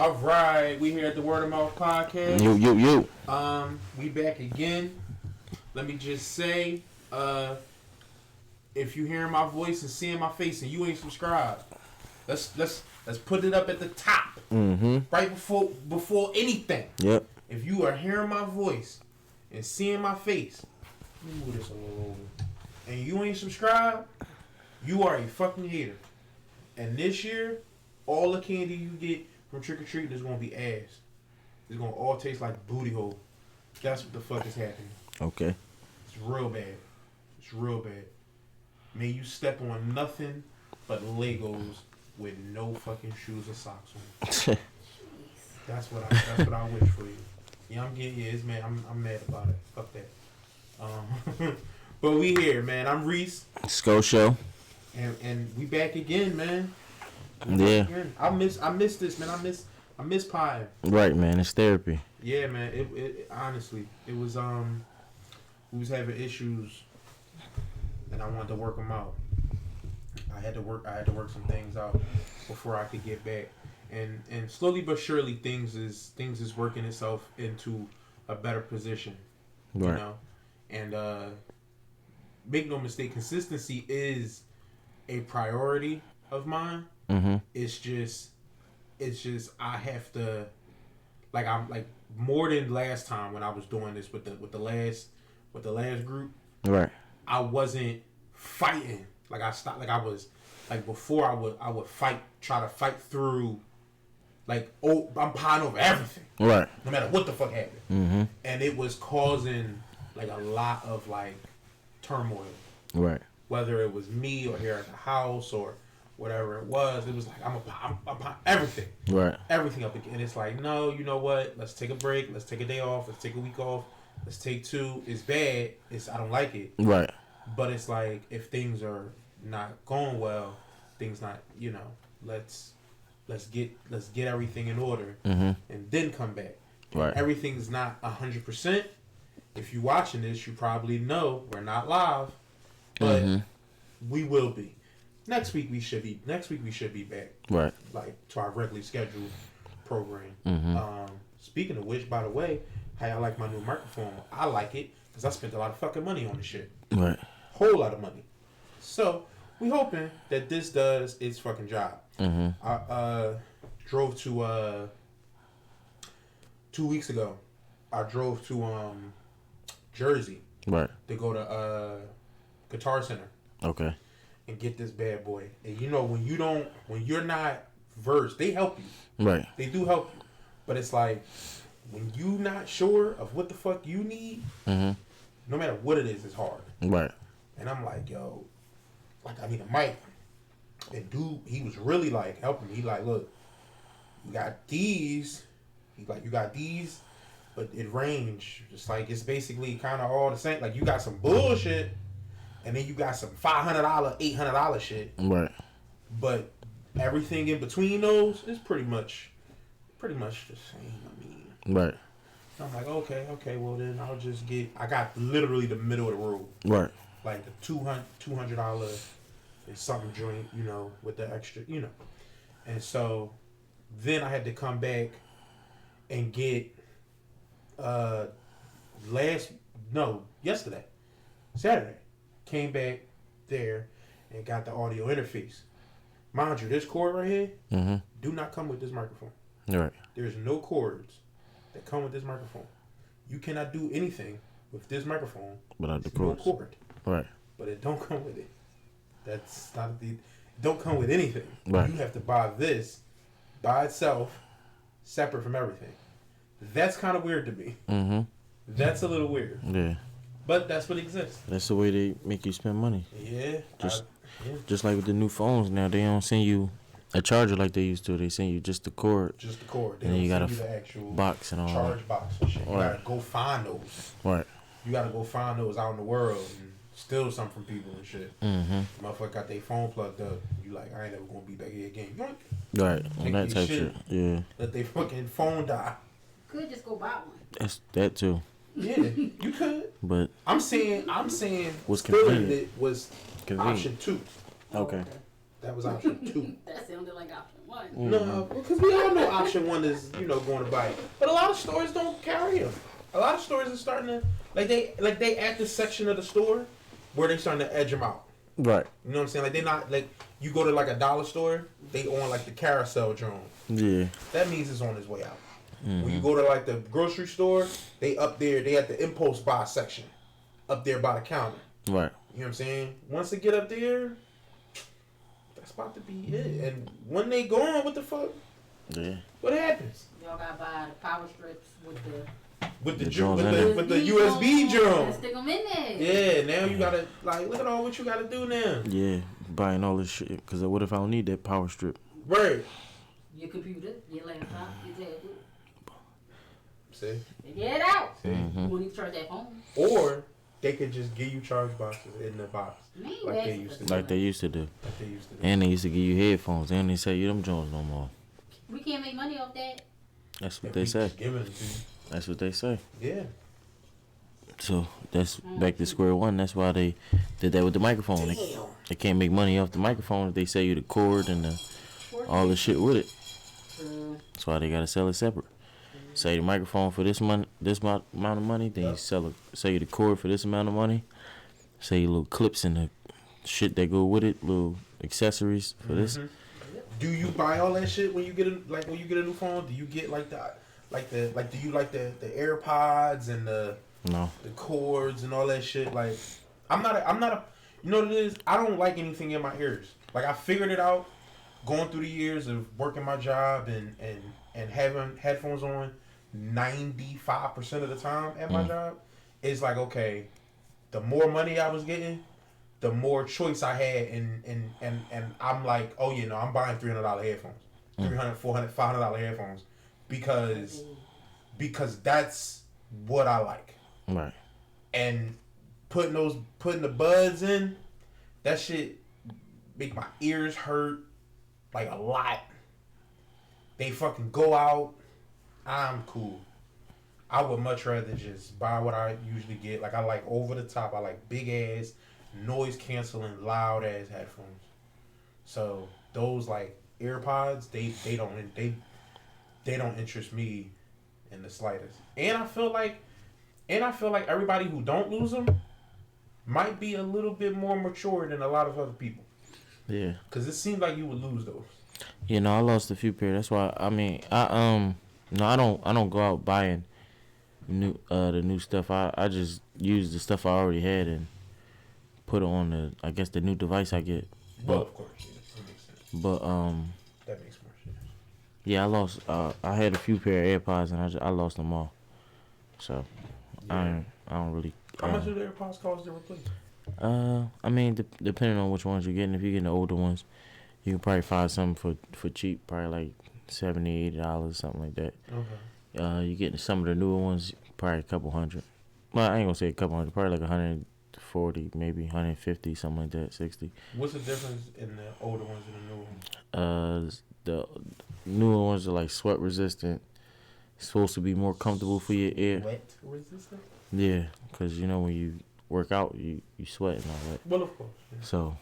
All right, we here at the Word of Mouth podcast. We back again. Let me just say, if you hearing my voice and seeing my face and you ain't subscribed, let's put it up at the top, right before anything. Yep. If you are hearing my voice and seeing my face, let me move this a little over, and you ain't subscribed, you are a fucking hater. And this year, all the candy you get from trick or treating is gonna be ass. It's gonna all taste like booty hole. That's what the fuck is happening. Okay. It's real bad. It's real bad. May you step on nothing but Legos with no fucking shoes or socks on. That's what I wish for you. Yeah, it's mad. I'm mad about it. Fuck that. But we here, man. I'm Reese. Sko Show. And we back again, man. I miss this, man. I miss pie. Right, man. It's therapy. Yeah, man. It honestly, it was we was having issues, and I wanted to work them out. I had to work some things out before I could get back, and slowly but surely things is working itself into a better position. Right. You know, and make no mistake, consistency is a priority of mine. Mm-hmm. It's just I have to, like, I'm like more than last time when I was doing this with the last group. Right. I wasn't fighting. Like I stopped. Like I was like before. I would fight. Try to fight through. Like, oh, I'm pieing over everything. Right. No matter what the fuck happened. Mm-hmm. And it was causing like a lot of like turmoil. Right. Whether it was me or here at the house or whatever it was like I'm everything. Right. Everything up again. And it's like, no, you know what? Let's take a break. Let's take a day off. Let's take a week off. Let's take two. It's bad. I don't like it. Right. But it's like, if things are not going well, things not, you know, let's get everything in order, and then come back. Right. Everything's not 100%. If you're watching this, you probably know we're not live, but we will be. Next week we should be back. Right. Like to our regularly scheduled program. Mm-hmm. Speaking of which, by the way, how y'all like my new microphone? I like it because I spent a lot of fucking money on this shit. Right. Whole lot of money. So we hoping that this does its fucking job. Mm-hmm. I drove to 2 weeks ago. I drove to Jersey. Right. To go to Guitar Center. Okay. And get this bad boy. And you know, when you're not versed, they help you. Right. They do help you. But it's like, when you not sure of what the fuck you need, no matter what it is, it's hard. Right. And I'm like, yo, like, I need a mic. And dude, he was really like helping me. He like, look, you got these. He's like, you got these, but it range. It's like, it's basically kind of all the same. Like, you got some bullshit, and then you got some $500, $800 shit. Right. But everything in between those is pretty much the same. I mean. Right. So I'm like, okay, well then I'll just I got literally the middle of the road. Right. Like the $200 and something joint, you know, with the extra, you know. And so then I had to come back and get yesterday, Saturday, came back there and got the audio interface. Mind you, this cord right here do not come with this microphone. Right. There's no cords that come with this microphone. You cannot do anything with this microphone without the cords. No cord. Right. But it don't come with it. That's not don't come with anything. Right. You have to buy this by itself, separate from everything. That's kind of weird to me. Mm-hmm. That's a little weird. Yeah. But that's what exists. That's the way they make you spend money. Yeah. Just like with the new phones now, they don't send you a charger like they used to. They send you just the cord. Just the cord. They and then you got the actual box and all charge box and shit. You right. gotta go find those. Right. You gotta go find those out in the world and steal some from people and shit. Mm-hmm. Motherfucker got their phone plugged up. You like, I ain't never gonna be back here again. Right. On that type shit. Yeah. Let their fucking phone die. Could just go buy one. That's that too. Yeah, you could. But I'm saying what's stealing convenient? it was convenient. option 2. Okay. That was option 2. That sounded like option 1. No, because we all know option 1 is, going to buy it. But a lot of stores don't carry them. A lot of stores are starting to, they at the section of the store where they starting to edge them out. Right. You know what I'm saying? Like, they not, like, you go to, like, a dollar store, they on, like, the carousel drone. Yeah. That means it's on its way out. Mm-hmm. When you go to, like, the grocery store, they up there, they at the impulse buy section. Up there by the counter. Right. You know what I'm saying? Once they get up there, that's about to be it. And when they gone, what the fuck? Yeah. What happens? Y'all gotta buy the power strips with the With the USB drum. Stick them in there. Yeah, now you gotta, like, look at all what you gotta do now. Yeah. Buying all this shit. Because what if I don't need that power strip? Right. Your computer, your laptop, your tablet. See? Get it out. Mm-hmm. You won't even charge that phone. Or they could just give you charge boxes in the box. Like they used to do. Like they used to do. Like they used to do. And they used to give you headphones. They don't sell you them joints no more. We can't make money off that. That's what If they we say. just giving it to you. That's what they say. Yeah. So that's back to square one. That's why they did that with the microphone. They can't make money off the microphone if they sell you the cord and all the shit with it. That's why they gotta sell it separate. Sell you the microphone for this amount of money, then you sell you the cord for this amount of money. Sell you little clips and the shit that go with it, little accessories for this. Do you buy all that shit when you get when you get a new phone? Do you get do you like the AirPods and the cords and all that shit? Like, I'm not a you know what it is? I don't like anything in my ears. Like, I figured it out going through the years of working my job and having headphones on 95% of the time at my job. It's like, okay, the more money I was getting, the more choice I had, and I'm like, oh yeah, no, I'm buying $300 headphones, $300, $400, $500 headphones, because that's what I like. Right. And putting the buds in, that shit make my ears hurt like a lot. They fucking go out. I'm cool. I would much rather just buy what I usually get. Like, I like over the top. I like big ass, noise canceling, loud ass headphones. So those like AirPods, they don't interest me in the slightest. And I feel like everybody who don't lose them might be a little bit more mature than a lot of other people. Yeah. Cause it seems like you would lose those. You know, I lost a few pair. That's why I don't go out buying the new stuff. I just use the stuff I already had and put it on the new device I get. Well, of course, yeah, that makes sense. But That makes more sense. yeah, I lost. I had a few pair of AirPods and I lost them all. So Yeah. I don't really. How much do the AirPods cost to replace? I mean, depending on which ones you're getting. If you're getting the older ones, you can probably find something for cheap, probably like $70, $80, something like that. Okay. You getting some of the newer ones, probably a couple hundred. Well, I ain't gonna say a couple hundred, probably like 140, maybe 150, something like that, 60. What's the difference in the older ones and the newer ones? The newer ones are like sweat resistant. It's supposed to be more comfortable for your ear. Wet resistant? Yeah, because you know when you work out, you sweat and all that. Well, of course. Yeah. So,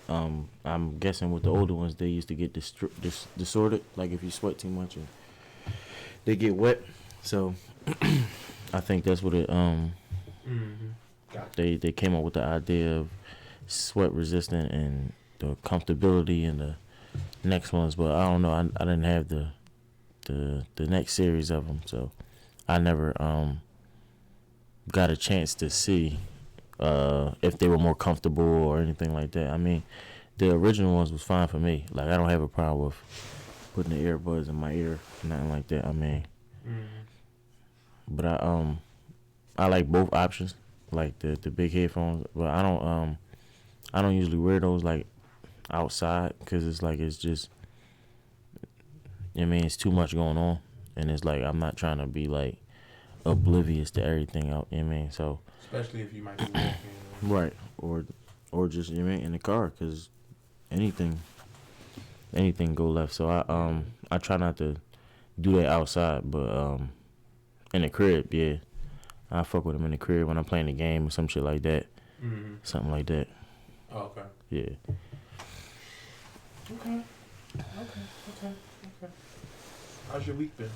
I'm guessing with the older ones, they used to get distorted. Like if you sweat too much, and they get wet. So, I think that's what it. Gotcha. They came up with the idea of sweat resistant and the comfortability in the next ones, but I don't know. I didn't have the next series of them, so I never got a chance to see if they were more comfortable or anything like that. I mean, the original ones was fine for me. Like, I don't have a problem with putting the earbuds in my ear, nothing like that. I mean, but I like both options, like the big headphones. But I don't usually wear those like outside because it's just, I mean, it's too much going on, and it's like I'm not trying to be like oblivious to everything out. You know what I mean? So Especially if you might be walking. right, or just you know what I mean, in the car, because anything go left. So I try not to do that outside, but in the crib, yeah, I fuck with them in the crib when I'm playing the game or some shit like that, something like that. Oh, okay. Yeah. Okay. How's your week been?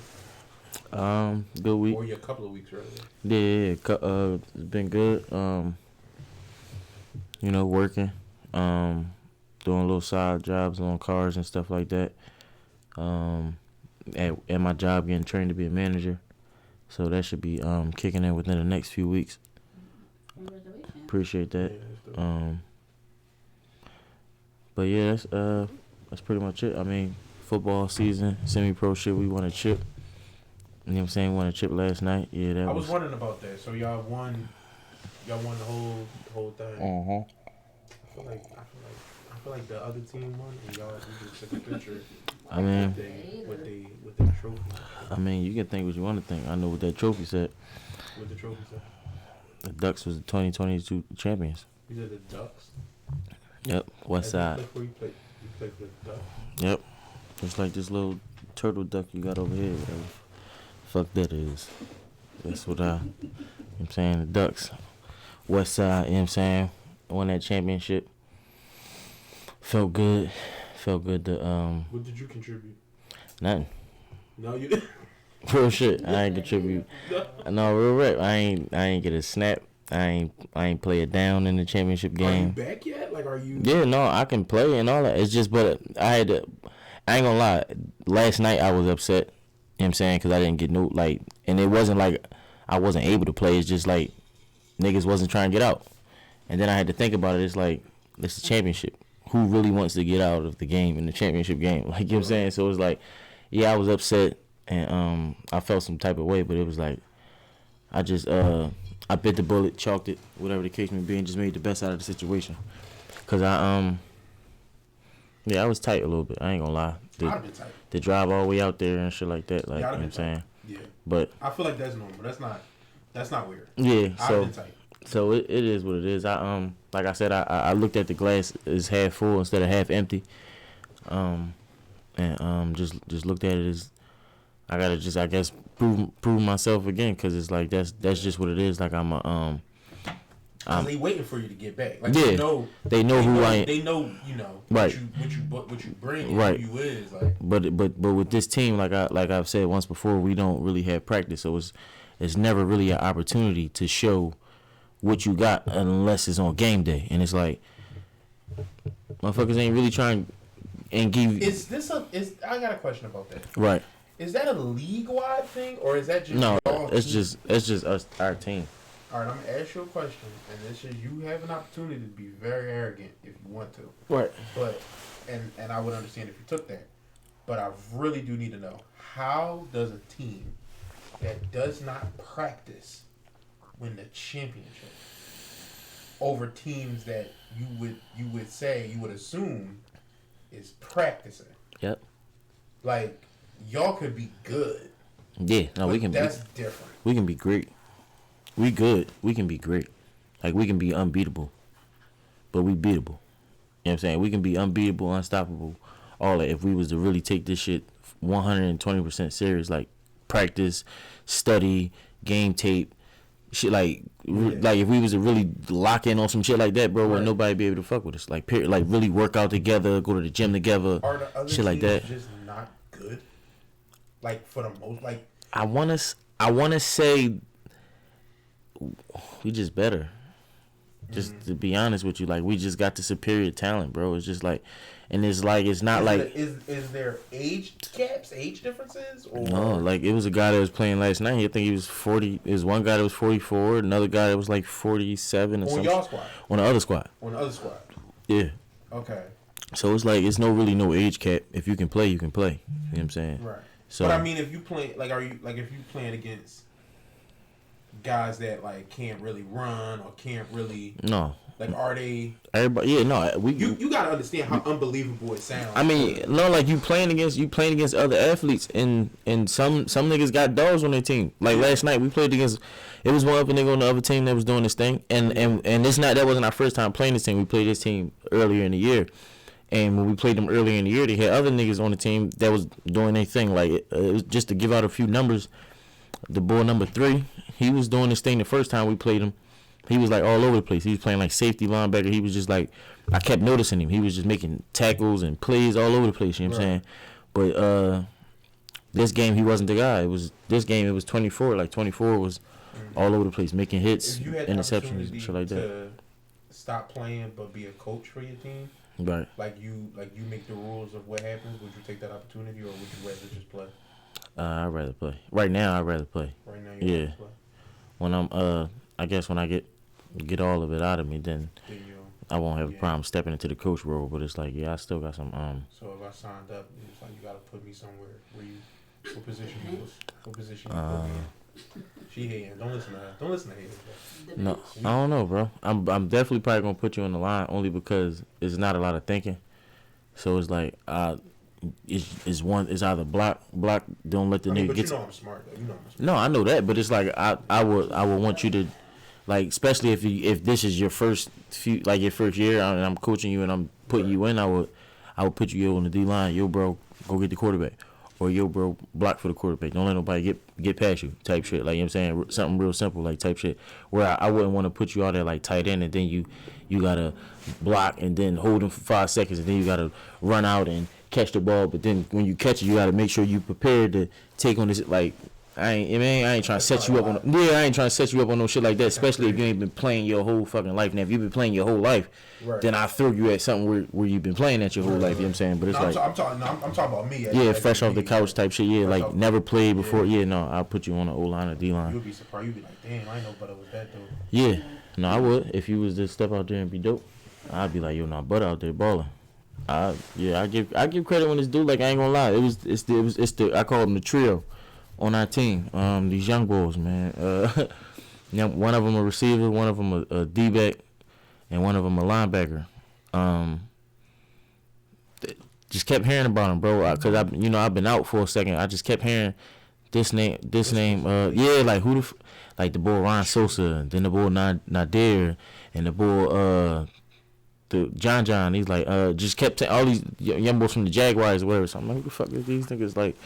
Good week. Or your couple of weeks, rather. It's been good. Working, doing little side jobs on cars and stuff like that. At my job, getting trained to be a manager, so that should be kicking in within the next few weeks. Congratulations. Appreciate that. Yeah, that's dope. But yeah, that's pretty much it. I mean, football season, semi-pro shit. We won a chip. You know what I'm saying? We won a chip last night. Yeah, that I was wondering about that. So y'all won the whole thing. I feel like the other team won, and y'all just took a picture. I mean, with the trophy. I mean, you can think what you want to think. I know what that trophy said. What the trophy said. The Ducks was the 2022 champions. You said the Ducks. Yep, West Side. You played for the Ducks. Yep, it's like this little turtle duck you got over here. Whatever. Fuck that is. That's what you know what I'm saying. The Ducks, West Side. You know what I'm saying. Won that championship. Felt good. Felt good to What did you contribute? nothing. No, you didn't. Real shit. I ain't contribute. No, real rap. I ain't get a snap. I ain't play it down in the championship game. Are you back yet? Like, are you? Yeah, no, I can play and all that. It's just, but I ain't gonna lie. Last night I was upset. You know what I'm saying? Because I didn't get no, like, and it wasn't like I wasn't able to play. It's just like niggas wasn't trying to get out. And then I had to think about it. It's like, it's the championship. Who really wants to get out of the game in the championship game? Like, you know what I'm saying? So it was like, yeah, I was upset and I felt some type of way, but it was like, I just, I bit the bullet, chalked it, whatever the case may be, and just made the best out of the situation. Cause I was tight a little bit. I ain't gonna lie. I've been tight. The drive all the way out there and shit like that, like, you know what I'm saying. Yeah. But I feel like that's normal. That's not weird. yeah, I've so been tight. so it is what it is. I like I said, I looked at the glass as half full instead of half empty. And just looked at it as I gotta just, I guess, prove myself again, cause it's like that's just what it is. Like I'm a They waiting for you to get back. Like, yeah, they know who I am. They know, you know, Right. what you bring, and Right. who you is. Like, But with this team, like I've said once before, we don't really have practice, so it's never really an opportunity to show what you got unless it's on game day, and it's like motherfuckers ain't really trying and give. I got a question about that. Right. Is that a league wide thing, or is that just No, y'all it's team? just us, our team. All right, I'm gonna ask you a question, and this is you have an opportunity to be very arrogant if you want to. Right. But and I would understand if you took that. But I really do need to know, how does a team that does not practice win the championship over teams that you would assume is practicing? Yep. Like, y'all could be good. Yeah. No, we but can. That's different. We can be great. We good. We can be great. Like, we can be unbeatable, but we beatable. You know what I'm saying? We can be unbeatable, unstoppable, all that if we was to really take this shit 120% serious. Like, practice, study, game tape, shit. Like, like if we was to really lock in on some shit like that, bro, where Right. nobody be able to fuck with us. Like, like really work out together, go to the gym together, Are the other shit like teams that. just not good? Like, for the most, like, I wanna say we just better. Just to be honest with you, like, we just got the superior talent, bro. It's just like, and it's like, it's not like is there age gaps, age differences, or no, like it was a guy that was playing last night. I think he was 40. There's one guy that was 44, another guy that was like 47 or on something. y'all squad? On the other squad. On the other squad. Yeah. Okay. So it's like it's no age cap. If you can play, you can play. You know what I'm saying? Right. So but I mean, if you play, like, if you playing against guys that like can't really run or can't really no. like, are they? Everybody, yeah, no, You gotta understand how unbelievable it sounds. I mean, no, like you playing against other athletes, and some niggas got dogs on their team. Like last night, we played against. It was one other nigga on the other team that was doing this thing, and it's not, that wasn't our first time playing this team. We played this team earlier in the year, and when we played them earlier in the year, they had other niggas on the team that was doing their thing. Like it was just to give out a few numbers. The boy number 3, he was doing this thing the first time we played him. He was like all over the place. He was playing like safety linebacker. He was just like, I kept noticing him. He was just making tackles and plays all over the place. You know what I'm saying? But this game he wasn't the guy. It was 24. Like 24 was all over the place, making hits, If you had the interceptions, opportunity shit like that. to stop playing but be a coach for your team, Right. like you make the rules of what happens, would you take that opportunity or would you rather just play? I'd rather play. Right now, I'd rather play. Right now, you Yeah. rather play. When I guess when I get all of it out of me, then Then you. I won't have a Yeah. problem stepping into the coach role. But it's like, yeah, I still got some So if I signed up, it's like you gotta put me somewhere where you. What position you was? What position you put me in? She hating. Don't listen to her. Don't listen to her. No, I don't know, bro. I'm definitely probably gonna put you on the line only because it's not a lot of thinking. So it's like it's either block. Don't let the I mean, nigga but get. you know I'm smart though. You know I'm smart. No, I know that, but it's like I would want you to, like, especially if this is your first your first year and I'm coaching you and I'm putting you in, I would put you on the D line. Yo, bro, go get the quarterback. Or yo, bro, block for the quarterback. Don't let nobody get past you, type shit. Like, you know what I'm saying? Something real simple, like, type shit. Where I wouldn't want to put you out there, like, tight end, and then you got to block and then hold him for 5 seconds, and then you got to run out and catch the ball. But then when you catch it, you got to make sure you prepared to take on this, like, I ain't trying to set you up on. I ain't trying to set you up on no shit like that. Especially if you ain't been playing your whole fucking life. Now, if you've been playing your whole life, Right. then I throw you at something where you've been playing at your whole life. You know what I'm saying? But it's No, like, I'm talking about me. yeah, fresh off the couch type shit. Yeah, Fresh like off- never played before. Yeah, no, I'll put you on the O line or D line. You'd be surprised. You'd be like, damn, I didn't know, but it was that dude. Yeah, no, I would. If you was to step out there and be dope, I'd be like, yo, nah, butt out there balling. I give credit when it's due. Like, I ain't gonna lie, it's the I call them the trio on our team. These young boys, man. One of them a receiver, one of them a D back, and one of them a linebacker. Just kept hearing about him, bro. Cause I've been out for a second. I just kept hearing this name. Yeah, like like the boy Ron Sosa, and then the boy Nadir, and the boy the John. He's like just kept all these young boys from the Jaguars or whatever. So I'm like, who the fuck is these niggas? Like,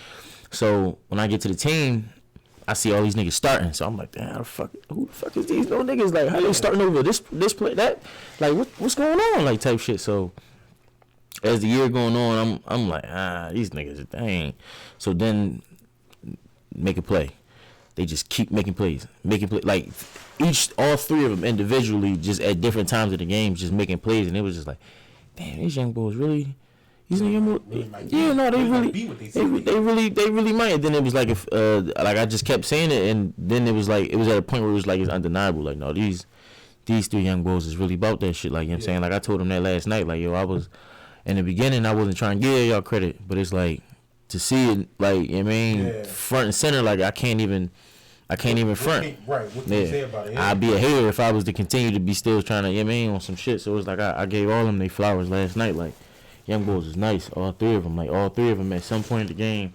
so when I get to the team, I see all these niggas starting. So I'm like, damn, who the fuck is these little niggas? Like, how they starting over this play that? Like, what's going on? Like, type shit. So as the year going on, I'm like, these niggas, dang. So then make a play. They just keep making plays. Like, all three of them individually, just at different times of the game, just making plays. And it was just like, damn, these young boys really. These young boys, yeah, no, they really might. And then it was like, if like I just kept saying it, and then it was at a point where it was like, it's undeniable. Like, no, these three young boys is really about that shit. Like, you know what I'm saying? Like, I told them that last night. Like, yo, I was in the beginning, I wasn't trying to give y'all credit, but it's like to see it, like, you know what I mean, front and center. Like, I can't even front. Right. What can you say about it? I'd be a hater if I was to continue to be still trying to, you know what I mean, on some shit. So it's like I gave all them they flowers last night. Like, young boys is nice, all three of them. Like, all three of them at some point in the game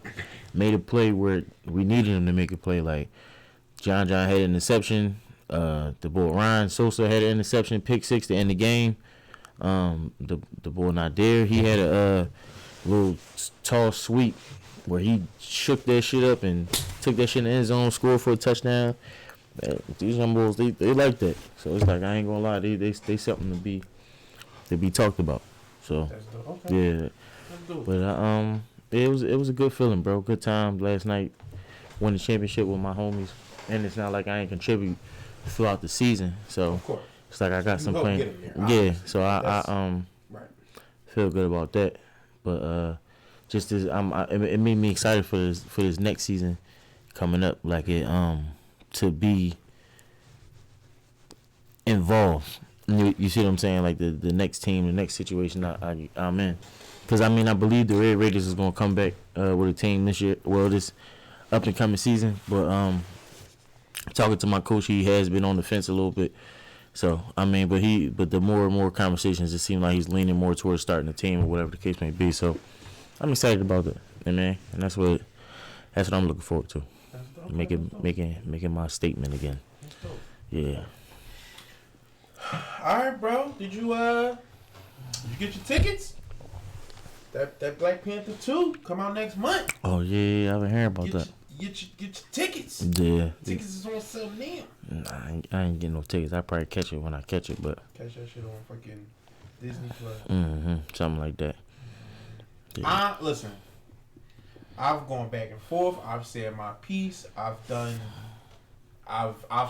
made a play where we needed them to make a play. Like, John had an interception. The boy Ryan Sosa had an interception, pick 6 to end the game. The boy Nadir, he had a little tall sweep where he shook that shit up and took that shit in the end zone, scored for a touchdown. These young boys, they like that. So it's like, I ain't gonna lie, they something to be talked about. So That's dope. Okay. yeah, That's dope. but it was a good feeling, bro. Good time last night. Won the championship with my homies, and it's not like I ain't contribute throughout the season. So Of course. it's like I got some helped playing. get 'em there, Yeah, obviously. so I Right. feel good about that. But just as it made me excited for this next season coming up. Like, it to be involved. You see what I'm saying? Like, the next team, the next situation I'm in. Because, I mean, I believe the Red Raiders is going to come back with a team this year. Well, this up and coming season. But talking to my coach, he has been on the fence a little bit. So, I mean, but the more and more conversations, it seems like he's leaning more towards starting a team or whatever the case may be. So, I'm excited about that, man. And that's what I'm looking forward to. That's dope. Making my statement again. That's dope. Yeah. All right, bro. Did you get your tickets? That Black Panther 2 come out next month. Oh yeah, I've been hearing about that. get your tickets. Yeah. Tickets is on sale now. Nah, I ain't getting no tickets. I probably catch it when I catch it, but Catch that shit on fucking Disney Plus. something like that. Yeah. Listen. I've gone back and forth. I've said my piece. I've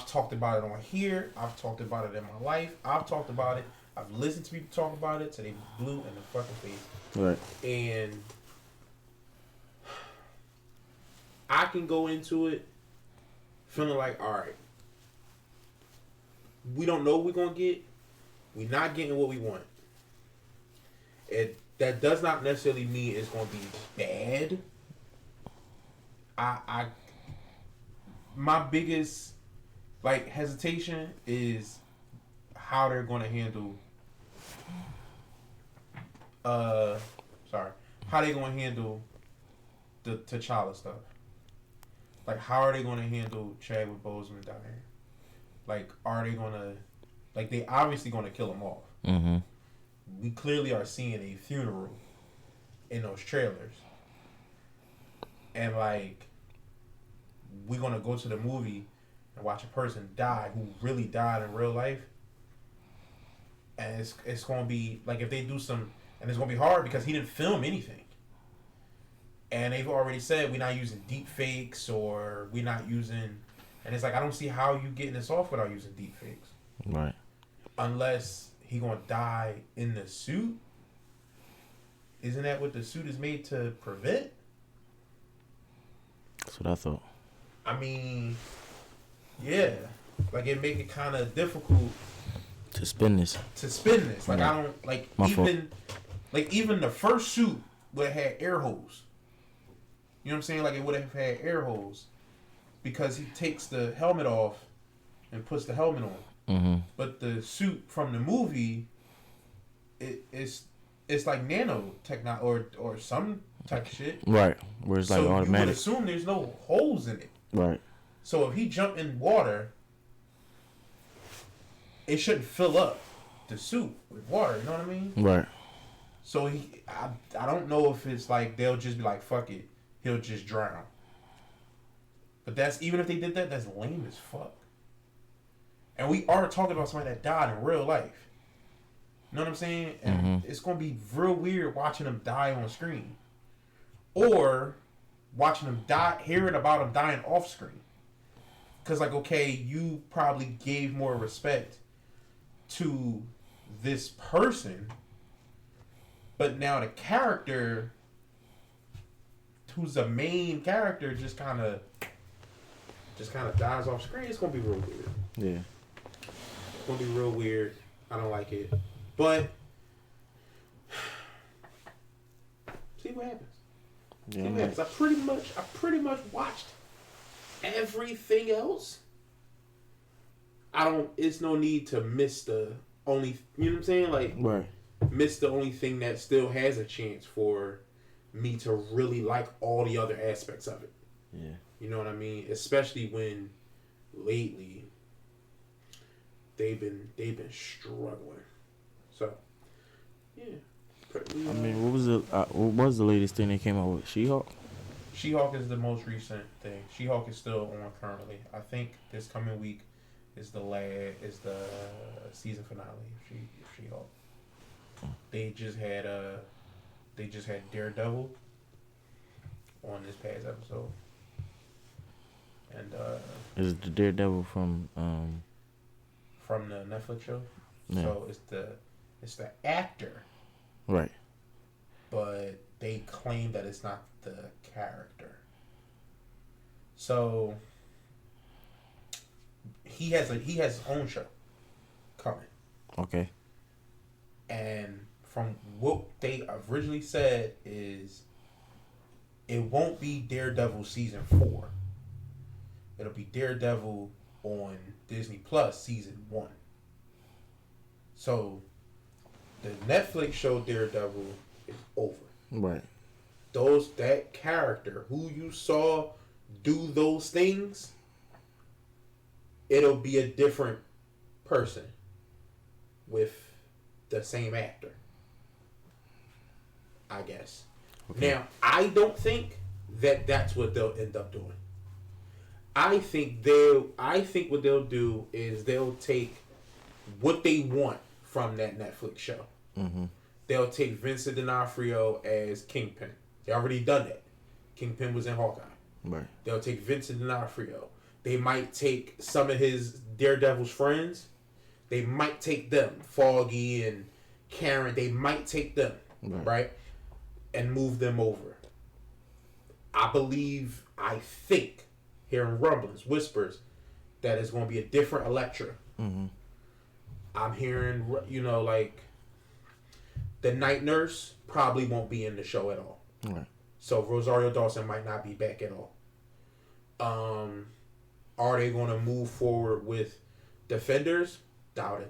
talked about it on here. I've talked about it in my life. I've talked about it. I've listened to people talk about it till they blew in the fucking face. Right. And I can go into it feeling like, all right, we don't know what we're gonna get. We're not getting what we want. That does not necessarily mean it's gonna be bad. My biggest hesitation is how they're gonna handle how they gonna handle the T'Challa stuff. Like, how are they gonna handle Chadwick Boseman dying? Like, are they gonna they obviously gonna kill him off. Mm-hmm. We clearly are seeing a funeral in those trailers. And we're gonna go to the movie and watch a person die who really died in real life. And it's gonna be if they do some, and it's gonna be hard because he didn't film anything. And they've already said we're not using deep fakes or we're not using, and it's I don't see how you getting this off without using deep fakes. Right. Unless he gonna die in the suit. Isn't that what the suit is made to prevent? That's what I thought. I mean, yeah. It make it kind of difficult to spin this. I don't even the first suit would have had air holes. You know what I'm saying? It would have had air holes because he takes the helmet off and puts the helmet on. Mm-hmm. But the suit from the movie, it's like nanotechnology or some type of shit. Right. Where it's automatic. You would assume there's no holes in it. Right. So if he jumped in water, it shouldn't fill up the suit with water. You know what I mean? Right. So I don't know if it's they'll just be fuck it, he'll just drown. But that's, even if they did that, that's lame as fuck. And we are talking about somebody that died in real life. You know what I'm saying? And it's gonna be real weird watching him die on screen, or watching him die, hearing about him dying off screen. Because okay, you probably gave more respect to this person, but now the character, who's the main character, just kind of dies off screen. It's gonna be real weird. Yeah. It's gonna be real weird. I don't like it, but see what happens. Yeah. See what happens. I pretty much watched everything else. It's no need to miss the only, you know what I'm saying? Right. Miss the only thing that still has a chance for me to really like all the other aspects of it. Yeah. You know what I mean? Especially when lately they've been struggling. So yeah. I mean, what was the latest thing they came out with? She-Hulk? She-Hulk is the most recent thing. She-Hulk is still on currently. I think this coming week is the season finale of She-Hulk. They just had Daredevil on this past episode. And is it the Daredevil from the Netflix show? Yeah. So it's the actor. Right. But they claim that it's not the character. So he has his own show coming. Okay. And from what they originally said is it won't be Daredevil season 4. It'll be Daredevil on Disney Plus season 1. So the Netflix show Daredevil is over. Right. That character who you saw do those things, it'll be a different person with the same actor, I guess. Okay. Now, I don't think that that's what they'll end up doing. I think what they'll do is they'll take what they want from that Netflix show. Mm-hmm. They'll take Vincent D'Onofrio as Kingpin. They already done that. Kingpin was in Hawkeye. Right. They'll take Vincent D'Onofrio. They might take some of his Daredevil's friends. They might take them, Foggy and Karen. They might take them, right? And move them over. I think, hearing rumblings, whispers, that it's going to be a different Elektra. Mm-hmm. I'm hearing, like, the night nurse probably won't be in the show at all. Right. So Rosario Dawson might not be back at all. Are they going to move forward with Defenders? Doubt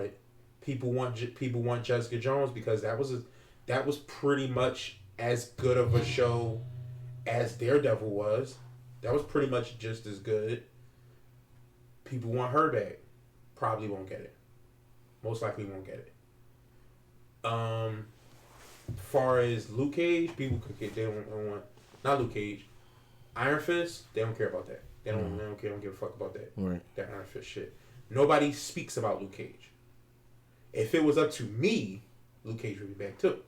it. People want Jessica Jones because that was pretty much as good of a show as Daredevil was. That was pretty much just as good. People want her back. Probably won't get it. Most likely won't get it. Far as Luke Cage, people could get. They don't want. Not Luke Cage. Iron Fist. They don't care about that. They don't. They don't care. Don't give a fuck about that. Right. That Iron Fist shit. Nobody speaks about Luke Cage. If it was up to me, Luke Cage would be back too.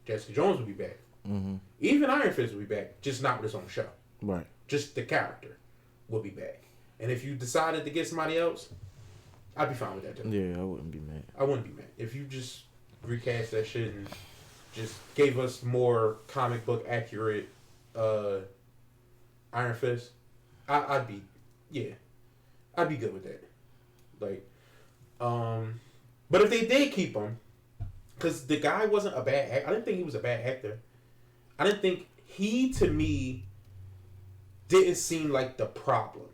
Jessica Jones would be back. Mm-hmm. Even Iron Fist would be back, just not with his own show. Right. Just the character would be back. And if you decided to get somebody else, I'd be fine with that too. Yeah, I wouldn't be mad. I wouldn't be mad. If you just recast that shit and just gave us more comic book accurate Iron Fist, I'd be good with that. Like, but if they did keep him, because the guy wasn't a bad actor. I didn't think he was a bad actor. I didn't think he, to me, didn't seem like the problem.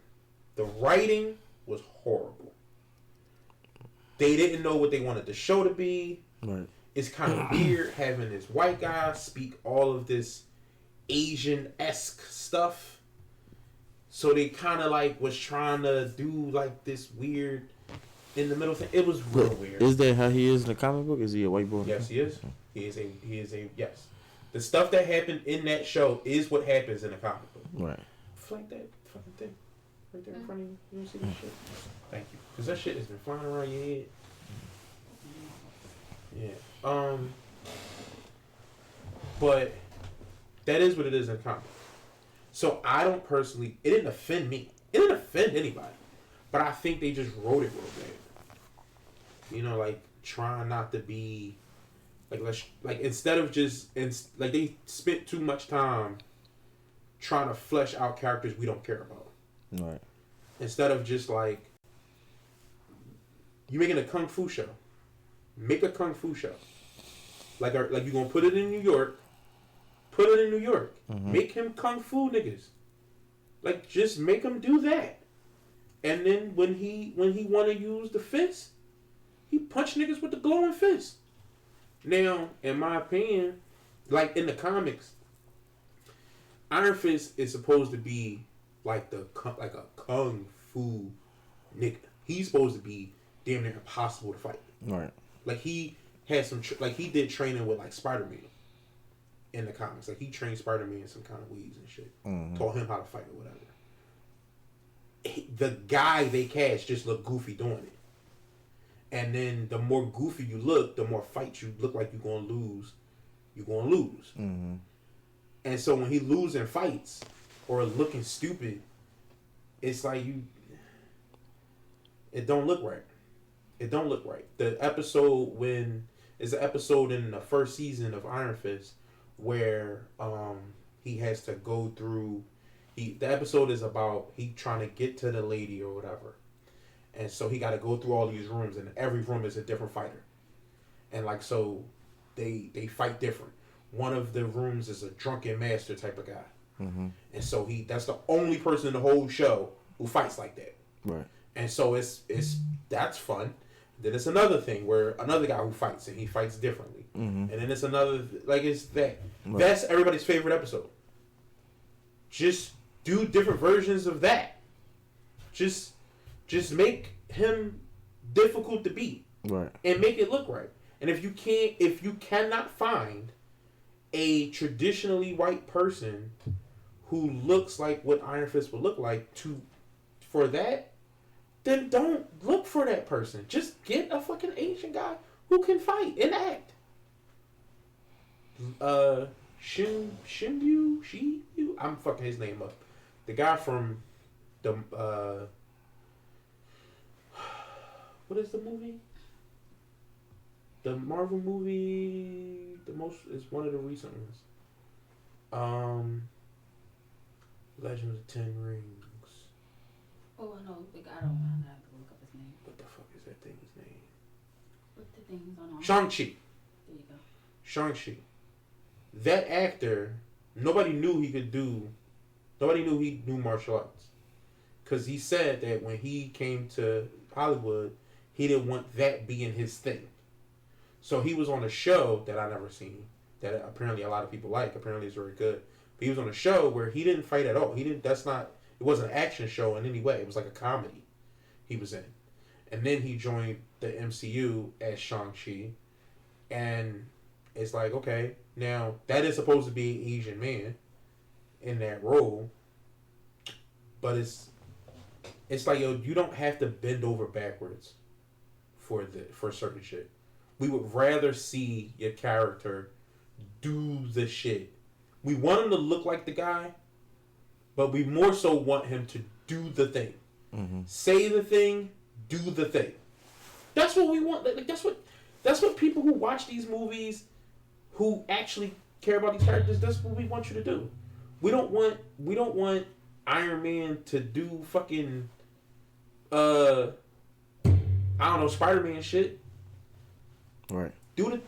The writing was horrible. They didn't know what they wanted the show to be. Right. It's kind of weird having this white guy speak all of this Asian-esque stuff. So they kind of like was trying to do like this weird in the middle thing. It was real weird. Is that how he is in the comic book? Is he a white boy? Yes, he is. He is a yes. The stuff that happened in that show is what happens in the comic book. Right. Flank that fucking thing right there in front of you. You don't see that shit? Thank you. Because that shit has been flying around your head. Yeah. But that is what it is in comics. So I don't personally. It didn't offend me. It didn't offend anybody. But I think they just wrote it real bad. You know, like trying not to be like instead of just like they spent too much time trying to flesh out characters we don't care about. Right. Instead of just like you making a kung fu show. Make a kung fu show. Like you're gonna put it in New York. Put it in New York. Mm-hmm. Make him kung fu niggas. Like just make him do that. And then when he wanna use the fist, he punch niggas with the glowing fist. Now, in my opinion, like in the comics, Iron Fist is supposed to be like a kung fu nigga. He's supposed to be damn near impossible to fight. Right. Like he had some he did training with like Spider-Man in the comics. Like he trained Spider-Man in some kind of weeds and shit. Mm-hmm. Taught him how to fight or whatever. The guy they cast just looked goofy doing it. And then the more goofy you look, the more fights you look like you're going to lose. You're going to lose. Mm-hmm. And so when he losing fights or looking stupid, it's like it don't look right. It don't look right. The episode is an episode in the first season of Iron Fist where he has to go through. The episode is about he trying to get to the lady or whatever. And so he got to go through all these rooms, and every room is a different fighter. And like so, they fight different. One of the rooms is a drunken master type of guy, mm-hmm. And so that's the only person in the whole show who fights like that. Right. And so that's fun. Then it's another thing where another guy who fights and he fights differently, mm-hmm. And then it's another it's that. Right. That's everybody's favorite episode. Just do different versions of that. Just make him difficult to beat. Right. And make it look right. And if you cannot find a traditionally white person who looks like what Iron Fist would look like for that, then don't look for that person. Just get a fucking Asian guy who can fight and act. Shinbu, I'm fucking his name up. The guy from the what is the movie? The Marvel movie, is one of the recent ones. Legend of the Ten Rings. Oh, I know. I don't know. I have to look up his name. What the fuck is that thing's name? What the things on? Shang-Chi. There you go. Shang-Chi. That actor, nobody knew he knew martial arts. Because he said that when he came to Hollywood, he didn't want that being his thing. So he was on a show that I never seen, that apparently a lot of people like. Apparently it's very good. But he was on a show where he didn't fight at all. It wasn't an action show in any way. It was like a comedy he was in. And then he joined the MCU as Shang-Chi. And it's like, okay, now that is supposed to be an Asian man in that role. But it's like, yo, you don't have to bend over backwards for certain shit. We would rather see your character do the shit. We want him to look like the guy, but we more so want him to do the thing. Mm-hmm. Say the thing, do the thing. That's what we want. Like, that's what people who watch these movies, who actually care about these characters, that's what we want you to do. We don't want Iron Man to do fucking I don't know, Spider-Man shit. Right.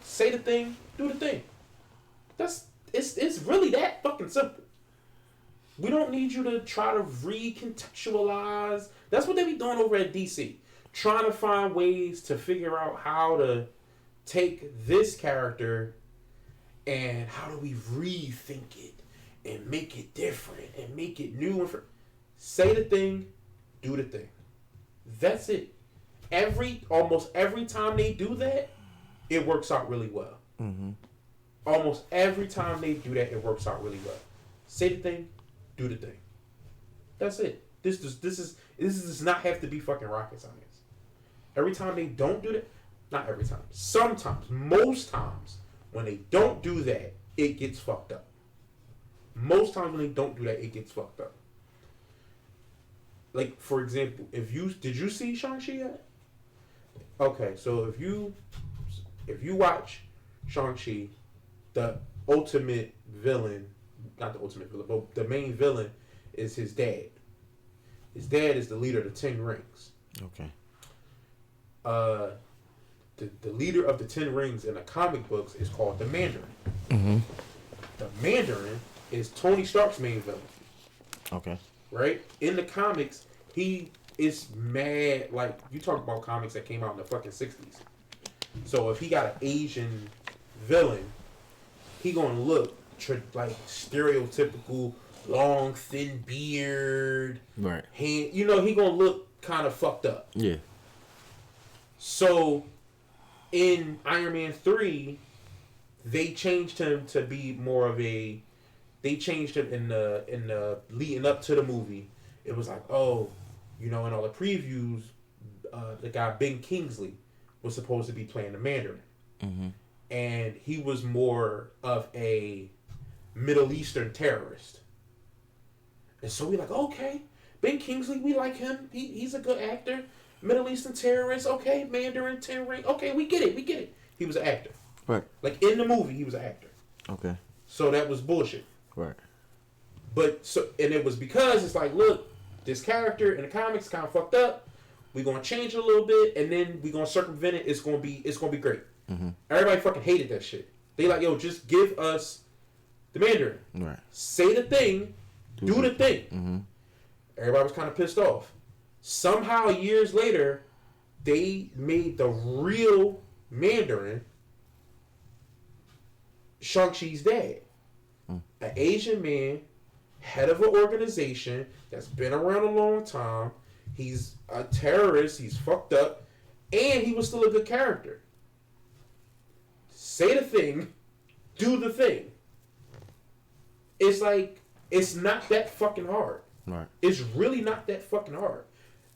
Say the thing, do the thing. It's really that fucking simple. We don't need you to try to recontextualize. That's what they be doing over at DC. Trying to find ways to figure out how to take this character and how do we rethink it and make it different and make it new. Say the thing, do the thing. That's it. Almost every time they do that, it works out really well. Mm-hmm. Almost every time they do that, it works out really well. Say the thing, do the thing. That's it. This does not have to be fucking rocket science. Every time they don't do that, not every time, sometimes, most times, when they don't do that, it gets fucked up. Most times when they don't do that, it gets fucked up. Like, for example, did you see Shang-Chi yet? Okay, so if you watch Shang-Chi, the ultimate villain, not the ultimate villain, but the main villain is his dad. His dad is the leader of the Ten Rings. Okay. The leader of the Ten Rings in the comic books is called the Mandarin. Mm-hmm. The Mandarin is Tony Stark's main villain. Okay. Right? In the comics, he is mad. Like, you talk about comics that came out in the fucking 60s. So if he got an Asian villain, he gonna look like stereotypical, long, thin beard. Right. Hand, he gonna look kind of fucked up. Yeah. So in Iron Man 3, they changed him to be more of a. They changed him in the leading up to the movie. It was like, oh, in all the previews, the guy Ben Kingsley was supposed to be playing the Mandarin. Mm-hmm. And he was more of a Middle Eastern terrorist. And so we like, okay, Ben Kingsley, we like him. He's a good actor. Middle Eastern terrorist, okay, Mandarin, Ten Ring, okay, we get it. He was an actor. Right. Like, in the movie, he was an actor. Okay. So that was bullshit. Right. And it was because it's like, look, this character in the comics kind of fucked up. We're gonna change it a little bit, and then we're gonna circumvent it. It's gonna be great. Mm-hmm. Everybody fucking hated that shit. They like, yo, just give us the Mandarin. Right. Say the thing, do the thing. Mm-hmm. Everybody was kind of pissed off. Somehow, years later, they made the real Mandarin Shang-Chi's dad. An Asian man, head of an organization that's been around a long time. He's a terrorist. He's fucked up. And he was still a good character. Say the thing. Do the thing. It's like It's not that fucking hard. Right. It's really not that fucking hard.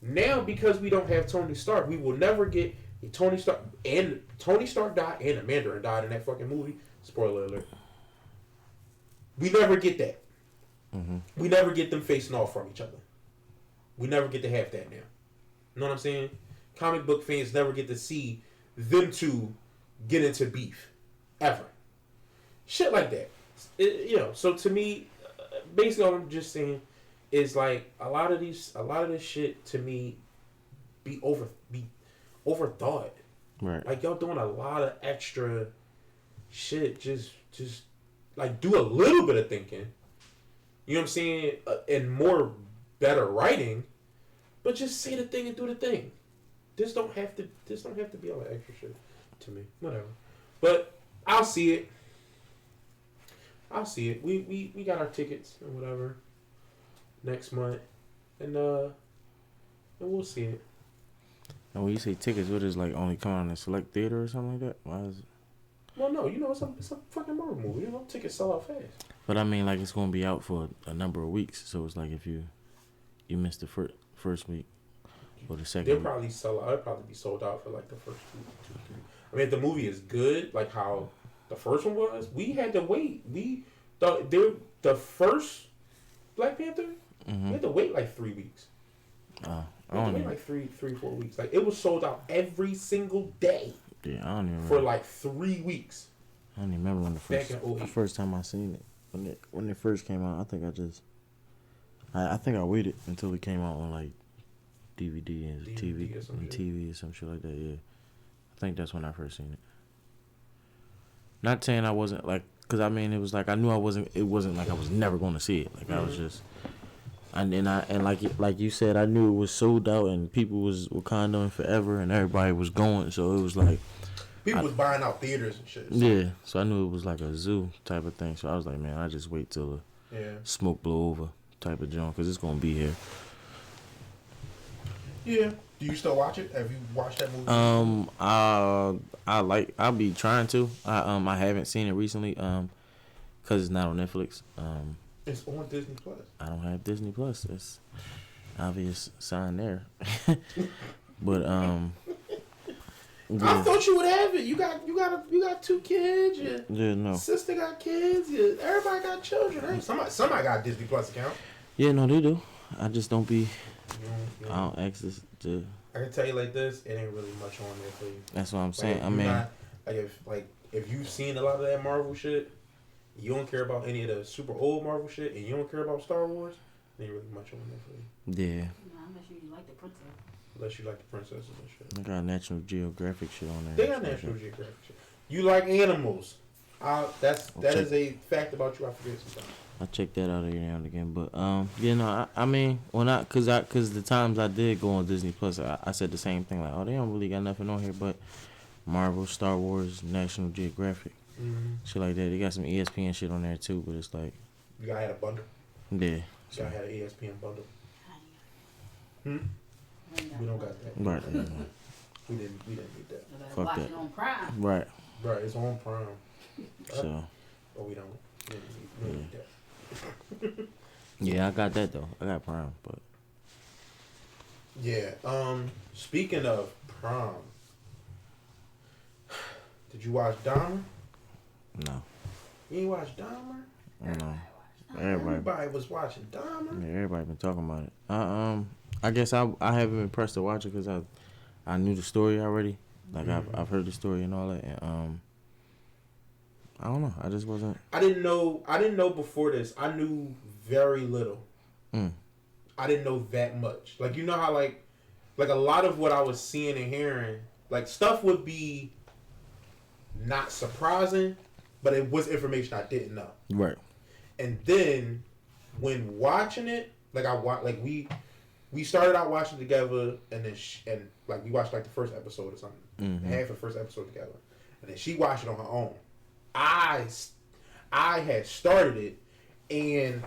Now, because we don't have Tony Stark, we will never get Tony Stark. And Tony Stark died and the Mandarin died in that fucking movie. Spoiler alert. We never get that. Mm-hmm. We never get them facing off from each other. We never get to have that now. You know what I'm saying? Comic book fans never get to see them two get into beef. Ever. Shit like that. So to me, basically all I'm just saying is like a lot of this shit to me be overthought. Right. Like y'all doing a lot of extra shit. Just like do a little bit of thinking. You know what I'm saying? And more better writing, but just say the thing and do the thing. This don't have to be all that extra shit to me. Whatever. But I'll see it. We got our tickets and whatever next month, and we'll see it. And when you say tickets, what is like only coming on a select theater or something like that? Why is it? Well, no, it's a fucking Marvel movie. Tickets sell out fast. But I mean, like it's gonna be out for a number of weeks, so it's like if you missed the first week or the second. They'll week. probably sell out. It'll probably be sold out for like the first two, 3. I mean, if the movie is good, like how the first one was, we had to wait. The first Black Panther, we had to wait like 3 weeks. I We had to don't wait even. like 4 weeks. Like it was sold out every single day Yeah, I don't even. for like 3 weeks. I don't even remember when Back in the 08. first time I seen it. When it first came out, I think I think I waited until it came out on like DVD and DVD or some shit. TV or some shit like that. Yeah, I think that's when I first seen it. Not saying I wasn't like, cause I mean it was like I knew I wasn't. It wasn't like I was never going to see it. Like I was just, and like you said, I knew it was sold out and people were Wakandaing forever and everybody was going. So it was like. People was buying out theaters and shit. So. Yeah, so I knew it was like a zoo type of thing. So I was like, man, I just wait till the smoke blow over type of joint because it's gonna be here. Yeah. Do you still watch it? Have you watched that movie? I'll be trying to. I haven't seen it recently. Cause it's not on Netflix. It's on Disney Plus. I don't have Disney Plus. It's obvious sign there. But I yeah. thought you would have it. You got 2 kids. Your Yeah, no. sister got kids. Everybody got children. Hey, somebody got a Disney Plus account. Yeah, no, they do. I just don't be. You know, I don't access to. I can tell you like this, it ain't really much on there for you. That's what I'm saying. Like, I mean, if you've seen a lot of that Marvel shit, you don't care about any of the super old Marvel shit, and you don't care about Star Wars, there ain't really much on there for you. yeah. Unless you like the princess. Unless you like the princesses and shit. I got National Geographic shit on there. They got National Geographic shit. You like animals. That is a fact about you I forget sometimes. I check that out every now and again, but I mean, cause the times I did go on Disney Plus, I said the same thing, like, oh, they don't really got nothing on here, but Marvel, Star Wars, National Geographic, shit like that. They got some ESPN shit on there too, but it's like, You gotta have a bundle. yeah, You so, gotta have an ESPN bundle. I ain't got We don't one. got that. right, We didn't need that. You better Fuck watch that. it on Prime. right, Right, it's on Prime. so But we don't need that. yeah, I got that though. I got Prime, but Yeah. Speaking of Prime, did you watch Dahmer? no, You ain't watch Dahmer? no, everybody, was watching Dahmer. yeah, everybody been talking about it. I guess I haven't been pressed to watch it because I knew the story already. Like I've heard the story and all that, and I don't know. I just wasn't. I didn't know before this. I knew very little. I didn't know that much. Like, you know how like a lot of what I was seeing and hearing, like stuff would be not surprising, but it was information I didn't know. Right. And then when watching it, we started out watching together, and then we watched like the first episode or something, half the first episode together, and then she watched it on her own. I had started it, and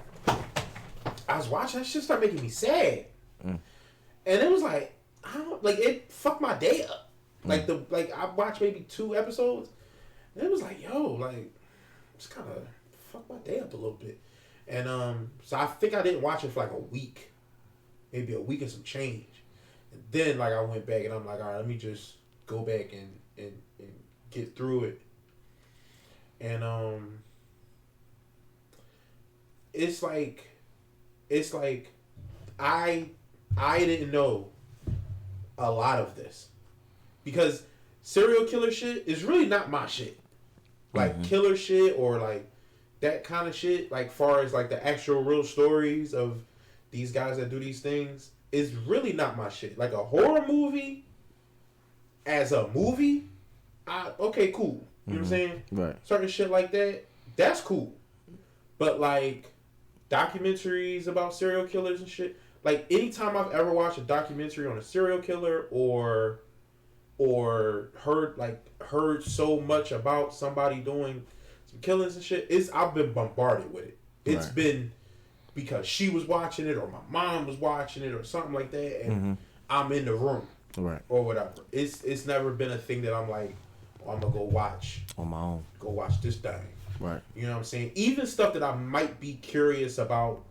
I was watching that shit start making me sad, and it was like it fucked my day up. I watched maybe 2 episodes, and it was like, yo, like it's kind of fucked my day up a little bit. And so I think I didn't watch it for like a week, maybe a week and some change. And then like I went back and I'm like, all right, let me just go back and get through it. And it's like I didn't know a lot of this because serial killer shit is really not my shit. Like killer shit or like that kind of shit, like far as like the actual real stories of these guys that do these things is really not my shit. Like a horror movie as a movie, okay, cool. You know what I'm saying? Right. Certain shit like that, that's cool. But like documentaries about serial killers and shit, like anytime I've ever watched a documentary on a serial killer or heard so much about somebody doing some killings and shit, I've been bombarded with it. It's been because she was watching it or my mom was watching it or something like that, and I'm in the room, right, or whatever. It's never been a thing that I'm like, oh, I'm gonna go watch on my own. Go watch this thing. Right. You know what I'm saying? Even stuff that I might be curious about,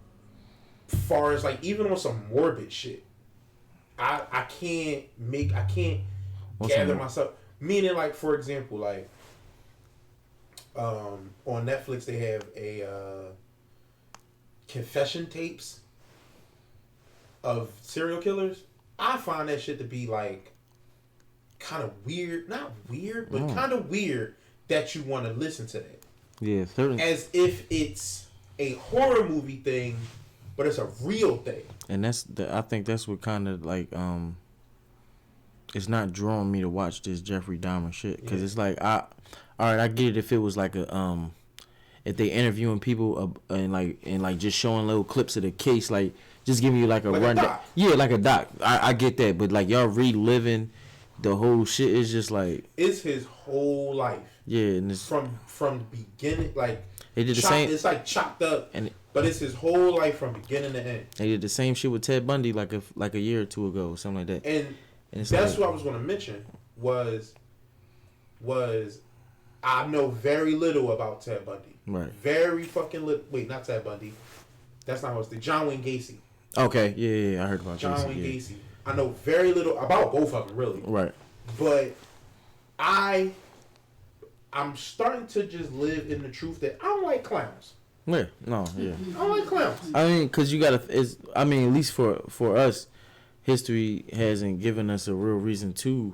far as like even on some morbid shit, I can't gather myself. Meaning, like for example, like on Netflix they have a confession tapes of serial killers. I find that shit to be like kind of weird, not weird, but kind of weird that you want to listen to that. Yeah, certainly. As if it's a horror movie thing, but it's a real thing. And I think that's what kind of like it's not drawing me to watch this Jeffrey Dahmer shit because it's like all right, I get it if it was like a if they interviewing people and like just showing little clips of the case, like just giving you like a rundown. Yeah, like a doc. I get that, but like y'all reliving the whole shit is just like it's his whole life. Yeah, and it's from the beginning, like they did the same. It's like chopped up, but it's his whole life from beginning to end. They did the same shit with Ted Bundy like a year or two ago, something like that. And that's what I was going to mention was I know very little about Ted Bundy. Right. Very fucking little. Wait, not Ted Bundy. That's not what's the John Wayne Gacy. Okay, yeah, I heard about John Wayne Gacy. I know very little about both of them, really. Right. But I'm starting to just live in the truth that I don't like clowns. Yeah, no, yeah. I don't like clowns. I mean, because you gotta, at least for us, history hasn't given us a real reason to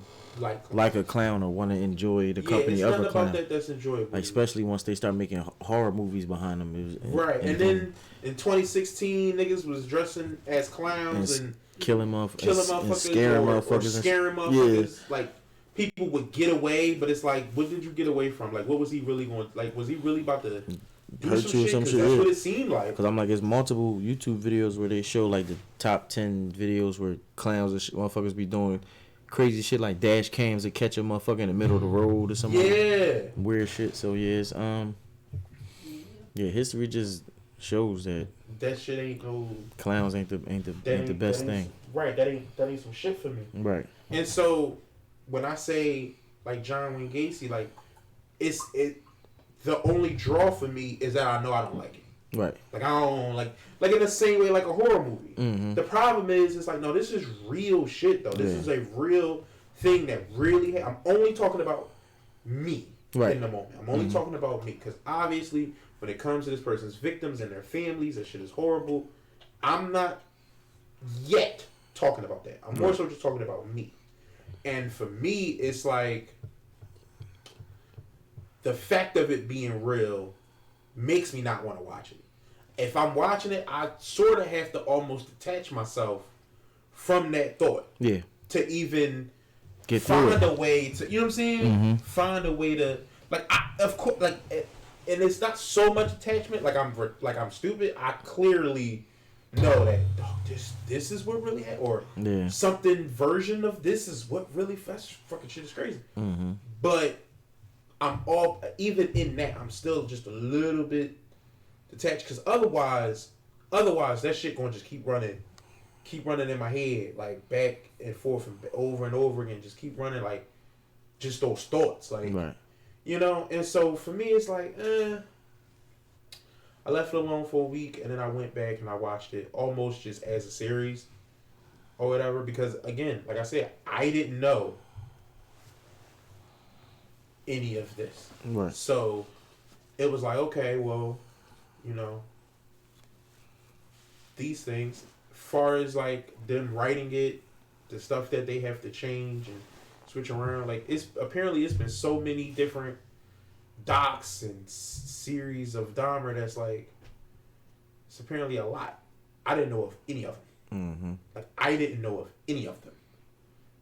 like a clown or want to enjoy the company of a clown. About that that's enjoyable. Like, especially once they start making horror movies behind them. Right, and then in 2016, niggas was dressing as clowns and killing motherfuckers, and scaring motherfuckers. Yeah. Like, people would get away, but it's like, what did you get away from? Like, what was he really going? Like, was he really about to hurt you or some shit? That's what it seemed like. Because I'm like, there's multiple YouTube videos where they show like the top 10 videos where clowns and motherfuckers be doing crazy shit like dash cams to catch a motherfucker in the middle of the road or something. Yeah. Weird shit. So yeah, it's history just shows that shit ain't no clowns ain't the best thing. Right. That ain't some shit for me. Right. And so when I say like John Wayne Gacy, like the only draw for me is that I know I don't like it. Right. Like I don't like in the same way like a horror movie. Mm-hmm. The problem is it's like, no, this is real shit though. This is a real thing that really I'm only talking about me in the moment. I'm only talking about me because obviously when it comes to this person's victims and their families, that shit is horrible. I'm not yet talking about that. I'm more so just talking about me. And for me, it's like the fact of it being real makes me not want to watch it. If I'm watching it, I sort of have to almost detach myself from that thought. Yeah. To even find a way to, you know what I'm saying? Mm-hmm. Find a way to, like, of course, like, and it's not so much attachment. Like I'm stupid. I clearly know that this is what really happened, or something version of this is what really fucking shit is crazy. Mm-hmm. But even in that, I'm still just a little bit detached because otherwise that shit gonna just keep running in my head, like back and forth and over and over again, just keep running, like just those thoughts, like you know. And so for me, it's like I left it alone for a week, and then I went back and I watched it almost just as a series or whatever. Because again, like I said, I didn't know any of this, Right. so it was like, okay, well, you know, these things, far as like them writing it, the stuff that they have to change and switch around, like it's been so many different docs and series of Dahmer that's like, it's apparently a lot. I didn't know of any of them. Mm-hmm. Like I didn't know of any of them.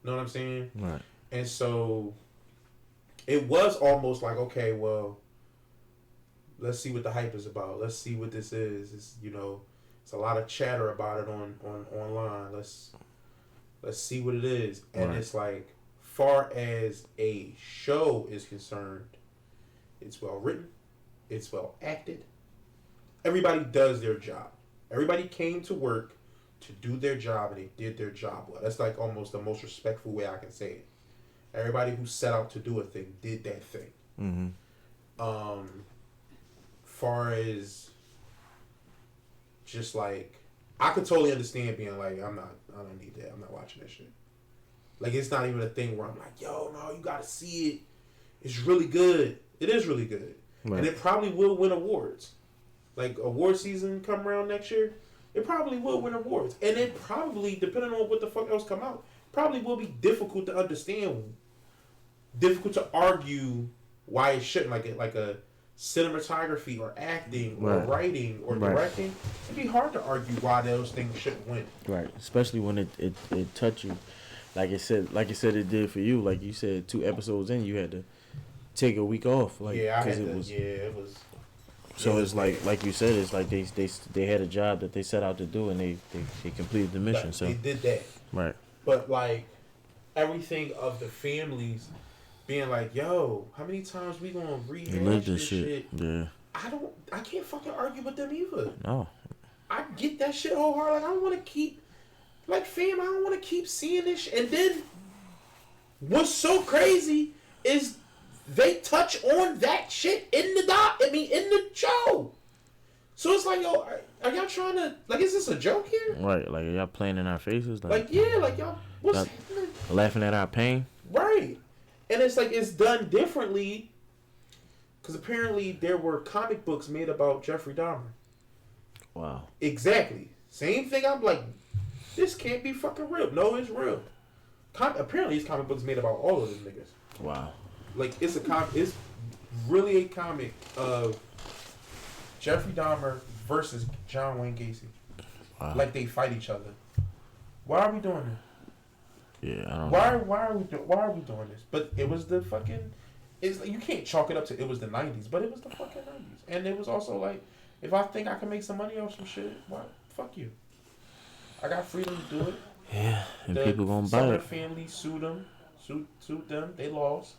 Know what I'm saying? Right. And so it was almost like, okay, well, let's see what the hype is about. Let's see what this is. It's, you know, it's a lot of chatter about it on online. Let's see what it is. And Right. it's like, far as a show is concerned, it's well written, it's well acted. Everybody does their job. Everybody came to work to do their job, and they did their job well. That's like almost the most respectful way I can say it. Everybody who set out to do a thing did that thing. Mm-hmm. Far as just like, I could totally understand being like, I don't need that. I'm not watching that shit. Like, it's not even a thing where I'm like, yo, no, you gotta see it. It's really good. It is really good. Right. And it probably will win awards. Like, award season come around next year, it probably will win awards. And it probably, depending on what the fuck else come out, probably will be difficult to understand, difficult to argue why it shouldn't. Like a cinematography or acting or Right. writing or Right. directing, it'd be hard to argue why those things shouldn't win. Right. Especially when it touch you, like it said it did for you. Like you said, 2 episodes in, you had to take a week off. Like, Yeah, I had 'cause it to. was. Yeah, it was. So it it's was like you said, it's like they had a job that they set out to do, and they completed the mission. like, So they did that, right. but like everything of the families being like, "Yo, how many times we gonna They rehash lived this this shit?" shit. Yeah. I can't fucking argue with them either. No. I get that shit wholeheartedly. Like, I don't want to keep, like, fam, I don't want to keep seeing this shit. And then, what's so crazy is they touch on that shit in the in the show. So it's like, yo, are y'all trying to, like, is this a joke here? Right. Like, y'all playing in our faces, Like, yeah, like, y'all, what's Y'all- happening? laughing at our pain. Right. And it's like, it's done differently. Because apparently there were comic books made about Jeffrey Dahmer. Wow. Exactly. Same thing. I'm like, this can't be fucking real. No, it's real. Apparently, these comic books made about all of them niggas. Wow. Like, it's it's really a comic of Jeffrey Dahmer versus John Wayne Gacy. Wow. Like, they fight each other. Why are we doing this? Yeah, I don't Why know. why are we doing this? But it was the fucking. It's like, you can't chalk it up to it was the 90s, but it was the fucking 90s, and it was also like, if I think I can make some money off some shit, why? Fuck you. I got freedom to do it. Yeah, and people gonna some buy of the it. families sued them. They lost.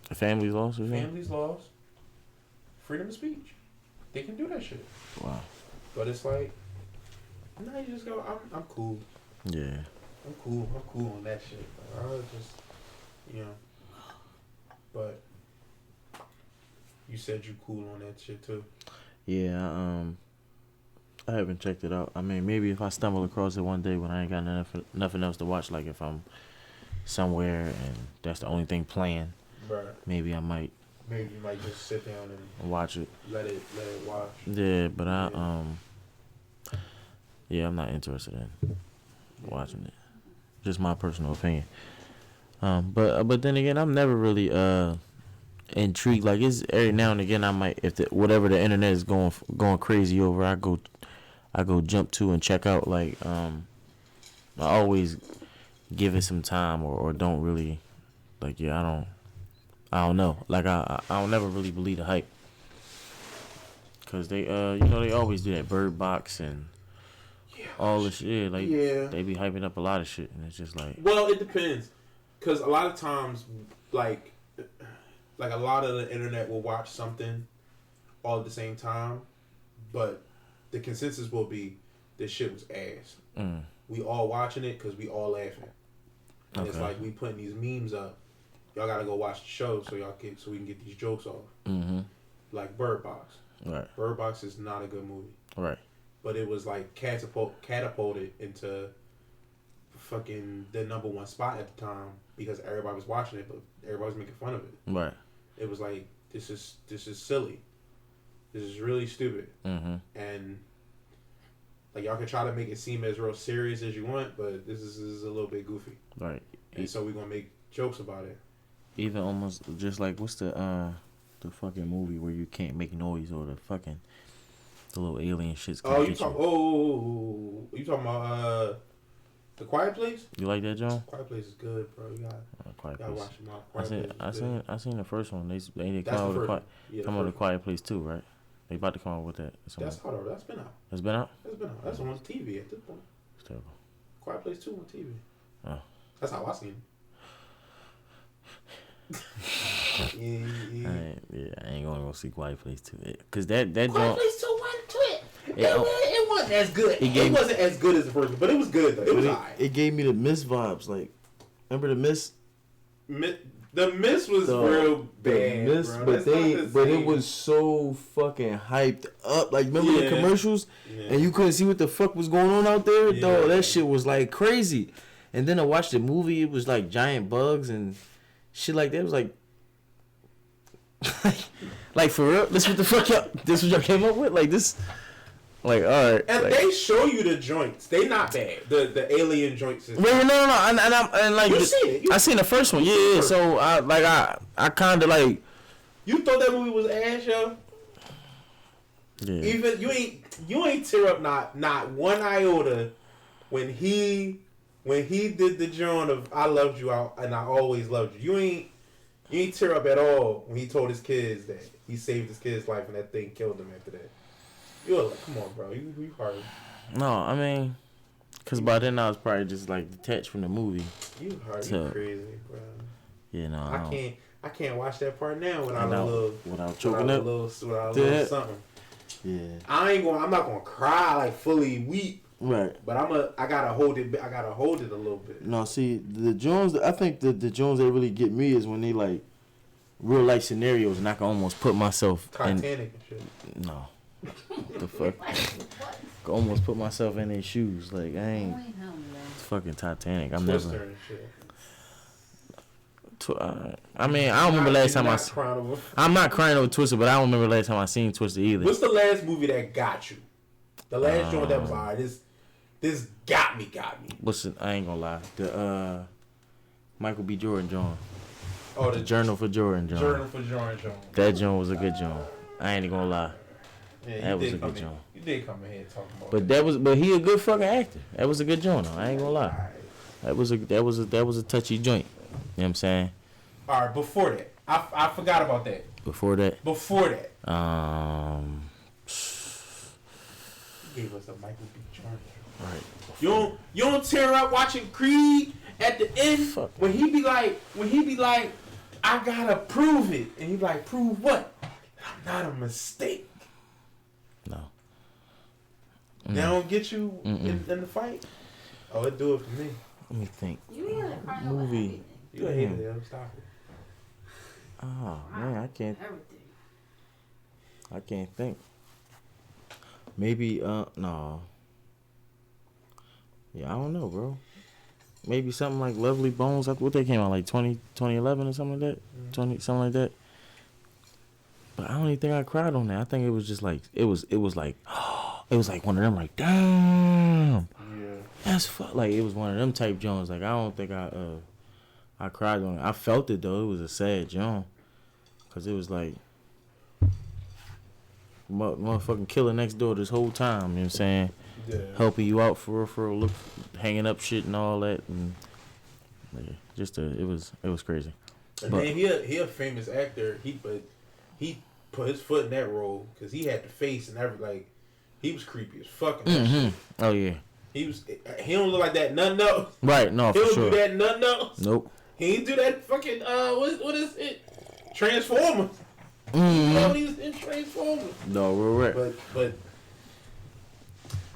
The family's lost. Yeah. Families lost. Freedom of speech. They can do that shit. Wow. But it's like, no, you just go. I'm cool. Yeah. I'm cool on that shit. I was just, you know. But you said you cool on that shit too. Yeah. I haven't checked it out. I mean, maybe if I stumble across it one day when I ain't got nothing else to watch, like if I'm somewhere and that's the only thing playing, Right. maybe I might Maybe you might just sit down and watch it. let it watch. Yeah, but Yeah. yeah, I'm not interested in watching it. Just my personal opinion. But then again, I'm never really intrigued. Like, it's every now and again I might, if whatever the internet is going crazy over, I go jump to and check out. Like, I always give it some time or don't really, like, yeah, I don't know. Like, I don't never really believe the hype. Cause they they always do that Bird Box and all this shit. Like, Yeah. they be hyping up a lot of shit, and it's just like, Well, it depends, cause a lot of times, like a lot of the internet will watch something all at the same time, but the consensus will be this shit was ass. mm, We all watching it because we all laughing. And it's Okay. like, we putting these memes up. Y'all gotta go watch the show so we can get these jokes off. mm-hmm, Like Bird Box. Right. Bird Box is not a good movie. Right. But it was like catapulted into fucking the #1 spot at the time because everybody was watching it, but everybody was making fun of it. Right. It was like this is silly. This is really stupid. Mm-hmm. And like y'all can try to make it seem as real serious as you want, but this is a little bit goofy. Right. And so we're gonna make jokes about it. Even almost just like what's the fucking movie where you can't make noise or the little alien shits. Oh, you talking about The Quiet Place? You like that, John? Quiet Place is good, bro. You Quiet gotta Place. watch them out. I seen the first one. They That's come out the with first. Yeah, come out with a Quiet Place too, right? They about to come out with that. That's been out. It's been out. That's been out. That's on TV at this point. It's terrible. Quiet Place 2 on TV. Oh. That's how I seen it. I ain't gonna go see Quiet Place 2. Cause that Quiet joint, Place 2 wasn't to it. It wasn't as good. It wasn't as good as the first one, but it was good though. It was alright. It gave me the Mist vibes. Like, remember the Mist? The Mist was real bad, Mist, bro. but it was so fucking hyped up. Like, remember the commercials? Yeah. And you couldn't see what the fuck was going on out there? Yeah. Dog, that shit was like crazy. And then I watched the movie. It was like giant bugs and shit like that. It was like, like for real? This what y'all came up with? Like this? Like, all right. And like, they show you the joints. They not bad. The alien joints. Wait, no, and like You seen it. I seen the first one. Yeah. So I kind of like. You thought that movie was ass, yo? Yeah. Even you ain't tear up not one iota when he did the joint of I loved you out and I always loved you. You ain't tear up at all when he told his kids that he saved his kid's life and that thing killed him after that. You were like, come on, bro, you hard. No, I mean, cause by then I was probably just like detached from the movie. You hard, So, you crazy, bro. You know, I can't watch that part now without choking up. Without a little something. yeah. I'm not gonna cry like fully weep, Right. but I gotta hold it. I gotta hold it a little bit. No, see, the Jones, I think the Jones that really get me is when they like real life scenarios and I can almost put myself Titanic in. and shit. No. The fuck? Can almost put myself in their shoes. Like, I ain't. It's fucking Titanic. I'm Twister never. and shit. I mean, I don't remember last time I'm not crying over Twister, but I don't remember last time I seen Twister either. What's the last movie that got you? The last joint that was alright. This got me. I ain't gonna lie. The Michael B. Jordan joint. Oh, The Journal for Jordan joint. Journal for Jordan joint. That joint was a good joint. I ain't gonna lie. Yeah, That was a good joint. You did come in here talking about. But he a good fucking actor. That was a good joint. I ain't gonna lie. That was a touchy joint. You know what I'm saying? All right, before that, I forgot about that. Before that, You gave us a Michael B. Jordan. right. You don't tear up watching Creed at the end Fuck. when he be like, I gotta prove it, and he be like, prove what? I'm not a mistake. No. They don't get you in the fight. Oh, it do it for me. Let me think. You really cry over Movie. everything. You a hater, yo. Stop it. Oh man, I can't Everything. think. Maybe no. Yeah, I don't know, bro. Maybe something like Lovely Bones. What they came out like 2011 or something like that. 20 something like that. But I don't even think I cried on that. I think it was just like it was like it was like one of them like damn. Yeah. That's like it was one of them type Jones. Like I don't think I cried on it. I felt it though. It was a sad Joan, cause it was like motherfucking killer next door this whole time. You know what I'm saying? Yeah. Helping you out for look, hanging up shit and all that, and yeah, it was crazy. And But- then he a famous actor. He put his foot in that role because he had the face and everything. He was creepy as fuck. In that shit. Oh yeah. He don't look like that nothing else. Right. No, He for don't sure. do that nothing else. Nope. He ain't do that fucking what is it? Transformers. Mm-hmm. Oh, he was in Transformers. No, we're right. But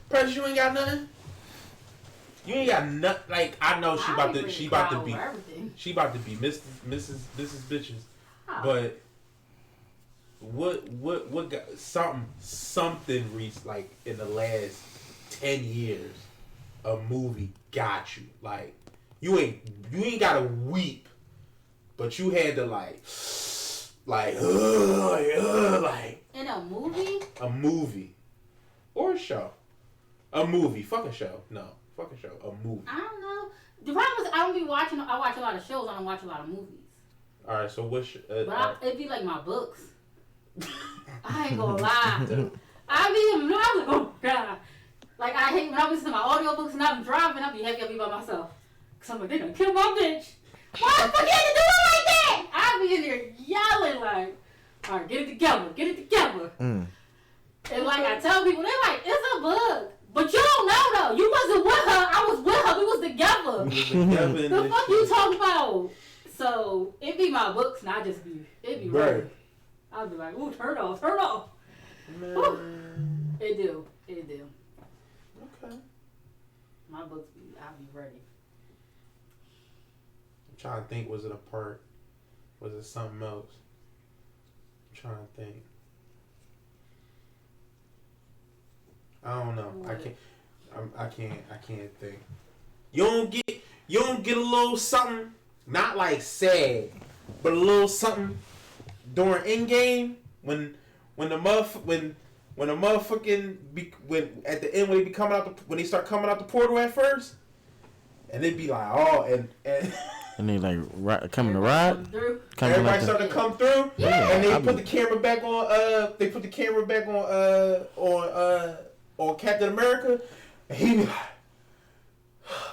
Precious, you ain't got nothing. You ain't got nothing. Like I know she about to be Everything. Mrs. Bitches, Oh. but what got something reached like in the last 10 years? A movie got you like you ain't gotta weep, but you had to like In a movie? a movie or a show, a movie, fuck a show, no, fuck a show, a movie. I don't know. The problem is I don't be watching. I watch a lot of shows. I don't watch a lot of movies. All right, so what's But it'd be like my books. I ain't gonna lie. I'm like, oh god. Like I hate when I listen to my audiobooks and I'm driving. I be happy I be by myself. Cause I'm like, they gonna kill my bitch. Why the fuck you had to do it like that? I be in there yelling like, all right, get it together. Mm. And like I tell people, they're like, it's a book. But you don't know though. You wasn't with her. I was with her. We was together. The fuck you talking about? So it be my books and I just be right. ready. I'll be like, ooh, turn off. Man. It do. Okay. My books be, I'll be ready. I'm trying to think. Was it a part? Was it something else? I'm trying to think. I don't know. What? I can't think. You don't get a little something, not like sad, but a little something during Endgame when the motherfucking at the end when they be coming out when they start coming out the portal at first, and they be like, oh, and And they like coming to ride. everybody started to come through, Yeah. and they put the camera back on. They put the camera back on Captain America, and he be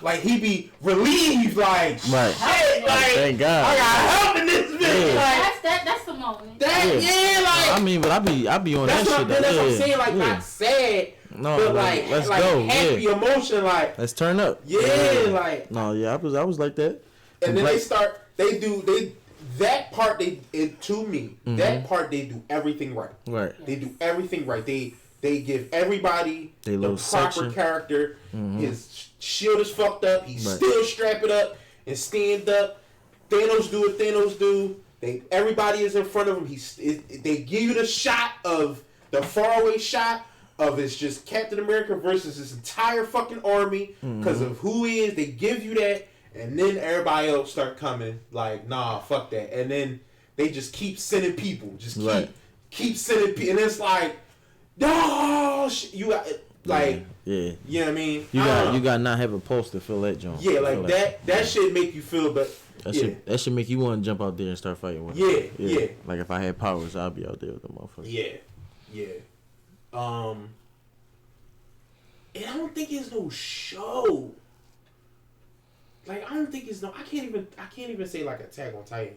like he be relieved, like Right. shit, like Thank God. I got help in this bitch, Yeah. like That's the moment. like. I mean, but I be on that That's shit. what I'm saying, like yeah. not sad, No, but like let's like go. happy Yeah. emotion, like Let's turn up. yeah, like. No, yeah, I was like that. And then Black- that part to me, Mm-hmm. that part they do everything right. Right. They do everything right. They give everybody They the little proper section. character. Mhm. His shield is fucked up. He Right. still strap it up and stand up. Thanos do what Thanos do. Everybody is in front of him. They give you the shot of the faraway shot of it's just Captain America versus his entire fucking army because of who he is. They give you that, and then everybody else start coming like, nah, fuck that. And then they just keep sending people. Just keep sending people, and it's like, no, you got like, Yeah. you know what I mean? You got not have a pulse to feel that joint. Yeah, like that shit make you feel, but That should make you want to jump out there and start fighting with. Yeah. Like if I had powers, I'd be out there with the motherfucker. Yeah. And I don't think it's no show. Like I don't think it's no. I can't even say like Attack on Titan.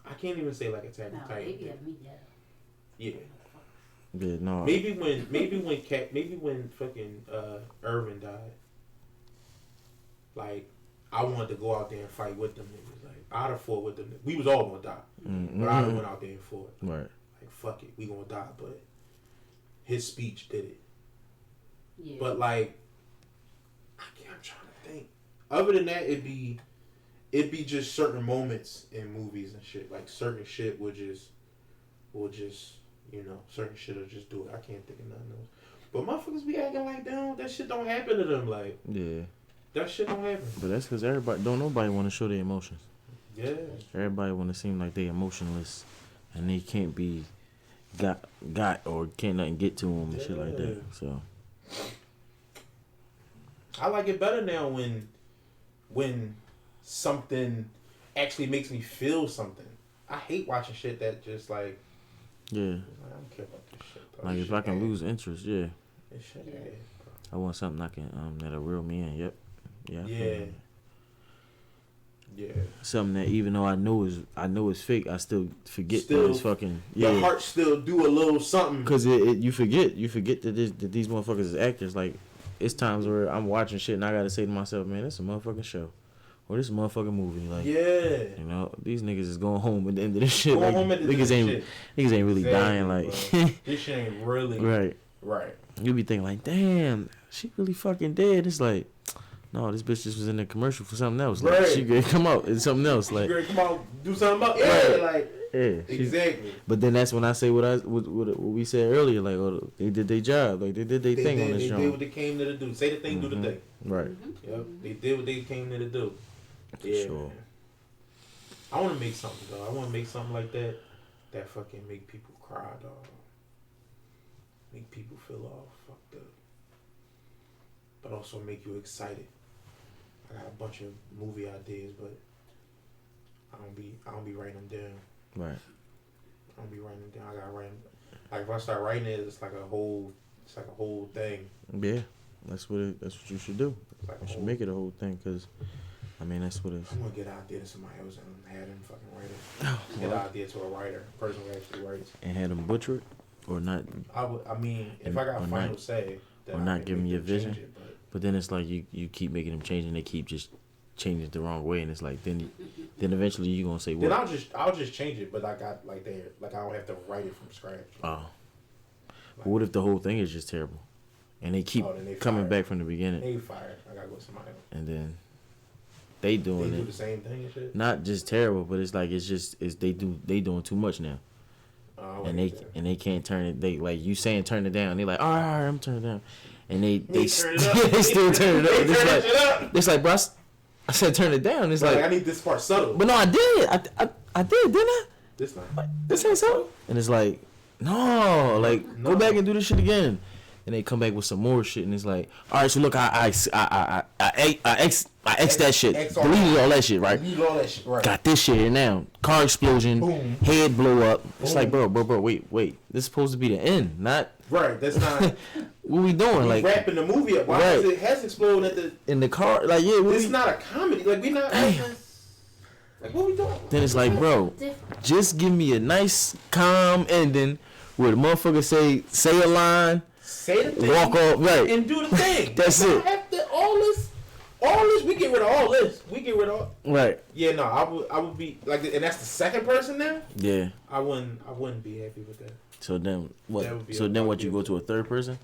I can't even say like Attack on No, Titan. maybe at me, yeah. Yeah, no. Maybe when fucking Irvin died. Like I wanted to go out there and fight with them niggas. Like I'd have fought with them. We was all gonna die, but I'd have went out there and fought. Right. Like fuck it, we gonna die. But his speech did it. Yeah. But like, I'm trying to think. Other than that, it'd be just certain moments in movies and shit. Like certain shit will just certain shit will just do it. I can't think of nothing else. But motherfuckers be acting like that shit don't happen to them. Like that shit don't happen. But that's because nobody want to show their emotions. Yeah. Everybody want to seem like they emotionless, and they can't be got or can't nothing get to them and shit like that. So I like it better now when something actually makes me feel something. I hate watching shit that just like yeah. I don't care about this shit. Bro. Like This if I shit can ass. lose interest, yeah. This shit ass, bro. I want something I can that'll reel me in. Yep. Yeah. I feel Yeah. you. Yeah. Something that even though I know it's fake, I still forget Still- that it's fucking Your heart still do a little something. Cause you forget that these motherfuckers is actors. Like it's times where I'm watching shit and I gotta say to myself, man, this a motherfucking show, or this a motherfucking movie. Like Yeah. you know, these niggas is going home at the end of this shit. Going Like home at the end of niggas this ain't shit. niggas ain't really dying. Exactly, Like This shit ain't really right. Right. You be thinking like, damn, she really fucking dead. It's like, no, this bitch just was in a commercial for something else. Like Right. she could come out in something else. You Like ready to come out do something about yeah, Right. like Yeah, Exactly. But then that's when I say what we said earlier. Like, oh, they did their job. Like they did their thing on this They show. did what they came to do. Say the thing, do the thing. Right. Yep. They did what they came to do. Yeah. Sure. Man. I want to make something though. I want to make something like that fucking make people cry, dog. Make people feel all fucked up, but also make you excited. I got a bunch of movie ideas, but I don't be writing them down. Right. I don't be writing them down. I gotta write them. Like if I start writing it, it's like a whole thing. Yeah. That's what you should do. It's like You should make it a whole thing, cause I mean that's what it's. I'm gonna get an idea to somebody else and have them fucking write it. Get an idea to a writer, a person who actually writes. And had them butcher it, or not. I mean, if I got Or final not- say, then or I not can giving make you a them change vision. it, but But then it's like you keep making them change, and they keep just changing it the wrong way, and it's like then eventually you gonna say then what? I'll just change it. But I got like I don't have to write it from scratch. Oh. But what if the whole thing is just terrible, and they keep Then they coming fired. back from the beginning, They fired. I gotta go with somebody else. and then they They doing do it the same thing and shit. not just terrible, but it's like they doing too much now, I and like that. they can't turn it. They like you saying turn it down. They like all right, I'm turning it down, and they turn it up. they still turn it up. They It's turn that like shit up. it's like bro, I said turn it down. It's Like, like I need this part subtle. but no, I did. I did, didn't I? This not. This ain't so. And it's like, no, like No. go back and do this shit again. And they come back with some more shit, and it's like, all right, so look, I X that shit, X all deleted all that shit, right? Need all that shit. Right. Got this shit here now. Car explosion, Boom. head blow up. It's like, Boom. bro, wait. This is supposed to be the end, not Right. That's not. what we doing. We Like wrapping the movie up. Why Right. is it has exploded at the? in the car, like yeah, what This we, is not a comedy. Like we not. Damn. Like what we doing? then it's like, bro, Different. just give me a nice calm ending where the motherfucker say a line, Say the thing. walk off, right? And do the thing. That's We it. don't have to- all this. We get rid of all this. We get rid of all. Right. Yeah, no, I would be like, and that's the second person now. Yeah. I wouldn't be happy with that. So then what? That would be So a then what? fuck You you. go to a third person,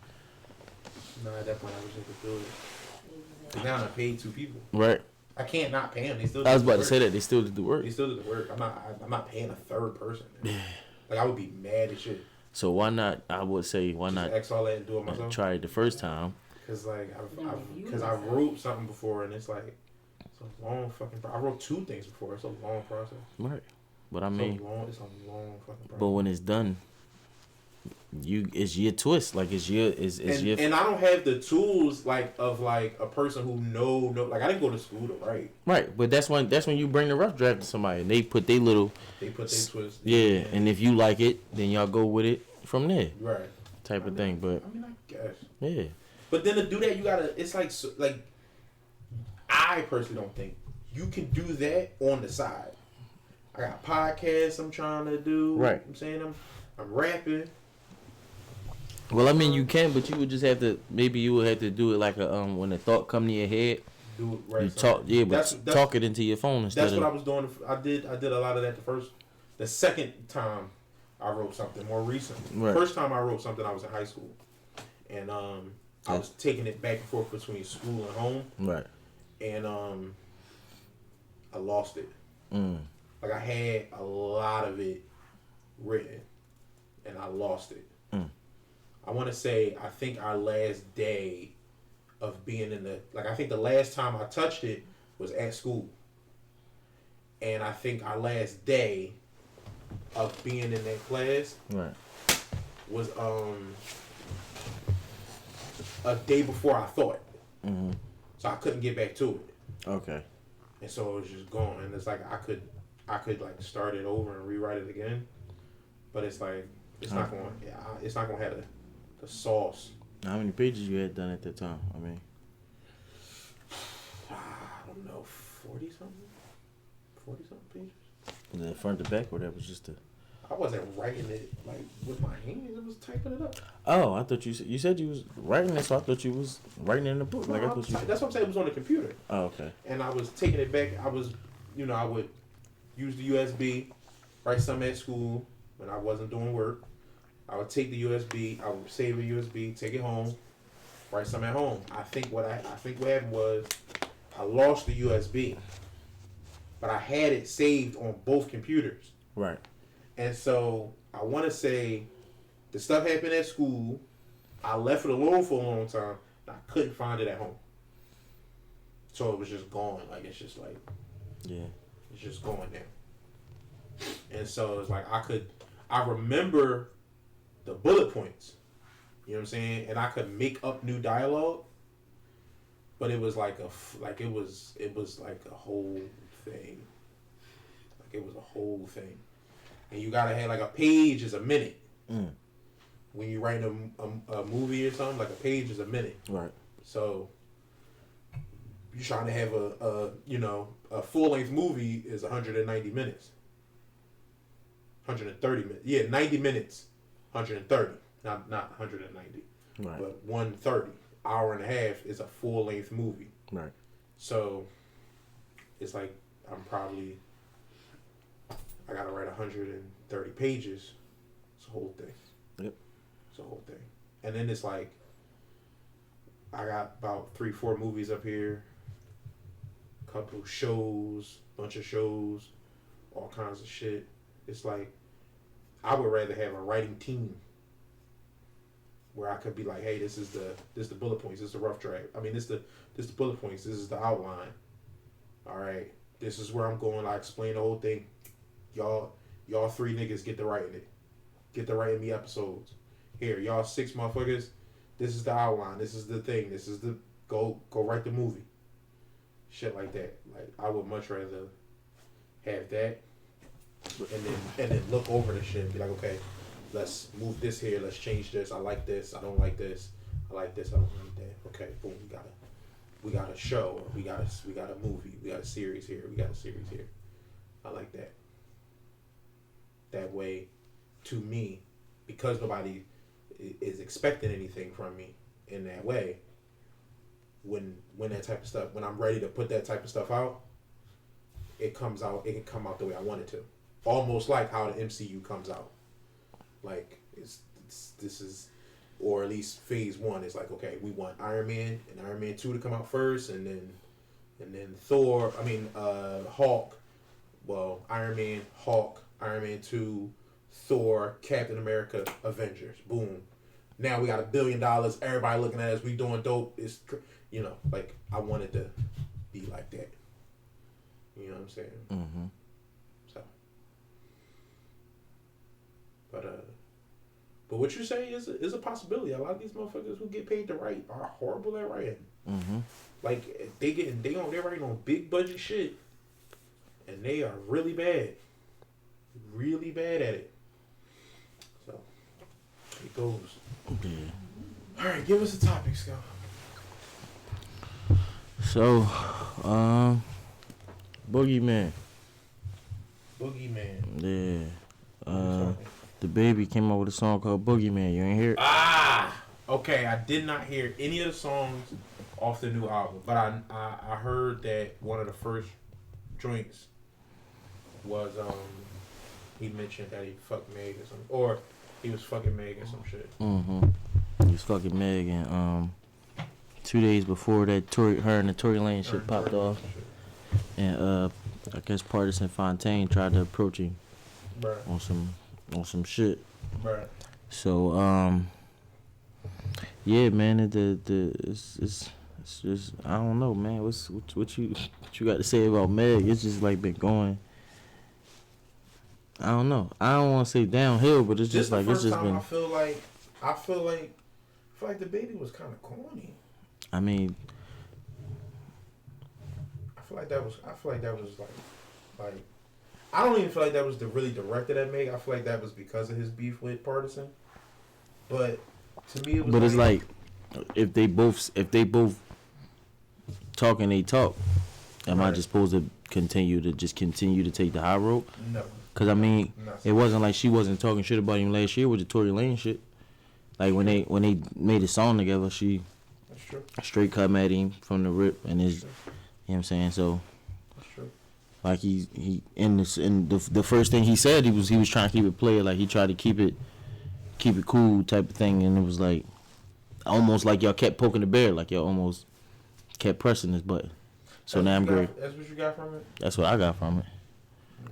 No, at that point I wish I could do it. 'Cause now I paid 2 people. right? I can't not pay them. They still. I was do the about to work. say that they still did the work. They still do the work. I'm not paying a third person. Man. Like I would be mad as shit. So why not? I would say why not X all that and do it myself. try it the first time? Cause like Then review because I yourself. wrote something before and it's like it's a long fucking. I wrote 2 things before. It's a long process. Right. But I It's mean, a long fucking process. but when it's done, it's your twist. Like it's your and I don't have the tools like of like a person who know like I didn't go to school to write. right. But that's when you bring the rough draft to somebody and they put their little They put their twist. yeah. And if you like it, then y'all go with it from there, Right. type of thing. But I mean, I guess. yeah, But then to do that, you gotta. It's like I personally don't think you can do that on the side. I got podcasts I'm trying to do. Right. I'm saying I'm rapping. well, I mean you can, but you would just have to. Maybe you would have to do it like a when a thought come to your head. Do it right. You so talk, yeah, but that's- talk it into your phone instead That's of. what I was doing. I did a lot of that the second time I wrote something more recent. Right. First time I wrote something I was in high school, and I was taking it back and forth between school and home, Right. and I lost it. Mm. Like I had a lot of it written, and I lost it. Mm. I want to say I think our last day of being I think the last time I touched it was at school, and I think our last day of being in that class Right. was a day before I thought, Mm-hmm. so I couldn't get back to it. Okay. And so it was just gone. And it's like I could like start it over and rewrite it again, but it's like it's not going. Yeah, it's not going to have the sauce. How many pages you had done at that time? I mean, I don't know, 40 something pages. was it front to back or that was just a? I wasn't writing it like with my hands. I was typing it up. Oh, I thought you said you was writing it, so I thought you was writing it in the book. Like I No, thought you. that's what I'm saying. It was on the computer, Oh, okay. and I was taking it back. I was, I would use the USB, write something at school when I wasn't doing work. I would take the USB. I would save a USB, take it home, write something at home. I think what happened was I lost the USB, but I had it saved on both computers. Right. And so I want to say the stuff happened at school. I left it alone for a long time. And I couldn't find it at home. So it was just gone. Like, it's just like, Yeah. it's just going now. And so it's like I remember the bullet points. You know what I'm saying? And I could make up new dialogue. But it was like it was like a whole thing. Like it was a whole thing. And you gotta have like a page is a minute. Mm. When you write a movie or something, like a page is a minute. Right. So you're trying to have a full length movie is 190 minutes. 130 minutes. Yeah, 90 minutes. 130. Not 190. Right. But 130. Hour and a half is a full length movie. Right. So it's like I gotta write 130 pages. It's a whole thing. Yep. It's a whole thing. And then it's like I got about 3-4 movies up here, couple shows, bunch of shows, all kinds of shit. It's like I would rather have a writing team where I could be like, hey, this is the bullet points, this is the rough draft. I mean, this the bullet points, this is the outline. All right, this is where I'm going. I explain the whole thing. Y'all 3 niggas get to writing it. Get to writing me episodes. Here, y'all 6 motherfuckers. This is the outline. This is the thing. This is the go write the movie. Shit like that. Like I would much rather have that, and then look over the shit and be like, okay, let's move this here. Let's change this. I like this. I don't like this. I like this. I don't like that. Okay, boom. We got a show. We got a movie. We got a series here. We got a series here. I like that. That way, to me, because nobody is expecting anything from me in that way, when that type of stuff, when I'm ready to put that type of stuff out, it comes out. It can come out the way I want it to. Almost like how the MCU comes out. Like this is, or at least phase 1 is like, okay, we want Iron Man and Iron Man 2 to come out first, and then Thor. I mean Hulk. Well, Iron Man, Hulk, Iron Man 2, Thor, Captain America, Avengers. Boom. Now we got $1 billion. Everybody looking at us. We doing dope. It's, like I wanted to be like that. You know what I'm saying? Mm-hmm. So, but what you say is a possibility. A lot of these motherfuckers who get paid to write are horrible at writing. Mm-hmm. Like they're writing on big budget shit, and they are really bad at it. So it goes. Yeah. All right, give us a topic, Scott. So, Boogeyman. Boogeyman. Yeah. The Baby came out with a song called Boogeyman. You ain't hear it? Okay. I did not hear any of the songs off the new album, but I heard that one of the first joints was he mentioned that he fucked Meg or something, or he was fucking Meg or some shit. Mm-hmm. He was fucking Meg, and 2 days before that, her and the Tory Lane shit popped off, and I guess Partisan Fontaine tried to approach him on some shit. Right. So yeah, man, it's just, I don't know, man. What you got to say about Meg? It's just like been going. I don't know. I don't want to say downhill, but it's just like it's just been. I feel like the Baby was kind of corny. I mean, I feel like that was like I don't even feel like that was really directed at Meg. I feel like that was because of his beef with Partisan. But to me, it was. But it's like if they both talk and they talk, am I just supposed to continue to take the high road? No. Cause I mean, it wasn't like she wasn't talking shit about him last year with the Tory Lane shit. Like when they made a song together, she That's true. straight come at him from the rip, and his, you know what I'm saying? So That's true. like he in the first thing he said, he was trying to keep it player, like he tried to keep it cool type of thing, and it was like almost like y'all kept poking the bear, like y'all almost kept pressing his button. So now I'm great. That's what you got from it? That's what I got from it.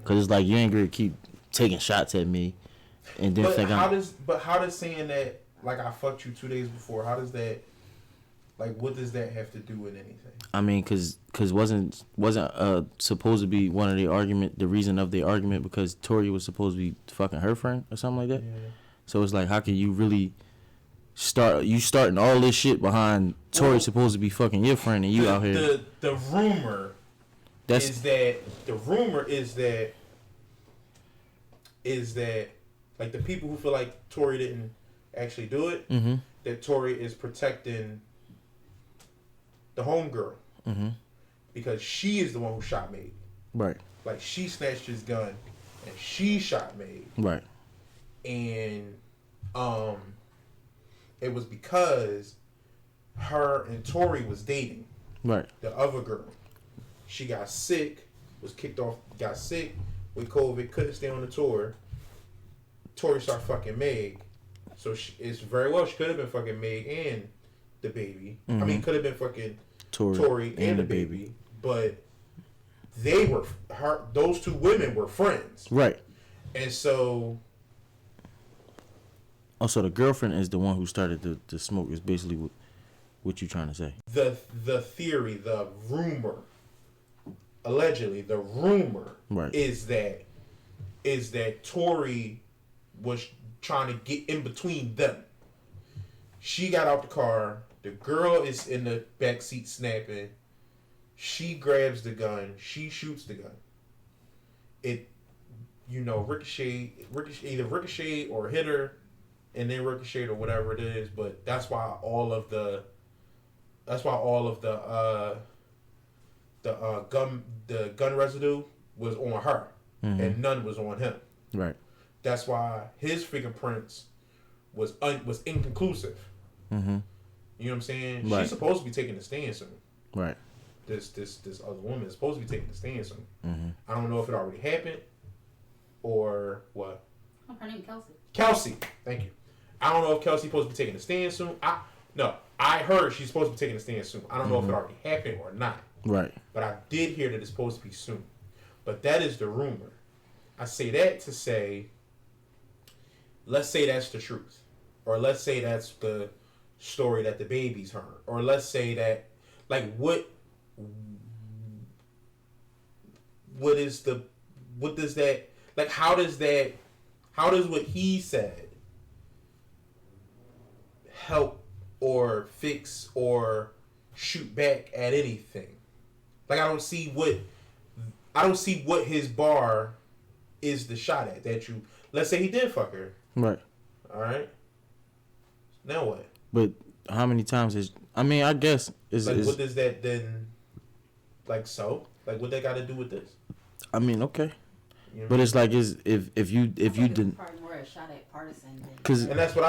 Cause it's like you ain't gonna keep taking shots at me, and then But think how I'm. does saying that like I fucked you 2 days before? How does that like what does that have to do with anything? I mean, cause wasn't supposed to be one of the argument, the reason of the argument, because Tori was supposed to be fucking her friend or something like that. Yeah. So it's like, how can you really starting all this shit behind Tori Well, supposed to be fucking your friend, and you out here. The rumor That's is that like the people who feel like Tori didn't actually do it, mm-hmm. that Tori is protecting the homegirl because she is the one who shot Meg. Right. Like she snatched his gun and she shot Meg. Right. And it was because her and Tori was dating. Right. The other girl. She got sick, was kicked off, got sick with COVID, couldn't stay on the tour. Tori started fucking Meg. So it's very well she could have been fucking Meg and the baby. I mean, could have been fucking Tori and the baby. But they were, those two women were friends. Right. And so... Also, the girlfriend is the one who started the smoke, is basically what you trying to say. The theory, the rumor, allegedly, the rumor Right. is that Tori was trying to get in between them. She got out the car. The girl is in the back seat snapping. She grabs the gun. She shoots the gun. It, either ricochet or hit her, and then ricochet or whatever it is. But that's why all of the gun residue was on her, and none was on him. Right. That's why his fingerprints was inconclusive. Mm-hmm. You know what I'm saying? Right. She's supposed to be taking the stand soon. Right. This other woman is supposed to be taking the stand soon. Mm-hmm. I don't know if it already happened or what. Oh, her name Kelsey. Kelsey, thank you. I don't know if Kelsey's supposed to be taking the stand soon. I heard she's supposed to be taking the stand soon. I don't know if it already happened or not. Right. But I did hear that it's supposed to be soon. But that is the rumor. I say that to say, let's say that's the truth. Or let's say that's the story that the baby's heard. Or let's say that, like, what does that, like, how does what he said help or fix or shoot back at anything? Like, I don't see what his bar is the shot at that you. Let's say he did fuck her. Right. All right. Now what? But how many times is? I mean, I guess is. Like, what does that then? Like, so? Like, what that got to do with this? I mean, okay. You know? But it's like if you didn't. Probably more a shot at Partisan. Because And that's what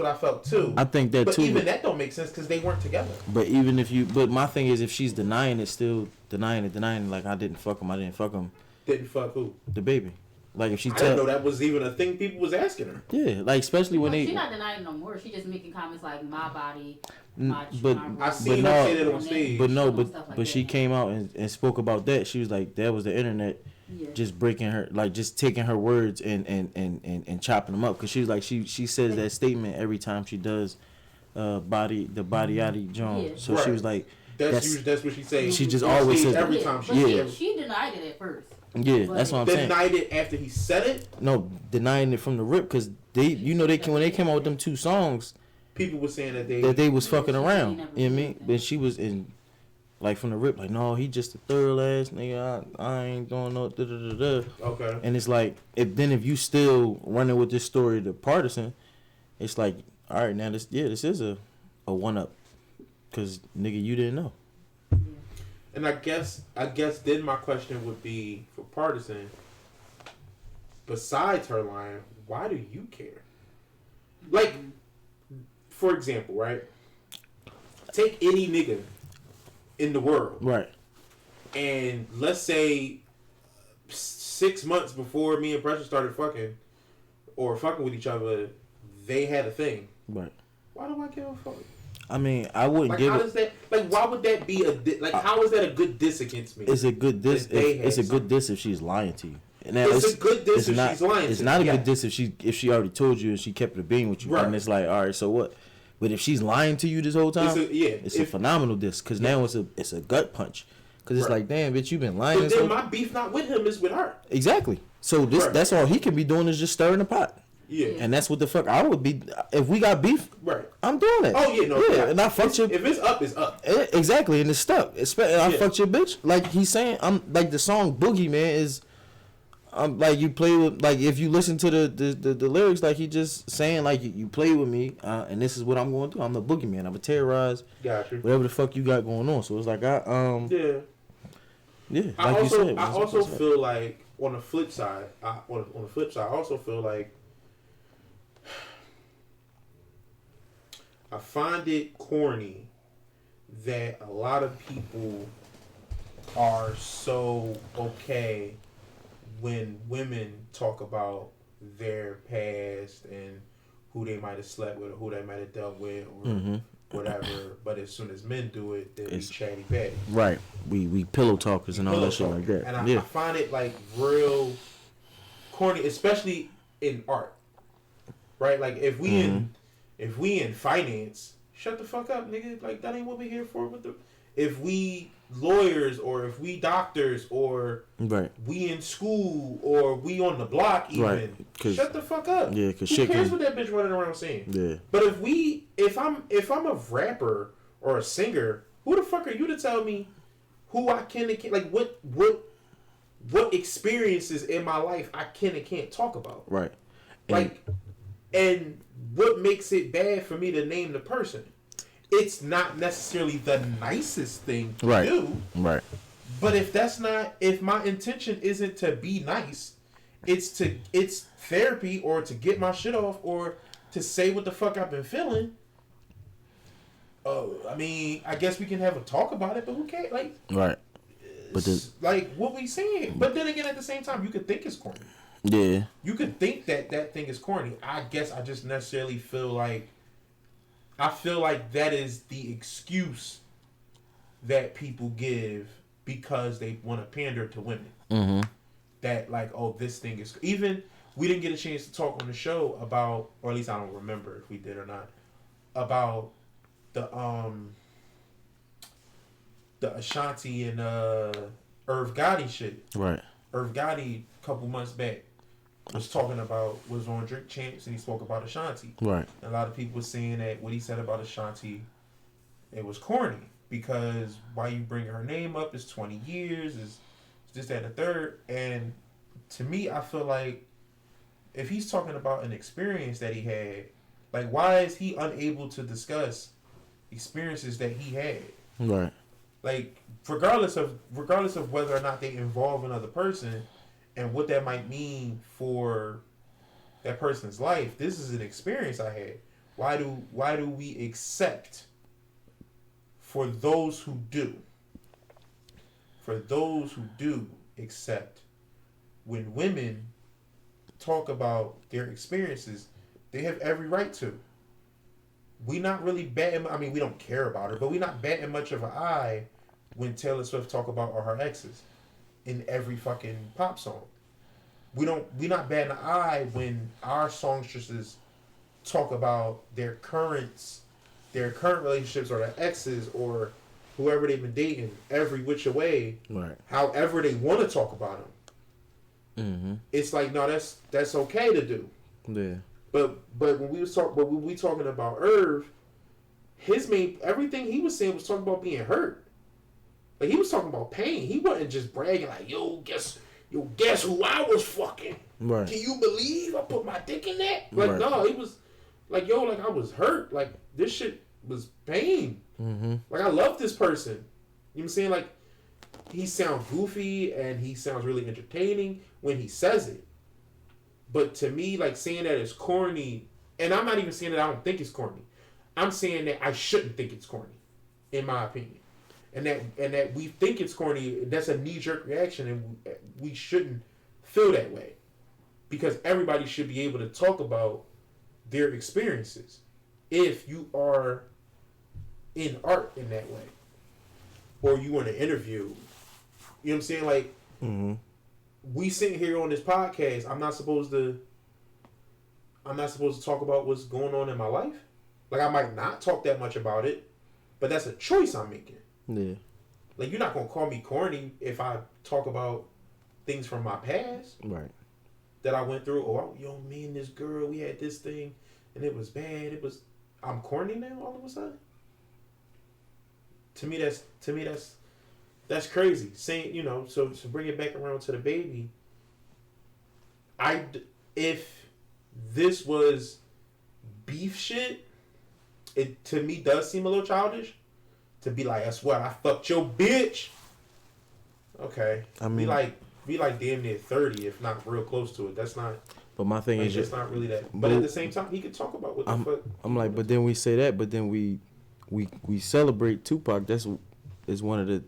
I felt too. I think that but too. even that don't make sense because they weren't together. But my thing is, if she's denying it, still denying it, like I didn't fuck him, Didn't fuck who? the baby. Like if she I didn't know that was even a thing people was asking her. yeah, like especially when She's not denying no more. She just making comments like my body, but I seen her say that on stage. But no, Stuff like but she that. came out and spoke about that. She was like, that was the internet Yeah. just breaking her, like just taking her words and chopping them up. Because she was like, she says that statement every time she does body yaddy Jones. Yeah. So Right. she was like, That's what she said. She just always says every Yeah, time but she she denied it at first. yeah, that's what I'm saying. denied it after he said it. No, denying it from the rip because they when they came out with them 2 songs People were saying that they was fucking she around. never You know what I said mean? that. But she was in like from the rip like, no, he just a thorough ass nigga. I ain't doing no da da da da. Okay. And it's like if you still running with this story to Partisan, it's like, all right, now this is a one up because nigga you didn't know. And I guess then my question would be for Partisan. Besides her lying, why do you care? Like, for example, right? Take any nigga in the world, Right. and let's say 6 months before me and Precious started fucking with each other, they had a thing. Right. Why do I give a fuck? I mean, I wouldn't Like, give how it. does that? Like, why would that be how is that a good diss against me? It's a good diss. That they It's a had good diss if she's lying to you. now it's a good diss if not, she's lying. It's to not me. a good diss if she already told you and she kept it a being with you. Right. And it's like, all right, so what? But if she's lying to you this whole time, it's a phenomenal diss because now it's a gut punch. Because it's like, damn, bitch, you've been lying. But then my beef not with him is with her. Exactly. So that's all he can be doing is just stirring the pot. Yeah. And that's what the fuck I would be if we got beef. Right. I'm doing it. Oh yeah, no. Yeah, and I fucked your. If it's up, it's up. Exactly, and it's stuck. I fucked your bitch. Like he's saying, I'm like the song Boogie Man is. Like you play with like if you listen to the lyrics, like he just saying like you play with me, and this is what I'm going to do. I'm the boogeyman. I'm gonna terrorize. Gotcha. Whatever the fuck you got going on. So it's like yeah. Like I you also said, feel like on the flip side, I also feel like I find it corny that a lot of people are so okay when women talk about their past and who they might have slept with or who they might have dealt with or whatever. But as soon as men do it, then we chatty patty. Right. We pillow talkers and all that shit like that. And I find it like real corny, especially in art. Right? Like if we in finance, shut the fuck up, nigga. Like that ain't what we here for. If we lawyers or if we doctors or we in school or we on the block even, shut the fuck up. Yeah, because who cares what that bitch running around saying? Yeah. But if I'm a rapper or a singer, who the fuck are you to tell me who I can and can't, like what experiences in my life I can and can't talk about? Right. And what makes it bad for me to name the person? It's not necessarily the nicest thing to do. Right. But if my intention isn't to be nice, it's therapy or to get my shit off or to say what the fuck I've been feeling. I mean, I guess we can have a talk about it, but who cares? Like, right. But like what we saying. But then again, at the same time, you could think it's corny. Yeah. You could think that thing is corny. I guess I just necessarily feel like that is the excuse that people give because they want to pander to women. Mm-hmm. That like, oh, this thing is even. We didn't get a chance to talk on the show about, or at least I don't remember if we did or not, about the Ashanti and Irv Gotti shit. Right. Irv Gotti a couple months back was on Drink Champs and he spoke about Ashanti. Right. And a lot of people were saying that what he said about Ashanti, it was corny because why you bring her name up is 20 years, is this, that, and the third. And to me, I feel like if he's talking about an experience that he had, like why is he unable to discuss experiences that he had? Right. Like regardless of whether or not they involve another person and what that might mean for that person's life, this is an experience I had. Why do we accept for those who do accept when women talk about their experiences, they have every right to. We not really batting, I mean, we don't care about her, but we not batting much of an eye when Taylor Swift talk about her exes in every fucking pop song. We not batting an eye when our songstresses talk about their current relationships or their exes or whoever they've been dating every which way. Right. However they want to talk about them. Mm-hmm. It's like, no, that's okay to do. Yeah. But when we talking about Irv, everything he was saying was talking about being hurt. Like he was talking about pain. He wasn't just bragging like, guess who I was fucking. Right. Can you believe I put my dick in that? Like no, he was like, like I was hurt. Like this shit was pain. Mm-hmm. Like I love this person. You know what I'm saying? Like he sounds goofy and he sounds really entertaining when he says it. But to me, like saying that is corny, and I'm not even saying that I don't think it's corny. I'm saying that I shouldn't think it's corny, in my opinion, and that we think it's corny. That's a knee-jerk reaction, and we shouldn't feel that way, because everybody should be able to talk about their experiences. If you are in art in that way, or you want to interview, you know what I'm saying? Like, we sitting here on this podcast, I'm not supposed to talk about what's going on in my life. Like, I might not talk that much about it, but that's a choice I'm making. Yeah. Like, you're not gonna call me corny if I talk about things from my past Right. that I went through. Oh, yo, me and this girl, we had this thing, and it was bad. I'm corny now all of a sudden. To me, that's crazy. Saying, you know, so bring it back around to the baby. If this was beef shit, it to me does seem a little childish. To be like, that's what I fucked your bitch. Okay, I mean, be like damn near 30, if not real close to it. That's not. but my thing Like, is, it's not really that. But at the same time, he could talk about what the fuck. I'm like, but then we say that, but then we celebrate Tupac. That's is one of the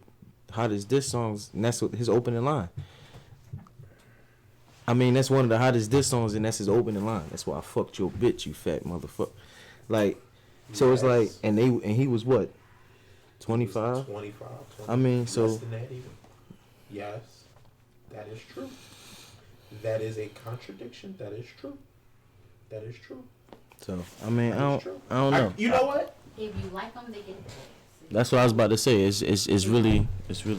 hottest diss songs, and that's what his opening line. I mean, that's one of the hottest diss songs, and that's his opening line. That's why I fucked your bitch, you fat motherfucker. Like, so it's like, and he was what, 25? 25. I mean, so Less than that even. Yes, that is true. That is a contradiction. That is true. That is true. so I mean, That I is true. don't know. You know what? If you like them, they get it. That's what I was about to say. It's really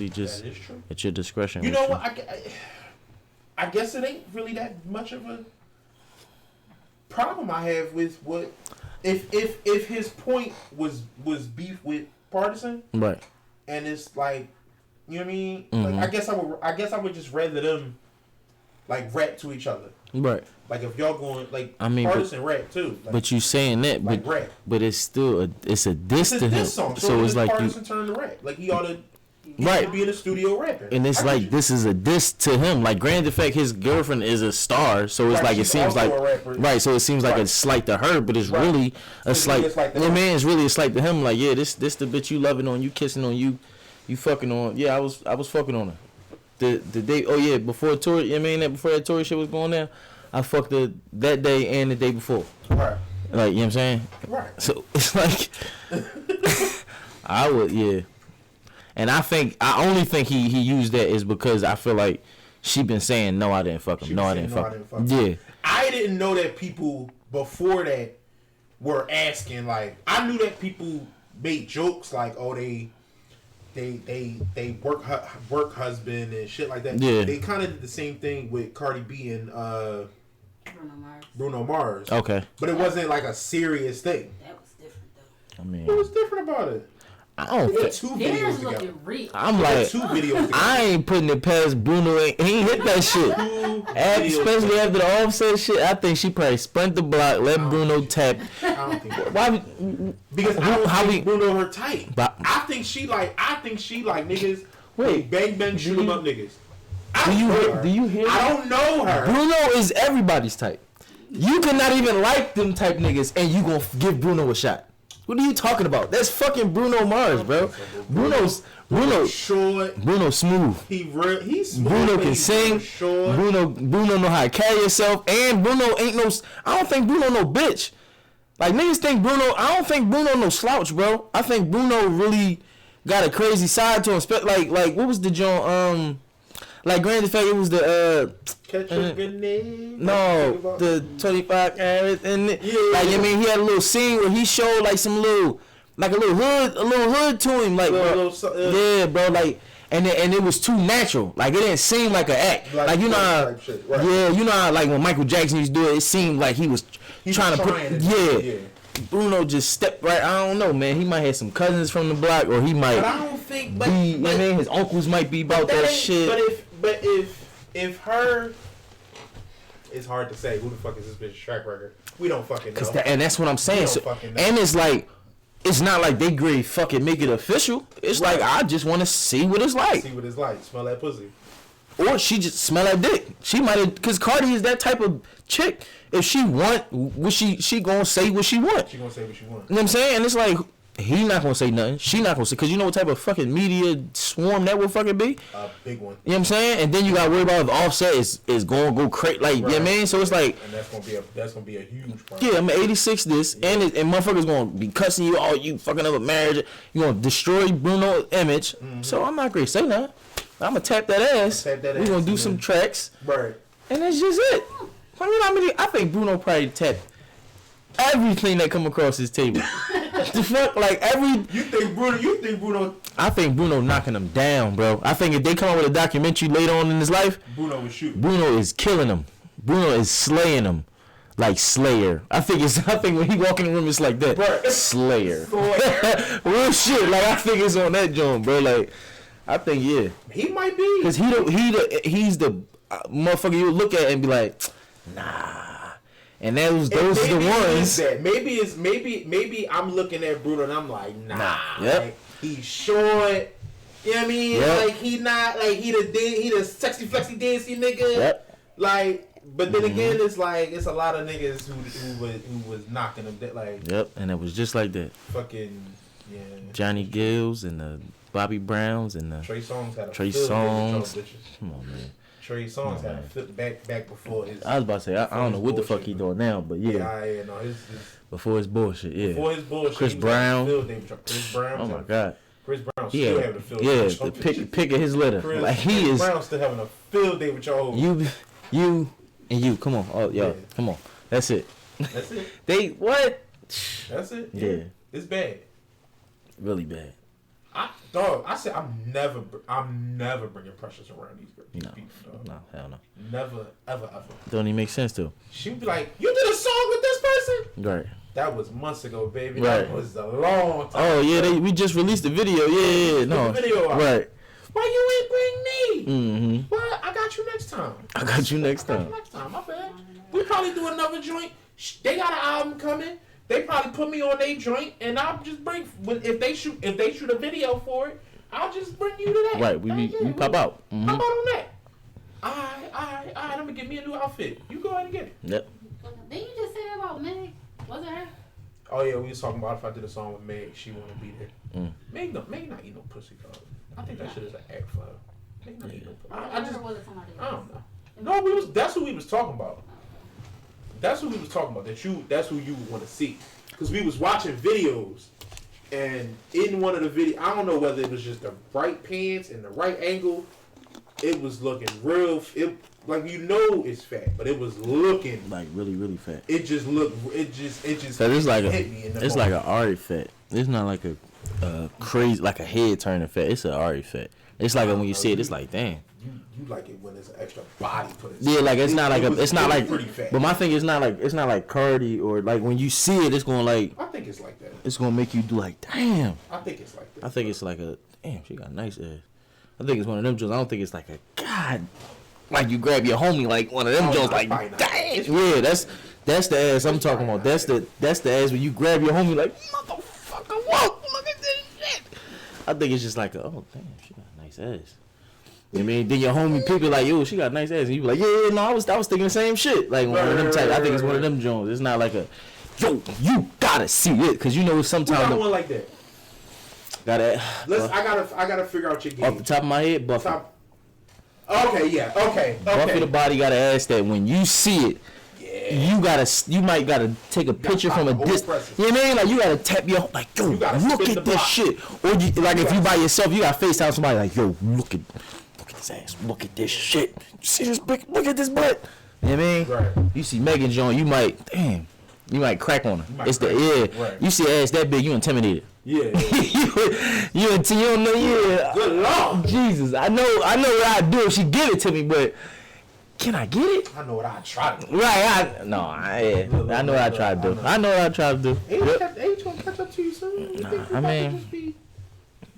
just That is true. at your discretion. You with know what? I guess it ain't really that much of a problem I have with what if his point was beef with Partisan, Right. and it's like, you know what I mean? Mhm. Like, I guess I would just rather them like rap to each other. Right. Like, if y'all going, like, I mean, Partisan rap too. Like, But you saying that, like but rap. it's still it's a diss It's to a him. diss song. So it's like you, Partisan turn to rap. Like, he ought to Right. be in the studio rapping. and it's I get like you. this is a diss to him. Like, granted, the fact his girlfriend is a star, so it's Right, like it she's seems also like a rapper. right. So it seems like Right. a slight to her, but it's Right. really a It's slight. really a slight to Yeah, her. man, it's really a slight to him. Like, yeah, this the bitch you loving on, you kissing on, you fucking on. Yeah, I was fucking on her. The day, oh yeah, before Tory, you know what I mean, that before that Tory shit was going down, I fucked her that day and the day before. Right. Like, you know what I'm saying? Right. So it's like I would, yeah. And I only think he used that is because I feel like she been saying no, I didn't fuck him. She No, was I saying, didn't "No, fuck I him. didn't fuck him." Yeah. I didn't know that people before that were asking. Like, I knew that people made jokes like, "Oh, they work husband and shit like that." Yeah. They kind of did the same thing with Cardi B and Bruno Mars. Bruno Mars. Okay. But it wasn't like a serious thing. That was different though. I mean, What was different about it? I don't They had think. two videos Theirs together. looking real. I'm They had like, two videos together. I ain't putting it past Bruno. He ain't hit that shit. Two Especially videos after the Offset shit, I think she probably sprint the block, let Bruno tap. I don't think so. Why? would- Because I don't How think we- Bruno her type. But- I think she like niggas. Wait, bang bang shoot 'em up niggas. I Do don't you know hear? her. Do you hear? I that? don't know her. Bruno is everybody's type. You cannot even like them type niggas, and you gonna give Bruno a shot. What are you talking about? That's fucking Bruno Mars, bro. Bruno Short. smooth. He's smooth, Bruno but can he's sing. Short. Bruno know how to carry himself, and Bruno ain't no. I don't think Bruno no bitch. Like, niggas think Bruno. I don't think Bruno no slouch, bro. I think Bruno really got a crazy side to him. Like what was the joint? Like, granted, the fact it was the Catch a grenade. No, the 25 carats and Yeah. like, I mean, he had a little scene where he showed like some little, like a little hood to him, like, bro. Yeah, bro, like, and it was too natural. Like, it didn't seem like an act. Like, you know how, type shit, right. yeah, you know how, like, when Michael Jackson used to do it, it seemed like he was trying to put, yeah. Bruno just stepped right. I don't know, man. He might have some cousins from the block, or he might But I don't think. But, be. You know what I mean, his uncles might be about that ain't- shit. But if her, it's hard to say who the fuck is this bitch's track record. We don't fucking know. And that's what I'm saying. We So, don't fucking know. and it's like, it's not like they grade fucking make it official. It's Right. like, I just want to see what it's like. See what it's like. Smell that pussy. Or she just smell that dick. She might have, because Cardi is that type of chick. If she want, what she gonna say what she want. She gonna say what she want. You know what I'm saying? And it's like, he not gonna say nothing. She not gonna say, because you know what type of fucking media swarm that will fucking be? A big one. You know what I'm saying? And then you got to worry about if Offset is going to go crazy. Like, you know what I mean? So it's like, And that's gonna be a huge problem. yeah, I'm 86 this, and motherfuckers gonna be cussing you, oh, you fucking up a marriage, you gonna destroy Bruno's image. So I'm not gonna say nothing. I'm gonna tap that ass. Tap that We ass, gonna do man. some tracks, Right. and that's just it. I mean, how many? I think Bruno probably tapped everything that come across his table. The fuck, like every. You think Bruno? I think Bruno knocking them down, bro. I think if they come out with a documentary later on in his life, Bruno was shooting. Bruno is killing him. Bruno is slaying him, like Slayer. I think when he walk in the room, it's like that. Right. Slayer. Real shit. Like I think it's on that joint, bro. Like I think yeah, He might be. cause he's the motherfucker you look at and be like, nah. And those are the ones. Maybe I'm looking at Bruno and I'm like, nah. Yep. Like, he's short. You know what I mean? Yep. Like he the sexy flexy dancey nigga. Yep. Like, but then again, it's like it's a lot of niggas who was knocking him dead. Like Yep. And it was just like that. fucking yeah. Johnny Gills and the Bobby Browns and the Trey Songz had a Trey field day with y'all Songz. bitches. Come on, man. Trey Songz had a field back before his. I was about to say I don't know what the fuck he doing now, but yeah, Yeah, no, his before his bullshit, yeah. before his bullshit. Chris he was having a Brown. field day with y'all. Chris Brown. Oh my god. Chris Brown Yeah, still having a field day. yeah. with y'all The bitches. pick of his litter. Like he Chris is. Brown still having a field day with y'all. You, and you. Come on, oh yo, Yeah. come on. That's it. That's it. They what? That's it. Yeah. It's bad. Really bad. I said I'm never bringing Precious around these No, people. Dog. no, hell no. Never, ever. Don't even make sense to. She would be like, "You did a song with this person?" Right. That was months ago, baby. Right. That was a long time. Oh yeah, ago. we just released the video. Yeah, no. Put the video out. Right. Why you ain't bring me? Mm-hmm. Well, I got you next time. I got you next I got time. you next time. My bad. We probably do another joint. They got an album coming. They probably put me on their joint, and I'll just bring if they shoot a video for it. I'll just bring you to that. Right. We pop out. How Mm-hmm. about on that? Alright, I'm gonna get me a new outfit. You go ahead and get it. Yep. Didn't you just say that about Meg? Was it her? Oh yeah, we was talking about if I did a song with Meg, she wanna be there. Mm. Meg not eat no pussy, dog. I think that shit is an act for her. Meg not eat no pussy. I Was just it was it somebody I else? don't know. No, that's who we was talking about. That's what we was talking about. That's who you would want to see. Because we was watching videos, and in one of the videos, I don't know whether it was just the right pants and the right angle. It was looking real. Like it's fat, but it was looking. Like really, really fat. It just looked. It just. So it's like hit me in the it's like moment. an Ari fat. It's not like a crazy like a head turning fat. It's an Ari fat. It's like when you see it, it's like damn. You like it when there's an extra body put it. Yeah, like it's not like it's not like. pretty fat. But my thing is not like Cardi or like when you see it, it's gonna like I think it's like that. it's gonna make you do like damn. I think it's like that. I think it's like a damn. She got a nice ass. I think it's one of them joints. I don't think it's like a god. Like you grab your homie like one of them Oh, joints no, like probably not. damn. Yeah, that's the ass I'm talking about. That's the ass when you grab your homie like motherfucker. Whoa, look at this shit. I think it's just like oh damn, she got a nice ass. You know what I mean? Then your homie people like, yo, she got a nice ass. And you be like, yeah, no, I was thinking the same shit. Like one of them type. I think it's one of them joints. It's not like a, yo, you gotta see it. Cause you know Who sometimes got one like that? gotta, I gotta figure out your game. off the top of my head, Buffy. Okay, yeah, okay. Buffy the Body gotta ask that when you see it, Yeah. you might gotta take a picture pop from a the whole distance. presence. You know what I mean? Like you gotta tap your like, yo, You gotta look spin at the this block. shit. Or you, like if you gotta- by yourself, you gotta FaceTime somebody like, yo, look at this ass, look at this shit. You see this big, look at this butt. You know what I mean? Right. You see Megan Jones, you might crack on her. might It's the crack. yeah. Right. You see her ass that big, you intimidated. Yeah. you don't know, yeah. Good Lord. Jesus, I know what I'd do if she give it to me, but can I get it? I know what I try to do. Right, I know what I try to do. I know what I try to do. Yep. Age gonna catch up to you soon. You think you I about to mean- just be,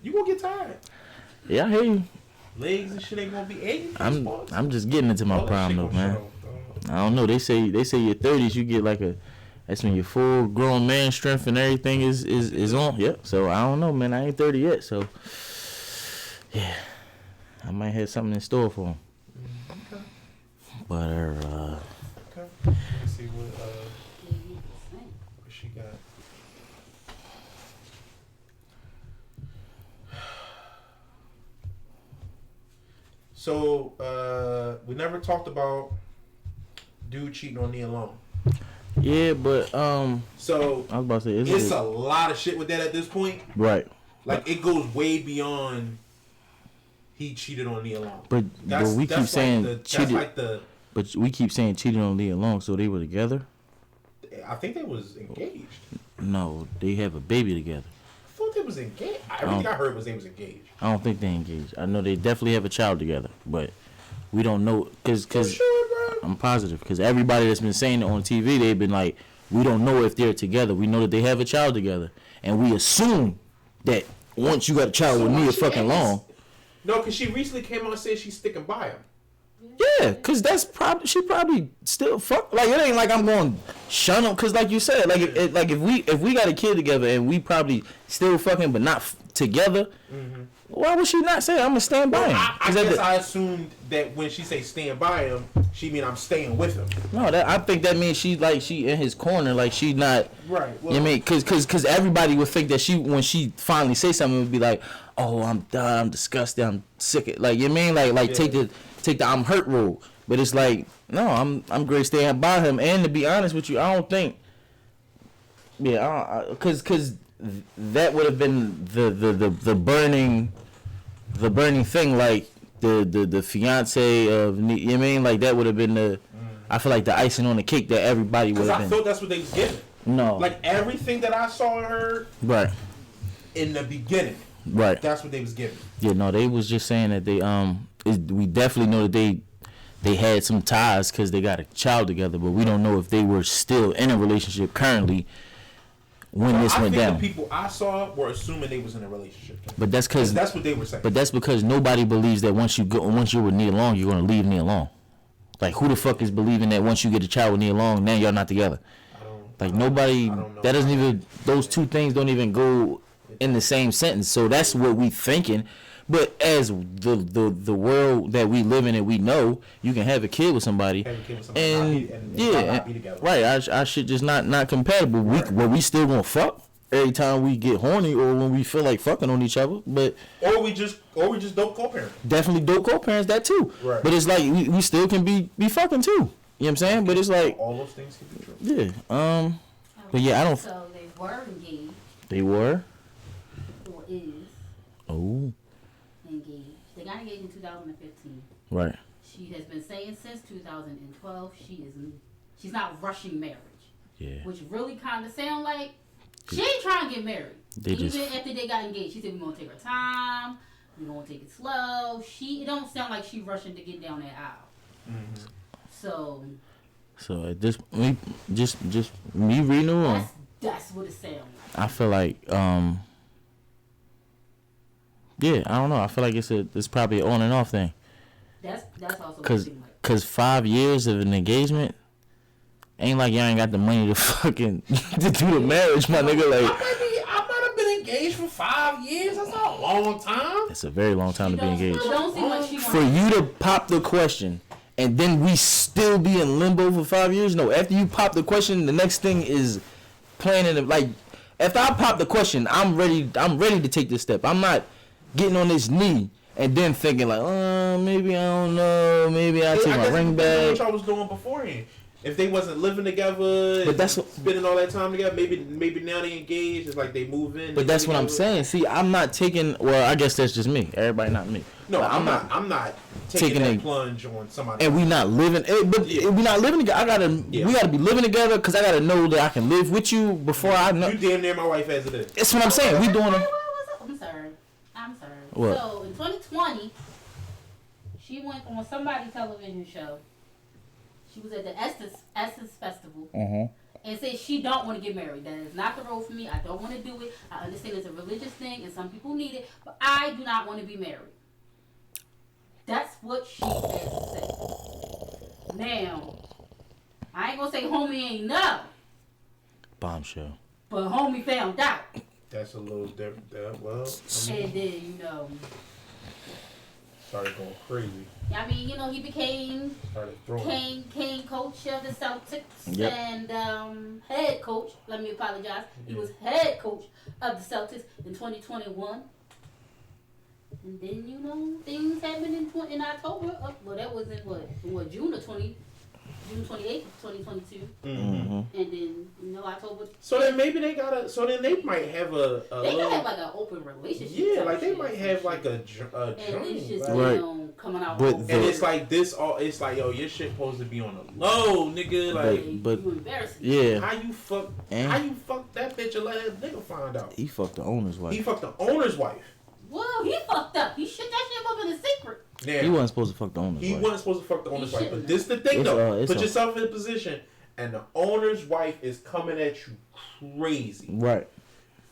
you gonna get tired. Yeah, I hear you. Legs and shit ain't gonna be 80. I'm just getting into my prime though, man. I don't know. They say your 30s you get like that's when your full grown man strength and everything is on. Yep. So I don't know, man. I ain't 30 yet, so yeah, I might have something in store for him. Okay. But Okay. Let me see what she got. So we never talked about dude cheating on Nia Long. yeah, but So I was about to say it's a lot of shit with that at this point. right. Like it goes way beyond he cheated on Nia Long. But we keep saying that's cheated. like the. But we keep saying cheated on Nia Long, so they were together? I think they was engaged. No, they have a baby together. I thought they was engaged. Everything I heard was they was engaged. I don't think they engaged. I know they definitely have a child together, but we don't know because Sure, bro. I'm positive because everybody that's been saying it on TV, they've been like, we don't know if they're together. We know that they have a child together, and we assume that once you got a child with Nia fucking Long. No, because she recently came out and said she's sticking by him. Yeah, cause that's probably she probably still fuck. Like it ain't like I'm going shun them. Cause like you said, like if we got a kid together and we probably still fucking but not together, why would she not say I'm gonna stand by him? I guess I assumed that when she say stand by him, she mean I'm staying with him. No, I think that means she in his corner, like she not. Right. Well, You know what I mean, cause everybody would think that when she finally say something, it would be like, oh, I'm done, I'm disgusted, I'm sick. Like you know what I mean, like Yeah. take the I'm hurt road. But it's like, no, I'm great staying by him. And to be honest with you, I don't think, cause that would have been the burning thing, like the fiance of, you know what I mean, like that would have been I feel like the icing on the cake that everybody would because have I been. thought that's what they was getting. No, Like everything that I saw and heard right, in the beginning, right. that's what they was getting. Yeah, no, they was just saying that they we definitely know that they had some ties because they got a child together, but we don't know if they were still in a relationship currently when this went down. The people I saw were assuming they was in a relationship. But that's because That's what they were saying. But that's because nobody believes that once you're with Nia Long, you're gonna leave Nia Long. Like who the fuck is believing that once you get a child with Nia Long, now y'all not together? Like nobody. That doesn't even. Those two things don't even go in the same sentence. So that's what we thinking. But as the world that we live in and we know, you can have a kid with somebody, and not be together. right. Our shit just not compatible. We still gonna fuck every time we get horny or when we feel like fucking on each other. But or we just don't co-parent. definitely dope co-parents that too. Right. But it's like we still can be fucking too. You know what I'm saying? But it's like All those things can be true. yeah. But yeah, I don't. So they were engaged, They were. or is Oh. engaged. They got engaged in 2015. Right. She has been saying since 2012 she's not rushing marriage, Yeah. which really kind of sound like she ain't trying to get married. Even after they got engaged, she said we're gonna take our time, we're gonna take it slow. It don't sound like she rushing to get down that aisle. So at this, just me reading the room, that's what it sounds like. I feel like yeah, I don't know. I feel like it's probably an on and off thing. That's also what it seems like. Cause 5 years of an engagement ain't like y'all ain't got the money to fucking to do the marriage, my nigga. Like I might have been engaged for 5 years. That's not a long time. it's a very long time to be engaged. It don't seem like she For wants. you to pop the question and then we still be in limbo for 5 years? No, after you pop the question, the next thing is planning it. Like, after I pop the question, I'm ready to take this step. I'm not getting on this knee and then thinking like, maybe I don't know, maybe I'll take my ring back. What y'all was doing beforehand. If they wasn't living together, But that's spending all that time together, maybe now they engaged. It's like they move in. But that's what I'm saying. See, I'm not taking. Well, I guess that's just me. Everybody, not me. No, But I'm not taking that plunge on somebody. And we not living. But we not living together. We gotta be living together because I gotta know that I can live with you before I know. You damn near my wife as it is. That's what I'm saying. We doing. I'm sorry. What? So in 2020, she went on somebody's television show. She was at the Essence Festival and said she don't want to get married. That is not the road for me. I don't want to do it. I understand it's a religious thing and some people need it, but I do not want to be married. That's what she has to say. Now, I ain't gonna say homie ain't know, Bombshell. but homie found out. That's a little different. Well, And then, started going crazy. I mean, he became Started throwing. Kane coach of the Celtics Yep. and head coach. Let me apologize. He was head coach of the Celtics in 2021. And then things happened in October. Well, that was in what June of 20. June 28th, 2022, Mm-hmm. and then October. So then maybe they gotta. So then they might have a They little, could have like an open relationship. yeah, type like they shit might or have some like shit. a And it's joint. just Like, Right. coming out. But wrong. and the- it's like this. All it's like, yo, your shit supposed to be on the low, nigga. Like, But- you embarrassing. Yeah. how you fuck? And- How you fuck that bitch and let that nigga find out? He fucked the owner's wife. He fucked the owner's wife. Well, he fucked up. He shit that shit up in a secret. Now, He wasn't supposed to fuck the owner's he wife. wasn't supposed to fuck the owner's He wife. shouldn't But this the thing It's, though. it's Put a- yourself in a position, and the owner's wife is coming at you crazy, Right.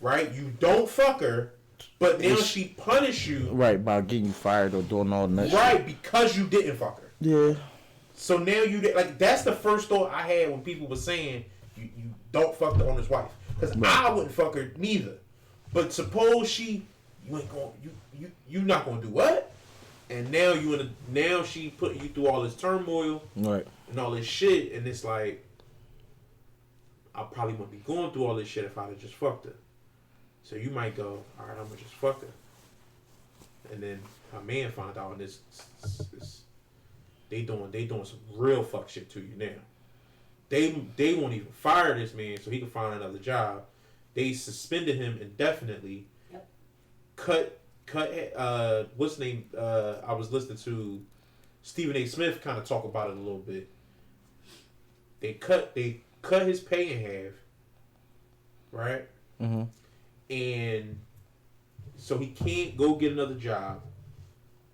right? You don't fuck her, but now It's- she punish you, Right, by getting you fired or doing all that. right? Because you didn't fuck her. Yeah. So now like that's the first thought I had when people were saying you don't fuck the owner's wife, because Right. I wouldn't fuck her neither. But suppose you ain't going you not gonna do what? And now she putting you through all this turmoil Right. and all this shit, and it's like I probably wouldn't be going through all this shit if I'd have just fucked her. So you might go, all right, I'm gonna just fuck her, and then her man find out, and they doing some real fuck shit to you now. They won't even fire this man so he can find another job. They suspended him indefinitely. Yep. Cut. What's his name? I was listening to Stephen A. Smith kind of talk about it a little bit. They cut his pay in half, right? Mm-hmm. And so he can't go get another job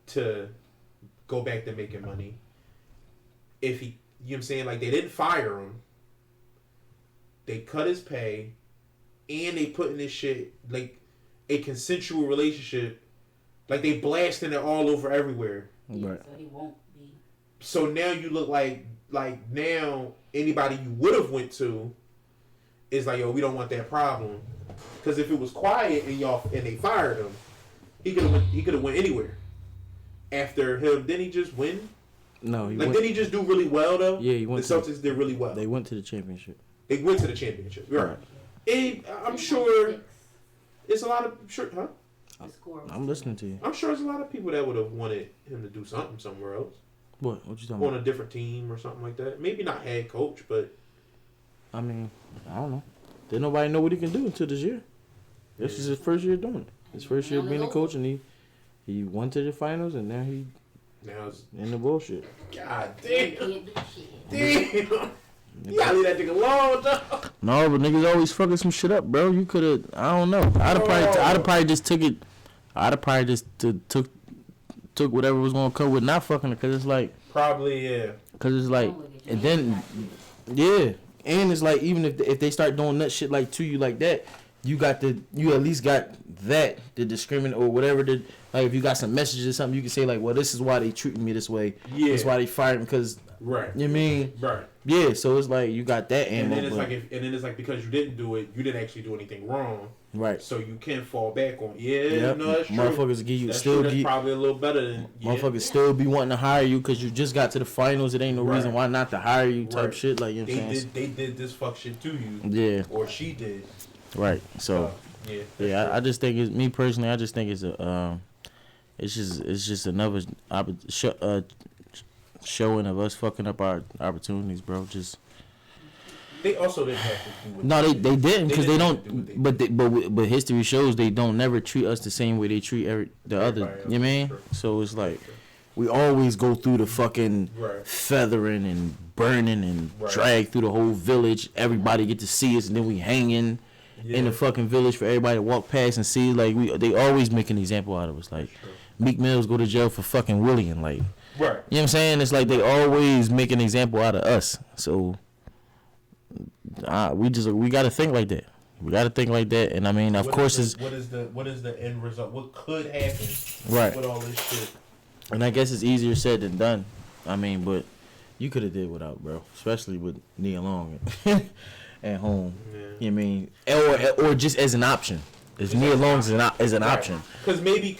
to go back to making money. If he, you know what I'm saying, like they didn't fire him. They cut his pay, and they put in this shit like a consensual relationship, like they blasting it all over everywhere. Yeah, Right. so he won't be. So now you look like now anybody you would have went to is like, yo, we don't want that problem, because if it was quiet and they fired him, he could have went anywhere. After him, didn't he just win? No, he Like, went. didn't he just do really well though? Yeah, he went The to- Celtics did really well. They went to the championship. They went to the championship, right? Right. And I'm They sure had it's a lot of huh? The score was I'm listening to you. I'm sure there's a lot of people that would have wanted him to do something somewhere else, What? What you talking on about? a different team or something like that. Maybe not head coach, but I mean, I don't know. Didn't nobody know what he can do until this year. This is his first year doing it. His first year being a coach, and he went to the finals, and now he now it's in the bullshit. God They damn. can't do shit. Damn. You gotta leave that nigga alone, dog. No, but niggas always fucking some shit up, bro. You could have. I don't know. I'd have probably just took it. I'd have probably just took whatever was gonna come with not fucking it, cause it's like, Probably, yeah. cause it's like, and then, yeah, and it's like even if they start doing that shit like to you like that, you at least got that the discriminate or whatever the like if you got some messages or something you can say like, well, this is why they treating me this way. Yeah. That's why they fired me because Right. you mean Right. yeah. So it's like you got that And ammo, then it's but- like because you didn't do it, you didn't actually do anything wrong. right. So you can fall back on. Yeah, Yep. no, that's true. Motherfuckers give you That's still true. That's give probably a little better than motherfuckers still be wanting to hire you because you just got to the finals. It ain't no Right. reason why not to hire you type Right. shit. Like you know what I'm saying? They did this fuck shit to you, Yeah. or she did. Right. So Yeah. yeah, I just think it's me personally. I just think it's a it's just another showing of us fucking up our opportunities, bro. Just They also didn't have to do with no, they didn't because they didn't have to do don't. what they But history shows they don't never treat us the same way they treat the other. Everybody else, You know what I mean? true. So it's like we always go through the fucking Right. feathering and burning and Right. drag through the whole village. Everybody get to see us, and then we hanging in the fucking village for everybody to walk past and see. Like they always make an example out of us. Like Meek Mills go to jail for fucking William. Like you know Right. what I'm saying? It's like they always make an example out of us. So we gotta think like that. We gotta think like that. And I mean, of course, what is the end result? What could happen right. with all this shit? And I guess it's easier said than done. I mean, but you could have did without, bro. Especially with Nia Long at home. Yeah. You know what I mean? Or just as an option. As Nia Long as an option. Cause maybe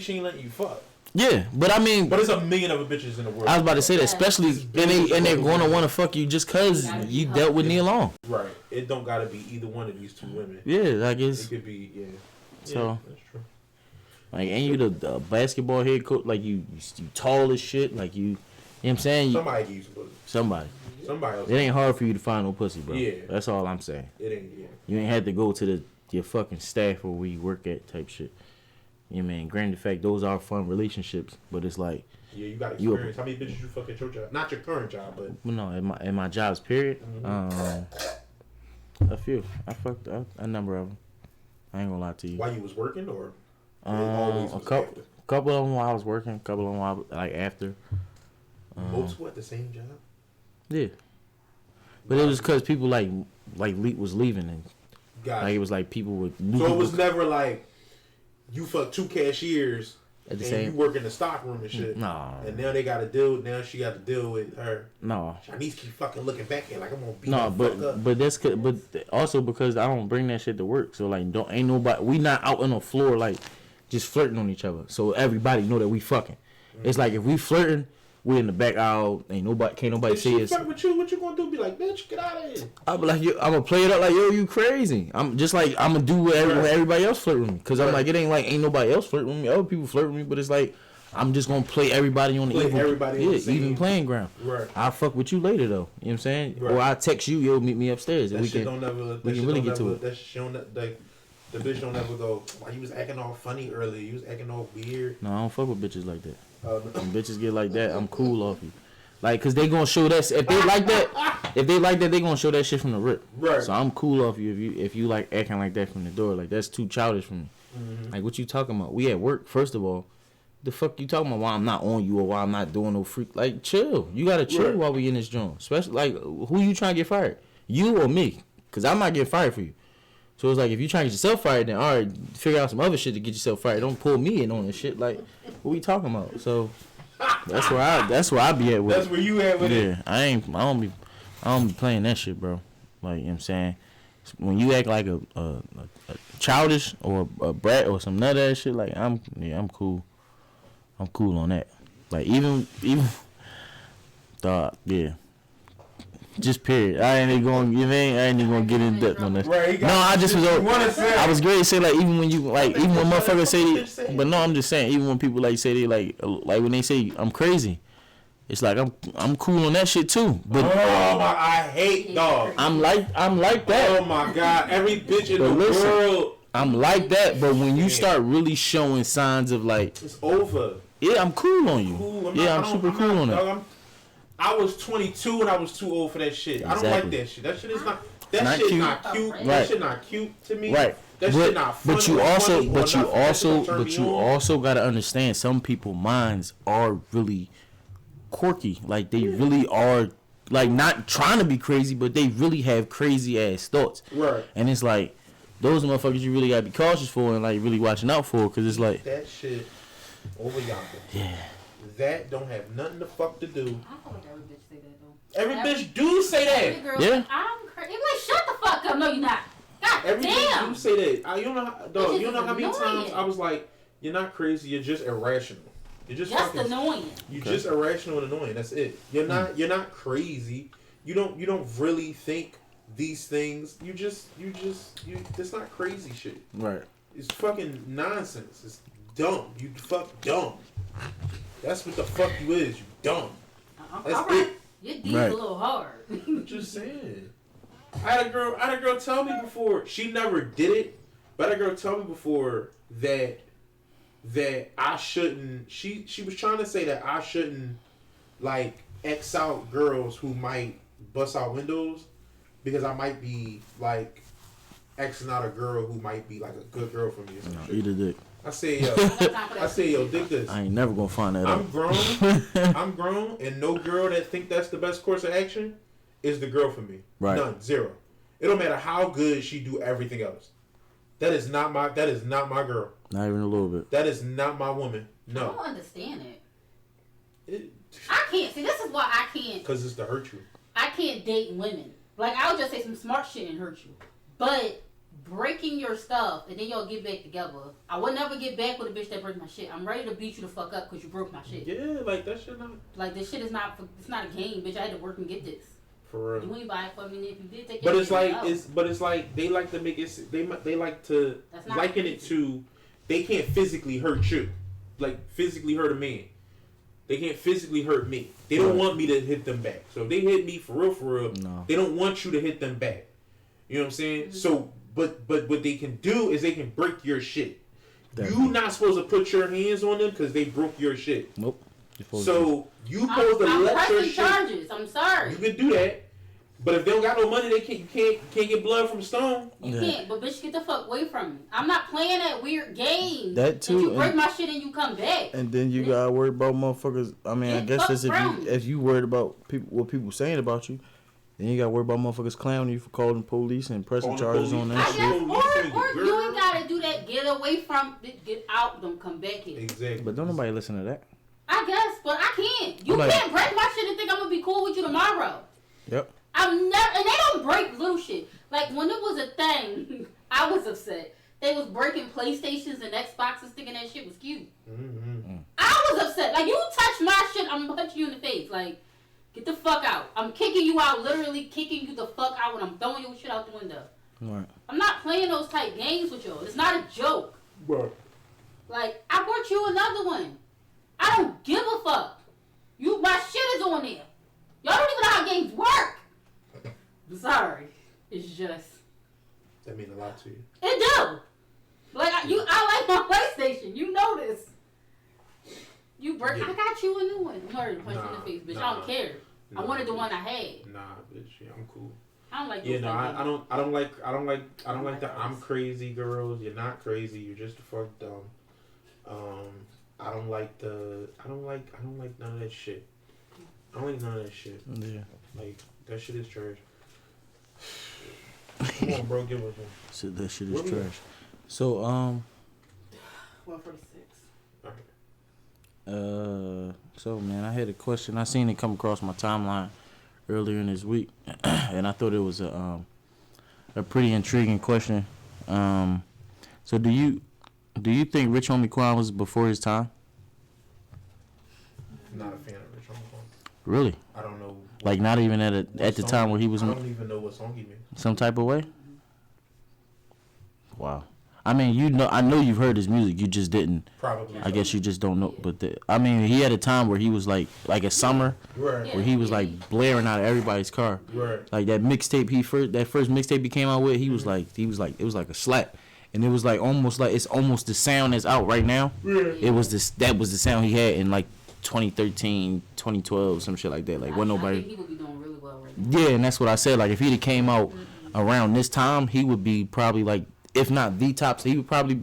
she ain't letting you fuck. Yeah, but I mean, But there's a million other bitches in the world. I was about to say that, especially and they're going to want to fuck you just cause you dealt with Nia Long. Right. It don't gotta be either one of these two women. Yeah, I It guess could be So- that's true. like, and you the basketball head coach, like you tall as shit, like you know what I'm saying? Somebody give you some pussy. Somebody. Somebody else. It ain't hard for you to find no pussy, bro. Yeah. That's all I'm saying. It ain't. Yeah. You ain't had to go to your fucking staff or where you work at type shit. You know what I mean? Granted, the fact those are fun relationships, but it's like. Yeah, you got experience. How many bitches you fuck at your job? Not your current job, but. No, in my jobs, period. A few. I fucked a number of them. I ain't gonna lie to you. While you was working, or? A couple of them while I was working, a couple of them while like after. Multiple at the same job. Yeah, but it was because people was leaving and Got it you. was like people would. So it was never like you fuck 2 cashiers at the and same. you work in the stock room and shit. No. And now they got to deal. Now she got to deal with her. No. Chinese keep fucking looking back at like I'm gonna beat No, her fuck up. but that's but also because I don't bring that shit to work. So like ain't nobody we not out on the floor like just flirting on each other. So everybody know that we fucking. It's like if we flirting, we in the back aisle. Can't nobody If see she us. fuck with you, what you gonna do? Be like, bitch, get out of here. I be like, I'm gonna play it up like, yo, you crazy. I'm just like, I'm gonna do what everybody else flirt with me. Cause I'm like, it ain't like ain't nobody else flirt with me. Other people flirt with me, but it's like, I'm just gonna play everybody on the even playing ground. Right. I'll fuck with you later though. You know what I'm saying? Right. Or I'll text you, yo, meet me upstairs. That And shit don't never. we can really get to it. That shit don't like. The bitch don't ever go. Why you was acting all funny earlier? You was acting all weird. No, I don't fuck with bitches like that. When bitches get like that, I'm cool off you. Like, cause they gonna show that if they like that, they gonna show that shit from the rip. Right. So I'm cool off you if you like acting like that from the door. Like that's too childish for me. Mm-hmm. Like what you talking about? We at work first of all. The fuck you talking about? Why I'm not on you or why I'm not doing no freak? Like chill. You gotta chill while we in this joint. Especially like who you trying to get fired? You or me? Cause I'm not getting fired for you. So it's like if you trying to get yourself fired, then all right, figure out some other shit to get yourself fired. Don't pull me in on this shit. Like what we talking about? So that's where I be at with That's it. where you at with it. Yeah, I don't be playing that shit, bro. Like, you know what I'm saying? When you act like a childish or a brat or some nut ass shit, like I'm cool. I'm cool on that. Like even yeah. Just period. I ain't even gonna get in depth on this. Right, No, I just was. I was great to say like even when motherfuckers say, but no, I'm just saying even when people like say they like when they say I'm crazy, it's like I'm cool on that shit too. But I hate dogs. I'm like that. Oh my god, every bitch in the world. I'm like that, but when you start really showing signs of like it's over. Yeah, I'm cool on you. Cool. I'm super cool on it. I was 22 and I was too old for that shit. Exactly. I don't like that shit. That shit is not. That Not shit cute. not cute. Right. That shit not cute to me. Right. That shit not funny. But you also also gotta understand some people's minds are really quirky. Like they really are like not trying to be crazy, but they really have crazy ass thoughts. Right. And it's like those motherfuckers you really gotta be cautious for and like really watching out for, cause it's like that shit over yonder. Yeah. That don't have nothing to fuck to do. I feel like every bitch say that though. Every bitch do say Every that. girl, Yeah. I'm crazy. Like, shut the fuck up. No, you're not. God Every damn. bitch do say that. You know, dog. Bitches You know how many is times annoying. I was like, "You're not crazy. You're just irrational. You're just Just fucking. annoying. You're just irrational and annoying. That's it. You're not. You're not crazy. You don't really think these things. You. That's not crazy shit. right. It's fucking nonsense. It's dumb. You fuck dumb. That's what the fuck you is. You dumb. That's All right. it. Your D's Right. a little hard. I'm just saying. I had a girl tell me before. She never did it, but I had a girl tell me before that I shouldn't. She was trying to say that I shouldn't like X out girls who might bust out windows because I might be like Xing out a girl who might be like a good girl for me or some No, shit. eat a dick. I say yo, dig this. I ain't never gonna find that out. I'm grown, and no girl that think that's the best course of action is the girl for me. Right. None, zero. It don't matter how good she do everything else. That is not my girl. Not even a little bit. That is not my woman. I don't No. understand it. I can't. See, this is why I can't. Because it's to hurt you. I can't date women. Like, I'll just say some smart shit and hurt you. But breaking your stuff and then y'all get back together. I would never get back with a bitch that breaks my shit. I'm ready to beat you the fuck up because you broke my shit. Yeah, like that shit not Like, this shit is not, it's not a game, bitch. I had to work and get this. for You real. ain't buy it for me, and if you did take But your it's shit like out. it's like they like to make it. They like to That's not liken it to they can't physically hurt you, like physically hurt a man. They can't physically hurt me. They don't want me to hit them back. So if they hit me for real, No. they don't want you to hit them back. You know what I'm saying? So, but what they can do is they can break your shit. Definitely. You not supposed to put your hands on them because they broke your shit. Nope. So you supposed to I'm let your pressing shit. charges. I'm sorry. You can do that, but if they don't got no money, they can't get blood from stone. You can't, but bitch, get the fuck away from me. I'm not playing that weird game. That too, You break and- my shit and you come back. And then you gotta worry about motherfuckers. I mean, I Get guess that's fucked if you worried about people, what people saying about you, then you gotta worry about motherfuckers clowning you for calling police and pressing Calling charges police. on I that guess, shit. or you ain't gotta do that. Get away from, get out, don't come back here. Exactly. But don't nobody listen to that. I guess, but I can't. You Like- can't break my shit and think I'm gonna be cool with you tomorrow. Yep. I'm never, and they don't break little shit. Like when it was a thing, I was upset. They was breaking PlayStations and Xboxes, thinking that shit was cute. Mm-hmm. I was upset. Like you touch my shit, I'm gonna punch you in the face. Like, get the fuck out. I'm kicking you out, literally kicking you the fuck out when I'm throwing your shit out the window. Right. I'm not playing those type games with y'all. It's not a joke. Right. Like, I brought you another one. I don't give a fuck. My shit is on there. Y'all don't even know how games work. I'm sorry. It's just. That means a lot to you. It do. Like, I like my PlayStation. You know this. You break. Yeah. I got you a new one. I'm already punching you in the face, bitch. I Nah. don't care. I wanted the one I had. Nah, bitch. Yeah, I'm cool. I don't like those Yeah, no, type I games. don't like the I'm crazy girls. You're not crazy. You're just the fuck dumb. I don't like none of that shit. I don't like none of that shit. Yeah. Like that shit is trash. Come on, bro, give us one. So that shit is Where we at? trash. So 146. so man, I had a question. I seen it come across my timeline earlier in this week, and I thought it was a pretty intriguing question. So do you think Rich Homie Quan was before his time? I'm not a fan of Rich Homie. Really? I don't know. Like not even at the song- time where he was I don't even know what song he made. some type of way? Wow. I mean, I know you've heard his music. You just didn't. Probably. I guess you just don't know. But I mean, he had a time where he was like a summer Right. where he was like blaring out of everybody's car. Right. Like that mixtape that first mixtape he came out with, he was like it was like a slap. And it was like it's almost the sound that's out right now. Yeah. That was the sound he had in like 2013, 2012, some shit like that. Like when I nobody. think he would be doing really well right now. Yeah, and that's what I said. Like if he'd have came out around this time, he would be probably like, if not the top, he would probably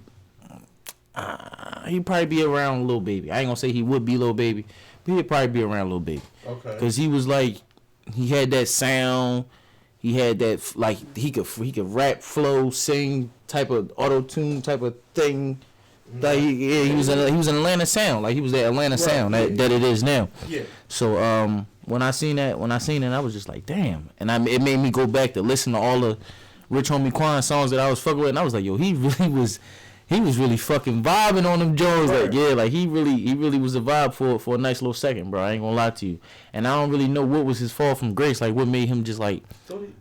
he'd probably be around Lil Baby. I ain't gonna say he would be Lil Baby, but he'd probably be around Lil Baby. Okay. Cause he was like, he had that sound, he had that like he could rap, flow, sing type of auto tune type of thing. Like he was an Atlanta sound, like he was that Atlanta sound that it is now. Yeah. So when I seen it, I was just like, damn, and it made me go back to listen to all the Rich Homie Quan songs that I was fucking with, and I was like, yo, he was really fucking vibing on them Jones. Like, yeah, like he really was a vibe for a nice little second, bro. I ain't gonna lie to you. And I don't really know what was his fall from grace, like what made him just like,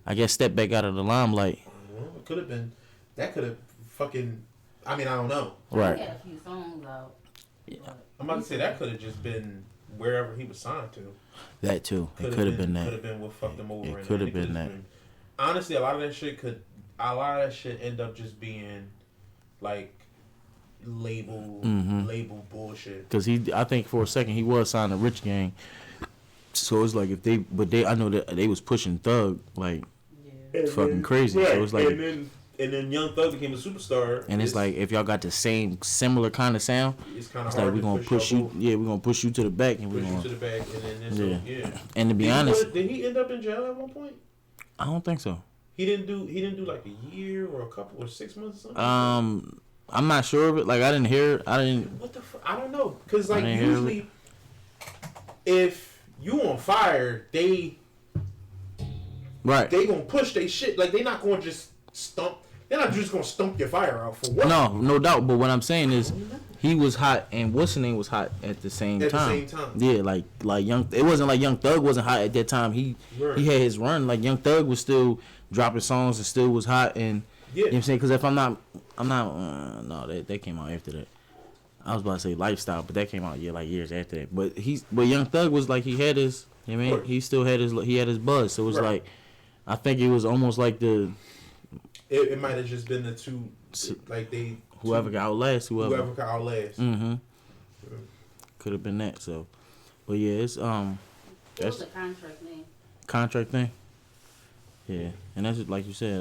I guess, step back out of the limelight. Well, it could have been. That could have fucking. I mean, I don't know. Right. He had a few songs out. Yeah. I'm about to say that could have just been wherever he was signed to. That too. It could have been that. Could have been what fucked him over. It and could have it been could've that. been- honestly, a lot of that shit end up just being like label bullshit. Cause I think for a second he was signed to Rich Gang. So it's like I know that they was pushing Thug like And fucking then- crazy. So it's like, and then Young Thug became a superstar. and it's like if y'all got the similar kind of sound, it's kind of it's hard like we're gonna to push you. Yeah, we're gonna push you to the back, and we're push you gonna. to the back, and then yeah. And to be honest, Did he end up in jail at one point? I don't think so. He didn't do like a year or a couple or 6 months or something. I'm not sure of it. Like I didn't hear. What the fuck? I don't know. Cause like I didn't hear usually, if you on fire, they Right. gonna push they shit. Like they not gonna just stump. They're not just gonna stump your fire out for what? No doubt. But what I'm saying is, he was hot, and what's the name was hot at the same At time. the same time. Yeah, like Young. It wasn't like Young Thug wasn't hot at that time. He Right. had his run. Like Young Thug was still dropping songs and still was hot. And Yeah. you know what I'm saying? Because if I'm not, no, they came out after that. I was about to say Lifestyle, but that came out years after that. But Young Thug was like he had his. You know what I mean, he still had his buzz. So it was like, I think it was almost like It might have just been the two, like they. Whoever got outlast whoever. Whoever got outlast. Mm-hmm. Could have been that. So, but yeah, it's What was the contract name? contract thing. Yeah, and that's just, like you said.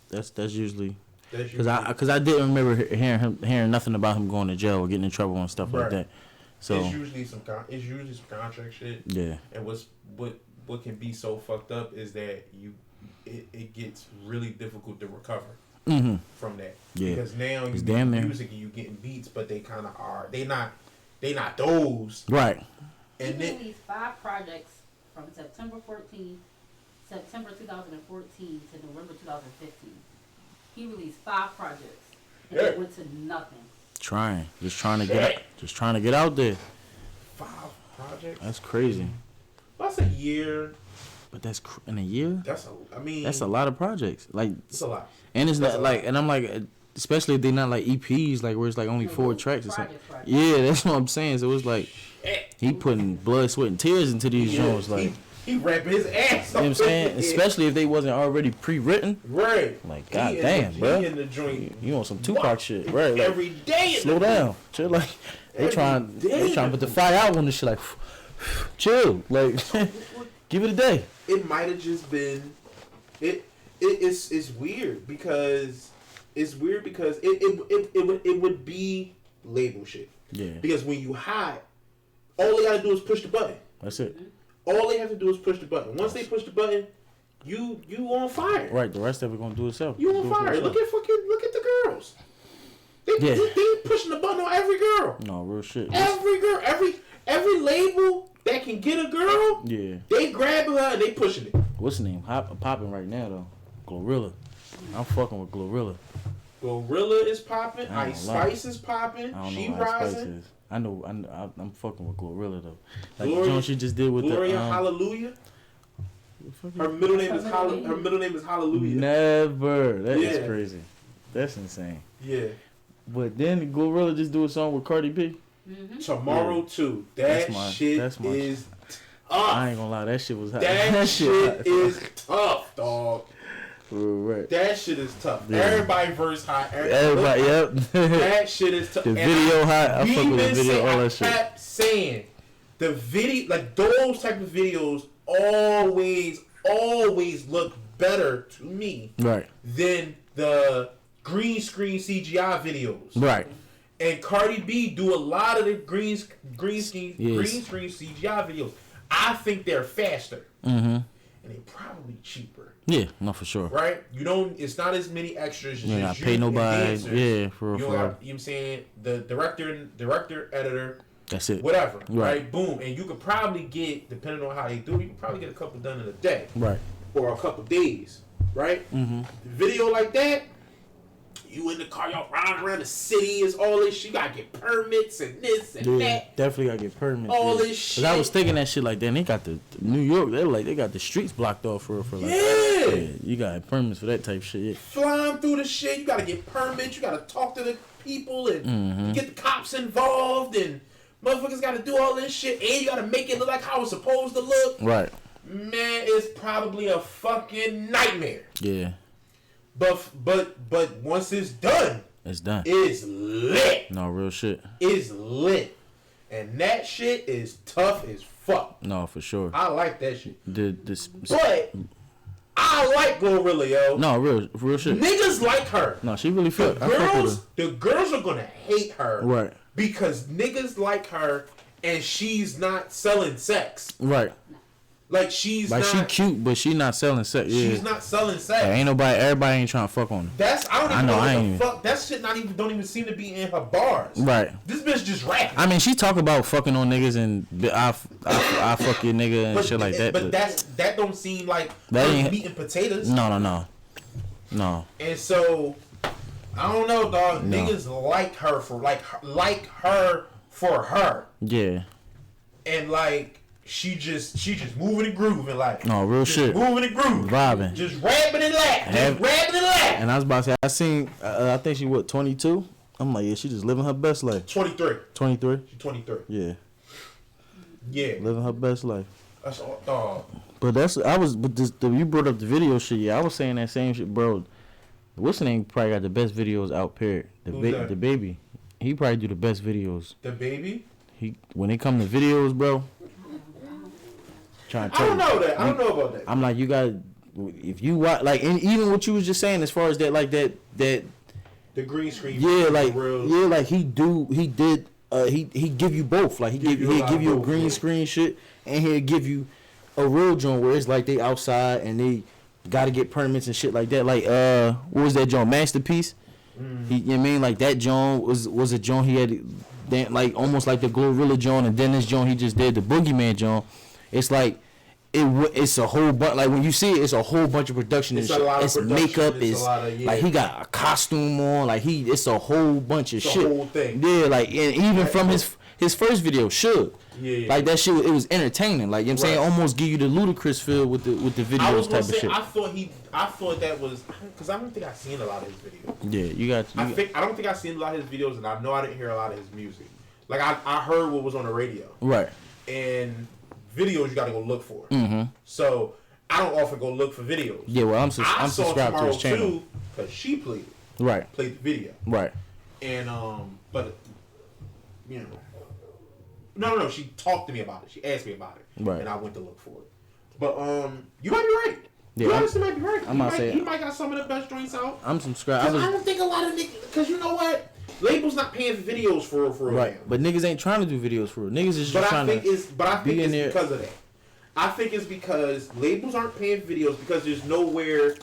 That's usually. Because I didn't remember hearing nothing about him going to jail or getting in trouble and stuff like that. So it's usually some contract shit. Yeah. And what can be so fucked up is that it gets really difficult to recover from that. Yeah. Because now you It's get damn near. music and you getting beats, but they kind of are. They not those. Right. He And then released 5 projects from September 2014 to November 2015. He released 5 projects, and it went to nothing. Just trying to get out there. 5 projects. That's crazy. That's a year. But that's in a year. That's a lot of projects. Like, it's a lot. and it's That's not a like, lot. and I'm like, especially if they're not like EPs, like where it's like only 4 tracks or something. Projects. Yeah, that's what I'm saying. So it's like he putting blood, sweat, and tears into these joints. Like, he rapping his ass off. you know what I'm saying? Especially if they wasn't already pre-written. Right. Like, He goddamn, bro. He in the joint You want some Tupac shit, right? Like, every day. slow down, chill. Like they trying to put the fire out on this shit. Like, chill. Like, give it a day. It might have just been. It's weird because it would be label shit. Yeah, Because when you hide, all they gotta do is push the button. that's it. All they have to do is push the button. Once they push the button, you on fire. Right, the rest of it gonna do itself. You Do on it for fire. itself. Look at the girls. They pushing the button on every girl. No, real shit. Every girl, every label that can get a girl, Yeah. they grabbing her and they pushing it. What's the name? Popping right now though. Glorilla. I'm fucking with Glorilla. Gorilla is popping. I ain't Ice gonna lie. Spice is popping. I don't She know what Ice Spice rising. is. I'm fucking with Glorilla though. Like Gloria- the joint she just did with Gloria the Hallelujah. the fuck Her is- middle name is Her middle name is Hallelujah. Never. That is Yeah. crazy. That's insane. Yeah. But then Glorilla just do a song with Cardi B. Mm-hmm. Tomorrow too. That shit is I tough. ain't gonna lie, that shit was hot. That shit hot. is tough, dog. Right. That shit is tough. Yeah. Everybody verse hot. Everybody, yep. That shit is tough. The video hot. I fuck with the video, all that I shit. kept saying the video, like those type of videos, always look better to me Right. than the green screen CGI videos. Right. And Cardi B do a lot of the green screen CGI videos. I think they're faster. Mm-hmm. And they probably cheaper. Yeah, no, for sure. Right? It's not as many extras. You ain't just gotta pay you and nobody. dancers. Yeah, for You real. know what I'm saying? The director, editor, That's it. whatever. Right. Right? Boom. And you could probably get, depending on how they do it, you could probably get a couple done in a day. Right. Or a couple days. Right? Mm-hmm. Video like that, you in the car, y'all riding around the city, it's all this shit. You gotta get permits and this and Yeah, that. definitely gotta get permits. All yeah. this 'Cause shit. I was thinking that shit like, damn, they got the New York. They got the streets blocked off for like. Yeah. You got permits for that type shit. Yeah. Flying through the shit, you gotta get permits, you gotta talk to the people and Mm-hmm. get the cops involved and motherfuckers gotta do all this shit and you gotta make it look like how it's supposed to look. Right. Man, it's probably a fucking nightmare. Yeah. But once it's done, It's done. it's lit. No real shit. It's lit. And that shit is tough as fuck. No, for sure. I like that shit. This. But I like Glorilla, yo. No, real shit. Niggas like her. No, she really The fuck. I fuck with the girls are gonna hate her. her. Right. Because niggas like her and she's not selling sex. Right. Like she's Like not. she cute, but she not selling sex. Yeah. She's not selling sex. Like, everybody ain't trying to fuck on her. I don't even know, know I what ain't the fuck. That shit don't even seem to be in her bars. Right. This bitch just rapping. I mean, she talk about fucking on niggas and I fuck your nigga and shit like that. But that don't seem like That ain't- meat and potatoes. No. And so I don't know, dog. No. Niggas like her for her for her, Yeah. and like she just moving and grooving, like No, real just shit. moving and grooving, Vibing. just rapping and laughing, Have- just rapping and laughing. And I was about to say, I seen, I think she 22. I'm like, yeah, she just living her best life. 23. 23? She's 23. Yeah, Yeah. living her best life. That's all, dog. But you brought up the video shit. Yeah, I was saying that same shit, bro. What's the name? Probably got the best videos out. Period. Who's that? The baby. He probably do the best videos. The baby? When it come to videos, bro. Trying to tell I don't know that. I don't know about that. I'm like, you got, if you watch, like, and even what you was just saying as far as that, like that, The green screen. yeah, like, real. yeah, like he did, he give you both, like he'd give you a both, green yeah. screen shit, and he'll give you a real joint where it's like they outside and they got to get permits and shit like that. Like, what was that joint, Masterpiece? He, you know what I mean, like that joint was a joint he had, then like almost like the Glorilla joint, and then this joint he just did the Boogeyman joint. It's like it's a whole bunch. Like when you see it, it's a whole bunch of production and It's a shit. lot of It's production, makeup. it's a It's lot of- yeah. like he got a costume on. Like it's a whole bunch of It's a shit. whole thing. Yeah, like and even from his first video, Suge. Yeah. Like that shit, it was entertaining. Like you know what I'm saying, Right. almost give you the ludicrous feel with the I was videos gonna type of say, shit. I thought that was, because I don't think I've seen a lot of his videos. Yeah, you got. I don't think I've seen a lot of his videos, and I know I didn't hear a lot of his music. Like I heard what was on the radio, Right. and videos you got to go look for. Mm-hmm. So I don't often go look for videos. Yeah, well, I'm I saw subscribed to his Tomorrow channel. too, because she played Right. the video, Right. and but you know, no, she talked to me about it. She asked me about it, Right. and I went to look for it. But you might be right. Yeah, You honestly might be right. I'm not saying- he might got some of the best joints out. I'm subscribed. Cause I don't think a lot of niggas. Because you know what, labels not paying for videos for real Right, now. but niggas ain't trying to do videos for real. Niggas is just But I trying think to. it's be in there. because of that. I think it's because labels aren't paying for videos because there's nowhere,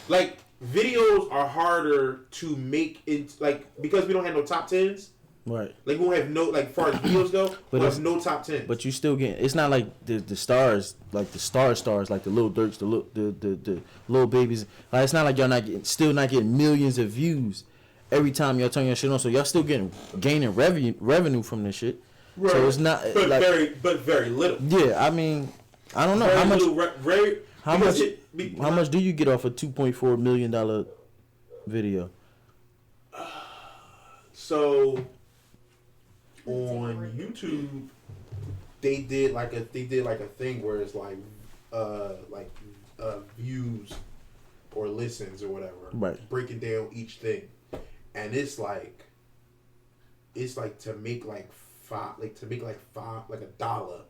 like videos are harder to make it, like because we don't have no top tens. Right. Like we don't have no, like far as videos go, we it's- have no top tens. But you still get. It's not like the stars, like the stars, like the little Dirks, the little babies. Like it's not like y'all still not getting millions of views every time y'all turn your shit on. So y'all still gaining revenue from this shit. right. So it's not but like very little. yeah. I mean, I don't know Very how much. little, How because much? How much do you get off a $2.4 million video? So on YouTube, they did like a thing where it's like views or listens or whatever, Right. breaking down each thing, and it's like to make like a dollar,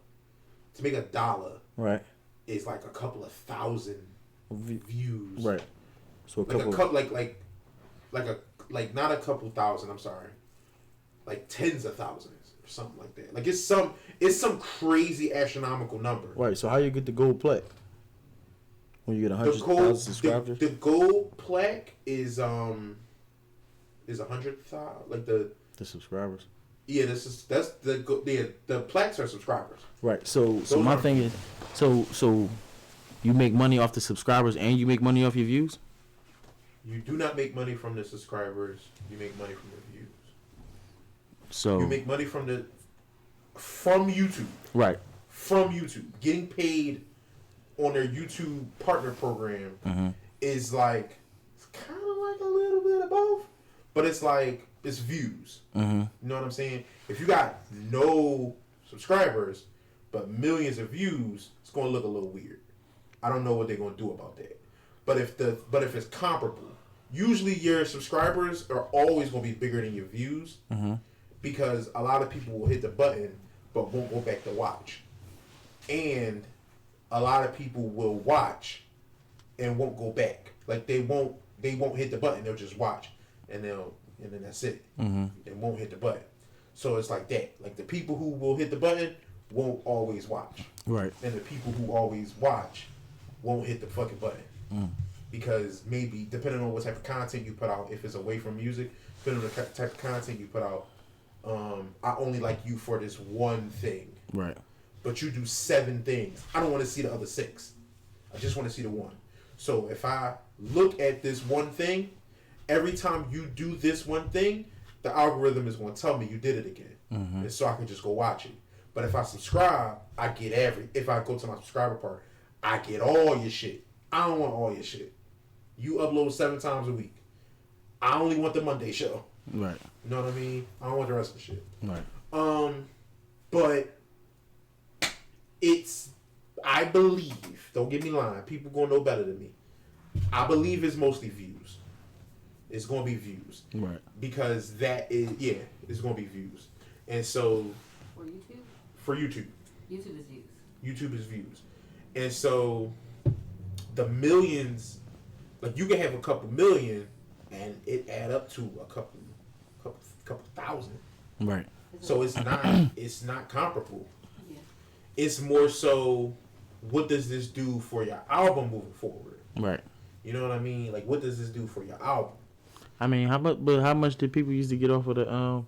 to make $1 Right. is like a couple of thousand views, Right. So a Like couple. a couple, like not a couple thousand. I'm sorry, like tens of thousands or something like that. Like it's some crazy astronomical number. Right. So how you get the gold plaque? When you get 100,000 subscribers. The gold plaque is 100,000. Like the subscribers. yeah, that's the plaques are subscribers. Right. So Those my are- thing is, so you make money off the subscribers and you make money off your views. You do not make money from the subscribers. You make money from the views. So You make money from YouTube. right. From YouTube, getting paid on their YouTube partner program Mm-hmm. is like it's kind of like a little bit of both, but it's like it's views. Mm-hmm. You know what I'm saying? If you got no subscribers but millions of views, it's gonna look a little weird. I don't know what they're gonna do about that. But if it's comparable, usually your subscribers are always gonna be bigger than your views Mm-hmm. because a lot of people will hit the button but won't go back to watch, and a lot of people will watch and won't go back. Like they won't hit the button. They'll just watch and then that's it. Mm-hmm. They won't hit the button. So it's like that. Like the people who will hit the button won't always watch, Right. and the people who always watch won't hit the fucking button. Because maybe depending on what type of content you put out, if it's away from music, depending on the type of content you put out, I only like you for this one thing, Right. but you do 7 things. I don't want to see the other 6. I just want to see the one. So if I look at this one thing, every time you do this one thing, the algorithm is going to tell me you did it again, and so I can just go watch it. But if I subscribe, I get if I go to my subscriber part, I get all your shit. I don't want all your shit. You upload 7 times a week. I only want the Monday show. Right. You know what I mean? I don't want the rest of the shit. Right. But it's, I believe, don't get me lying, people gonna know better than me. I believe it's mostly views. It's gonna be views. Right. Because that is, yeah, it's gonna be views. And so, For YouTube? for YouTube. YouTube is views. YouTube is views. And so, the millions, like you can have a couple million and it add up to a couple thousand. Right. So it's not comparable. Yeah. It's more so, what does this do for your album moving forward? Right. You know what I mean? Like, what does this do for your album? I mean, how much did people used to get off of the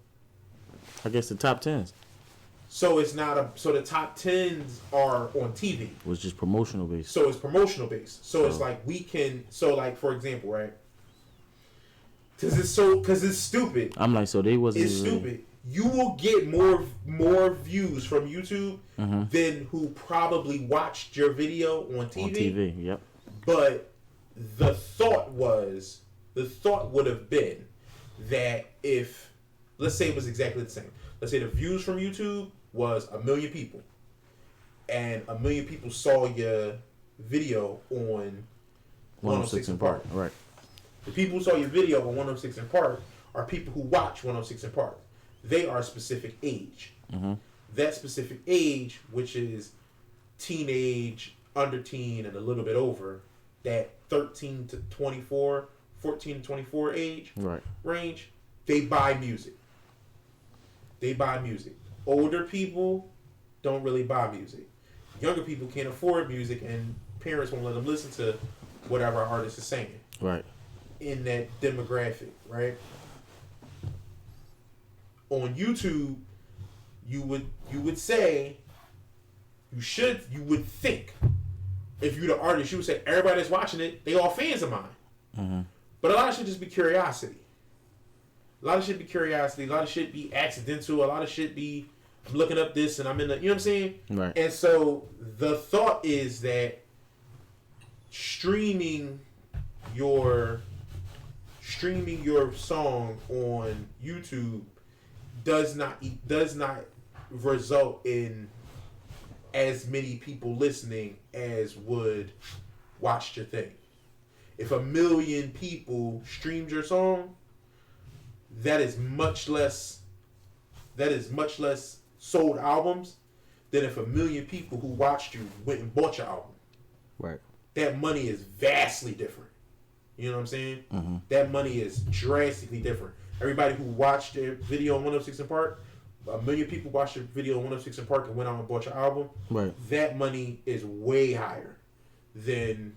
I guess the top 10s? So it's not so the top 10s are on TV. Was just promotional based. So it's promotional based. So it's So- like we can, so like for example, right? Cause it's stupid. I'm like, so they wasn't. It's even- stupid. You will get more views from YouTube than who probably watched your video on TV. On TV, yep. But the thought would have been that if, let's say it was exactly the same. Let's say the views from YouTube was 1 million people, and 1 million people saw your video on 106 in Park. Right. The people who saw your video on 106 in Park are people who watch 106 in Park. They are a specific age. Mm-hmm. That specific age, which is teenage, under teen, and a little bit over, that 13 to 24, 14 to 24 age Right. range, they buy music. They buy music. Older people don't really buy music. Younger people can't afford music, and parents won't let them listen to whatever our artist is saying Right. in that demographic, right? On YouTube, you would say, you would think, if you're the artist, you would say everybody that's watching it, they all fans of mine. Mm-hmm. But a lot of shit just be curiosity. A lot of shit be curiosity. A lot of shit be accidental. A lot of shit be, I'm looking up this and I'm in the, you know what I'm saying? Right. And so the thought is that streaming your song on YouTube does not result in as many people listening as would watch your thing. If 1 million people streamed your song, that is much less sold albums than if 1 million people who watched you went and bought your album. Right. That money is vastly different. You know what I'm saying? Mm-hmm. That money is drastically different. Everybody who watched their video on 106 in Park, 1 million people watched your video on 106 in Park and went out and bought your album. Right. That money is way higher than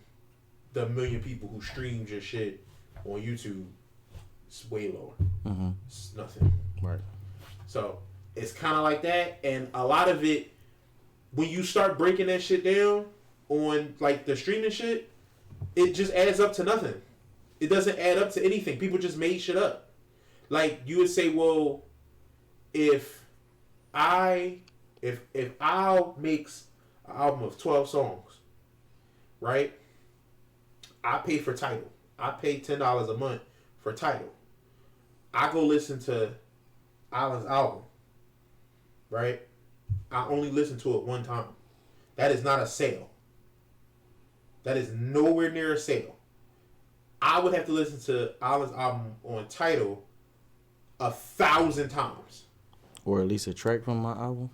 the 1 million people who streamed your shit on YouTube. It's way lower. Mm-hmm. It's nothing. Right. So it's kind of like that, and a lot of it, when you start breaking that shit down on like the streaming shit, it just adds up to nothing. It doesn't add up to anything. People just made shit up. Like you would say, well, if Al makes an album of 12 songs, right? I pay for Tidal. I pay $10 a month for Tidal. I go listen to Alan's album, right? I only listen to it one time. That is not a sale. That is nowhere near a sale. I would have to listen to Alan's album on Tidal 1,000 times. Or at least a track from my album.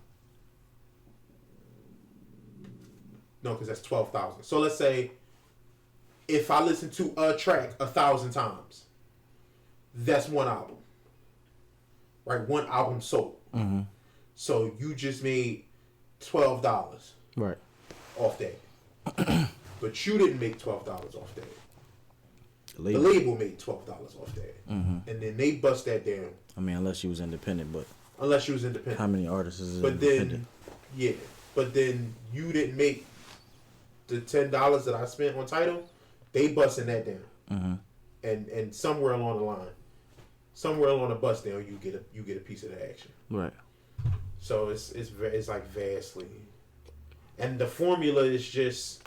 No, because that's 12,000. So let's say if I listen to a track 1,000 times, that's one album. Right? One album sold. Mm-hmm. So you just made $12 Right. off that. But you didn't make $12 off that. The Label. label made $12 off that. Mm-hmm. And then they bust that down. I mean, unless she was independent, but Unless you was independent. how many artists is But independent? then, yeah. But then you didn't make the $10 that I spent on Tidal. They busting that down. Mm-hmm. And somewhere along the line, somewhere along the bust down, you get a piece of the action. Right. So it's like vastly, and the formula is just,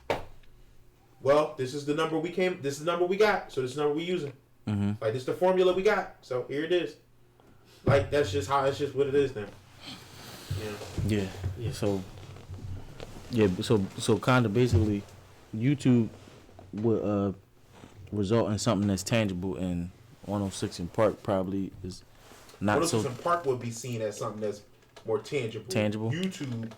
well, this is the number we got, so this is the number we using. Mm-hmm. Like this is the formula we got, so here it is. Like that's just what it is now. Yeah. Yeah. So kind of basically, YouTube would result in something that's tangible, and 106 in Park probably is not 106 so in Park would be seen as something that's more tangible. Tangible. YouTube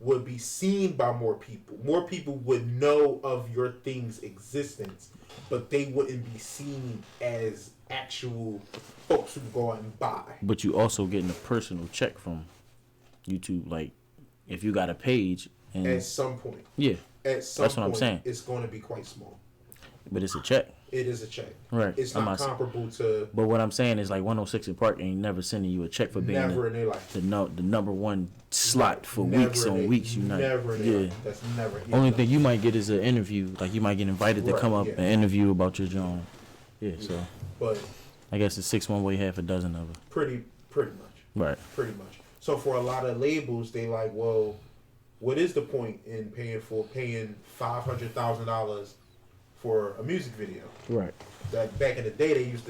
would be seen by more people. More people would know of your thing's existence, but they wouldn't be seen as actual folks who go out and buy. But you also getting a personal check from YouTube, like if you got a page and At some point. yeah, At some That's what point, I'm saying. it's going to be quite small. but it's a check, It is a check. right? It's I'm not not- comparable to But what I'm saying is like 106 in Park ain't never sending you a check for being never in their life. the number one slot for Never weeks in on their- weeks. You not Never in their yeah. life. That's never. Only thing you might get is an interview. Like you might get invited to Right, come up yeah. and interview about your job. Yeah, so But I guess it's 6 one way, half a dozen of it. pretty much. Right. Pretty much. So for a lot of labels, they like, well, what is the point in paying $500,000 for a music video? Right. That back in the day, they used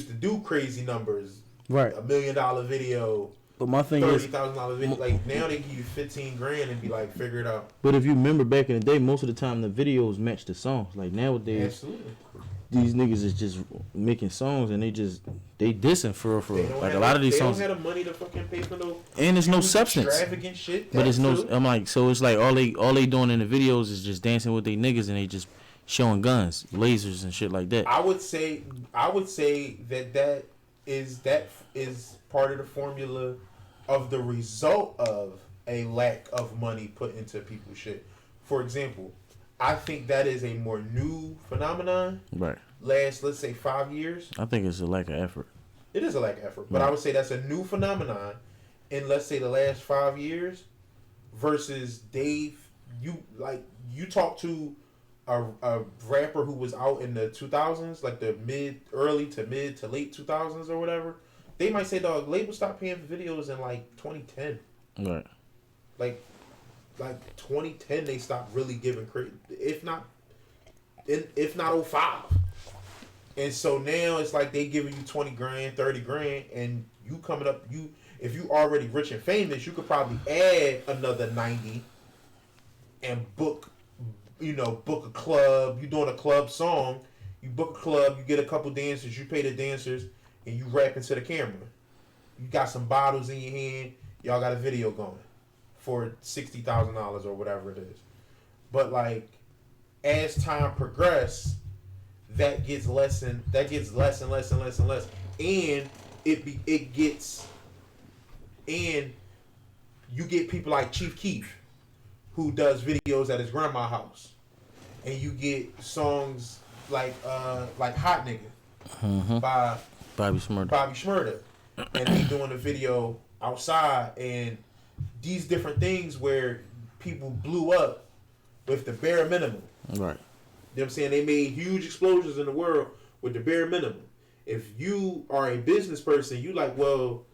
to do crazy numbers. Right. $1 million video, But my thing is, $30,000 video. Like now they give you 15 grand and be like, figure it out. but if you remember back in the day, most of the time the videos match the songs. Like nowadays, Absolutely. these niggas is just making songs and they dissing for They don't like have a lot of these they songs, don't have the money to fucking pay for no and there's no huge substance. extravagant shit. But it's That no. too. I'm like, so it's like all they doing in the videos is just dancing with they niggas and they just showing guns, lasers and shit like that. I would say that is part of the formula of the result of a lack of money put into people's shit. For example, I think that is a more new phenomenon. Right. Let's say 5 years. I think it's a lack of effort. It is a lack of effort, but Right. I would say that's a new phenomenon in, let's say, the last 5 years versus Dave. You talk to a rapper who was out in the 2000s, like the early to mid to late 2000s or whatever. They might say, dog, labels stopped paying for videos in like 2010. Right. Like 2010, they stopped really giving credit. If not 05. And so now it's like they giving you 20 grand, 30 grand, and you coming up, if you already rich and famous, you could probably add another 90 and book a club. You doing a club song, you book a club, you get a couple dancers, you pay the dancers, and you rap into the camera. You got some bottles in your hand, y'all got a video going for $60,000 or whatever it is. But like, as time progresses, that gets less and less, and you get people like Chief Keef, who does videos at his grandma's house, and you get songs like Hot Nigga by Bobby Smurda. Bobby Shmurda, and he doing a video outside, and these different things where people blew up with the bare minimum. Right. You know what I'm saying? They made huge explosions in the world with the bare minimum. If you are a business person, you like, well,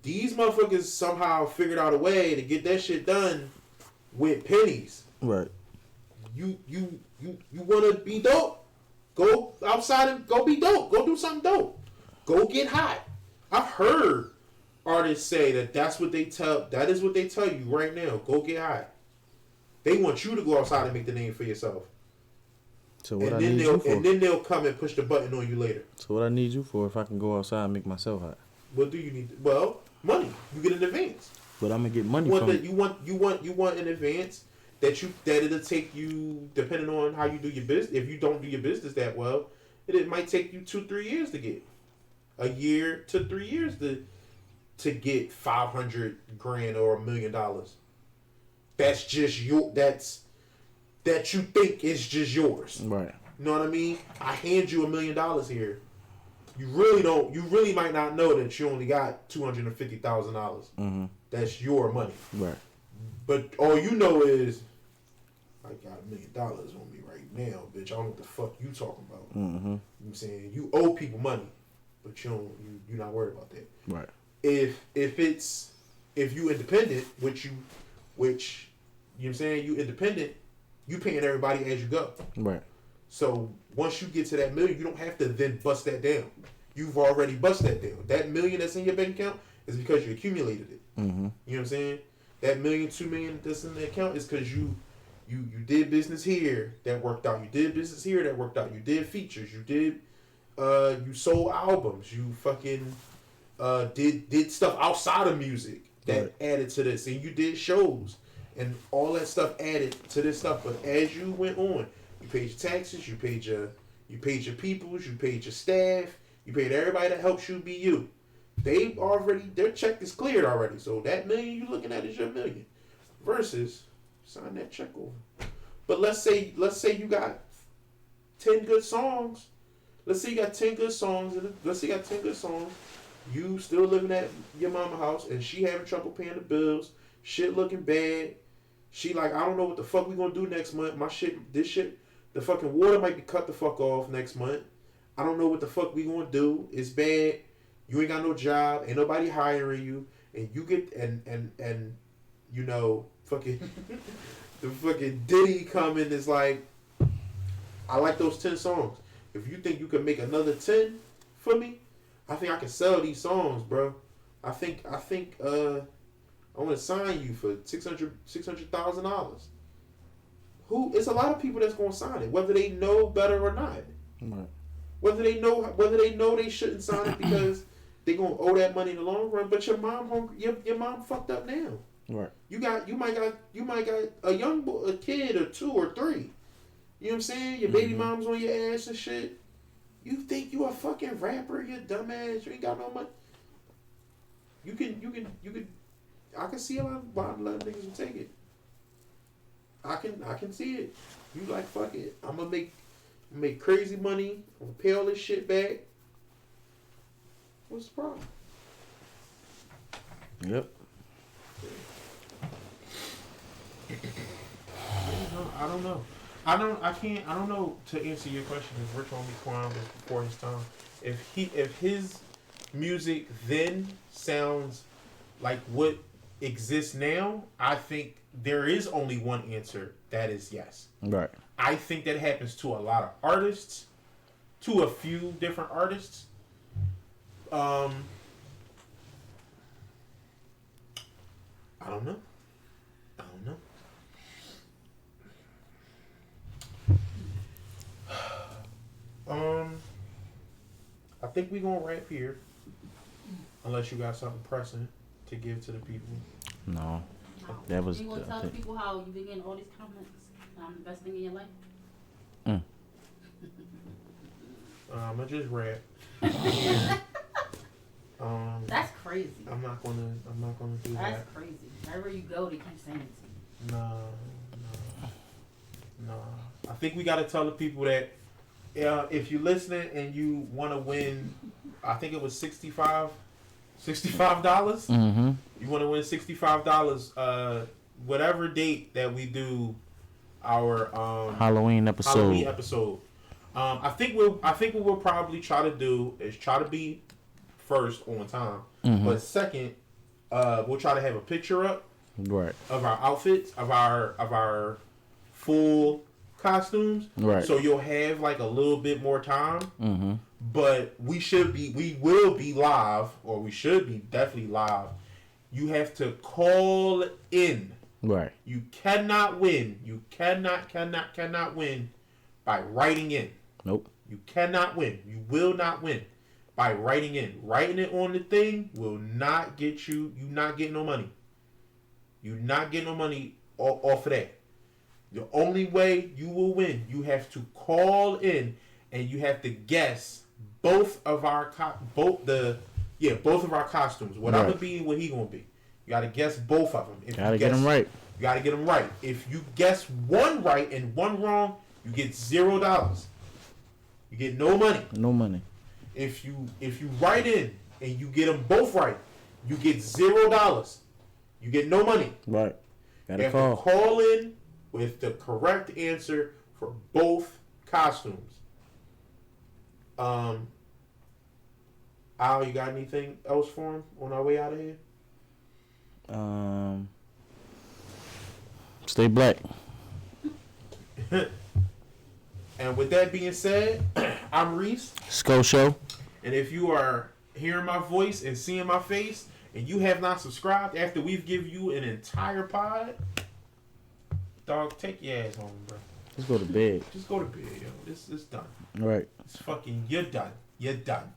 these motherfuckers somehow figured out a way to get that shit done with pennies. Right. You want to be dope? Go outside and go be dope. Go do something dope. Go get hot. I've heard artists say that is what they tell you right now. Go get hot. They want you to go outside and make the name for yourself. So what And I then need you for? they'll come and push the button on you later. So what I need you for if I can go outside and make myself hot? What do you need? Well, money. You get an advance. But I'm gonna get money You from want an advance that it'll take you, depending on how you do your business. If you don't do your business that well, it might take you 2-3 years to get. A year to 3 years to get 500 grand or $1 million. That's just that you think is just yours. Right. You know what I mean? I hand you $1 million here. You really might not know that you only got $250,000. Mm-hmm. That's your money. Right. But all you know is, I got $1 million on me right now, bitch. I don't know what the fuck you talking about. Mm-hmm. You know what I'm saying? You owe people money, but you're not worried about that. Right. If you independent, which you know what I'm saying, you independent, you paying everybody as you go. Right. So once you get to that million, you don't have to then bust that down. you've already bust that deal. That $1 million that's in your bank account is because you accumulated it. Mm-hmm. You know what I'm saying? That $1 million, $2 million that's in the account is because you did business here that worked out. You did business here that worked out. You did features. You did you sold albums. You fucking did stuff outside of music that added to this, and you did shows, and all that stuff added to this stuff. But as you went on, you paid your taxes. You paid your peoples. You paid your staff. You paid everybody that helps you be you. Their check is cleared already. So that $1 million you looking at is your $1 million. Versus sign that check over. But let's say you got 10 good songs. Let's say you got 10 good songs. You still living at your mama house and she having trouble paying the bills. Shit looking bad. She like, I don't know what the fuck we gonna do next month. The fucking water might be cut the fuck off next month. I don't know what the fuck we gonna do. It's bad. You ain't got no job. Ain't nobody hiring you. And you get and you know fucking the fucking Diddy coming is like, I like those 10 songs. If you think you can make another 10 for me, I think I can sell these songs, bro. I think I want to sign you for $600,000. It's a lot of people that's gonna sign it, whether they know better or not. Right. Whether they know they shouldn't sign it because they gonna owe that money in the long run. But your mom fucked up now. Right. You might got a young boy, a kid or 2 or 3. You know what I'm saying? Your baby mom's on your ass and shit. You think you a fucking rapper, you dumbass, you ain't got no money. You can I can see a lot of niggas will take it. I can see it. You like, fuck it. I'm gonna make crazy money. I'm gonna pay all this shit back. What's the problem? Yep. I don't know. I don't know to answer your question. If Rich Homie Quan was before his time, if his music then sounds like what exists now, I think there is only one answer. That is yes. Right. I think that happens to a lot of artists, to a few different artists. I don't know. I think we're gonna wrap here, unless you got something pressing to give to the people. No. That was. You gonna tell the people how you been getting all these comments? I'm the best thing in your life. I just rap. That's crazy. I'm not gonna do that. That's crazy. Wherever you go, they keep saying it to you. No. I think we gotta tell the people that if you're listening and you want to win, I think it was $65. Mm-hmm. You want to win $65. Whatever date that we do our Halloween episode. I think what we'll probably try to do is try to be first on time, but second, we'll try to have a picture up of our outfits, of our full costumes, so you'll have like a little bit more time. But we will be live, or we should be definitely live. You have to call in. Right. You cannot win. You cannot win by writing in. Nope. You cannot win. You will not win by writing in. Writing it on the thing will not get you. You not getting no money. You not getting no money off of that. The only way you will win, you have to call in and you have to guess both of our costumes. What I'm gonna be and what he gonna be. You gotta guess both of them. Gotta get them right. You gotta get them right. If you guess one right and one wrong, you get $0. You get no money. No money. If you write in and you get them both right, you get $0. You get no money. Right. You have to call in with the correct answer for both costumes. Al, you got anything else for him on our way out of here? Stay black. And with that being said, I'm Reese. Sko Show. And if you are hearing my voice and seeing my face, and you have not subscribed after we've given you an entire pod, dog, take your ass home, bro. Let's go to bed. Just go to bed, yo. This is done. All right. It's fucking, you're done. You're done.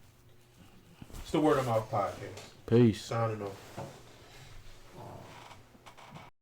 It's the Word of Mouth Podcast. Peace. Signing off.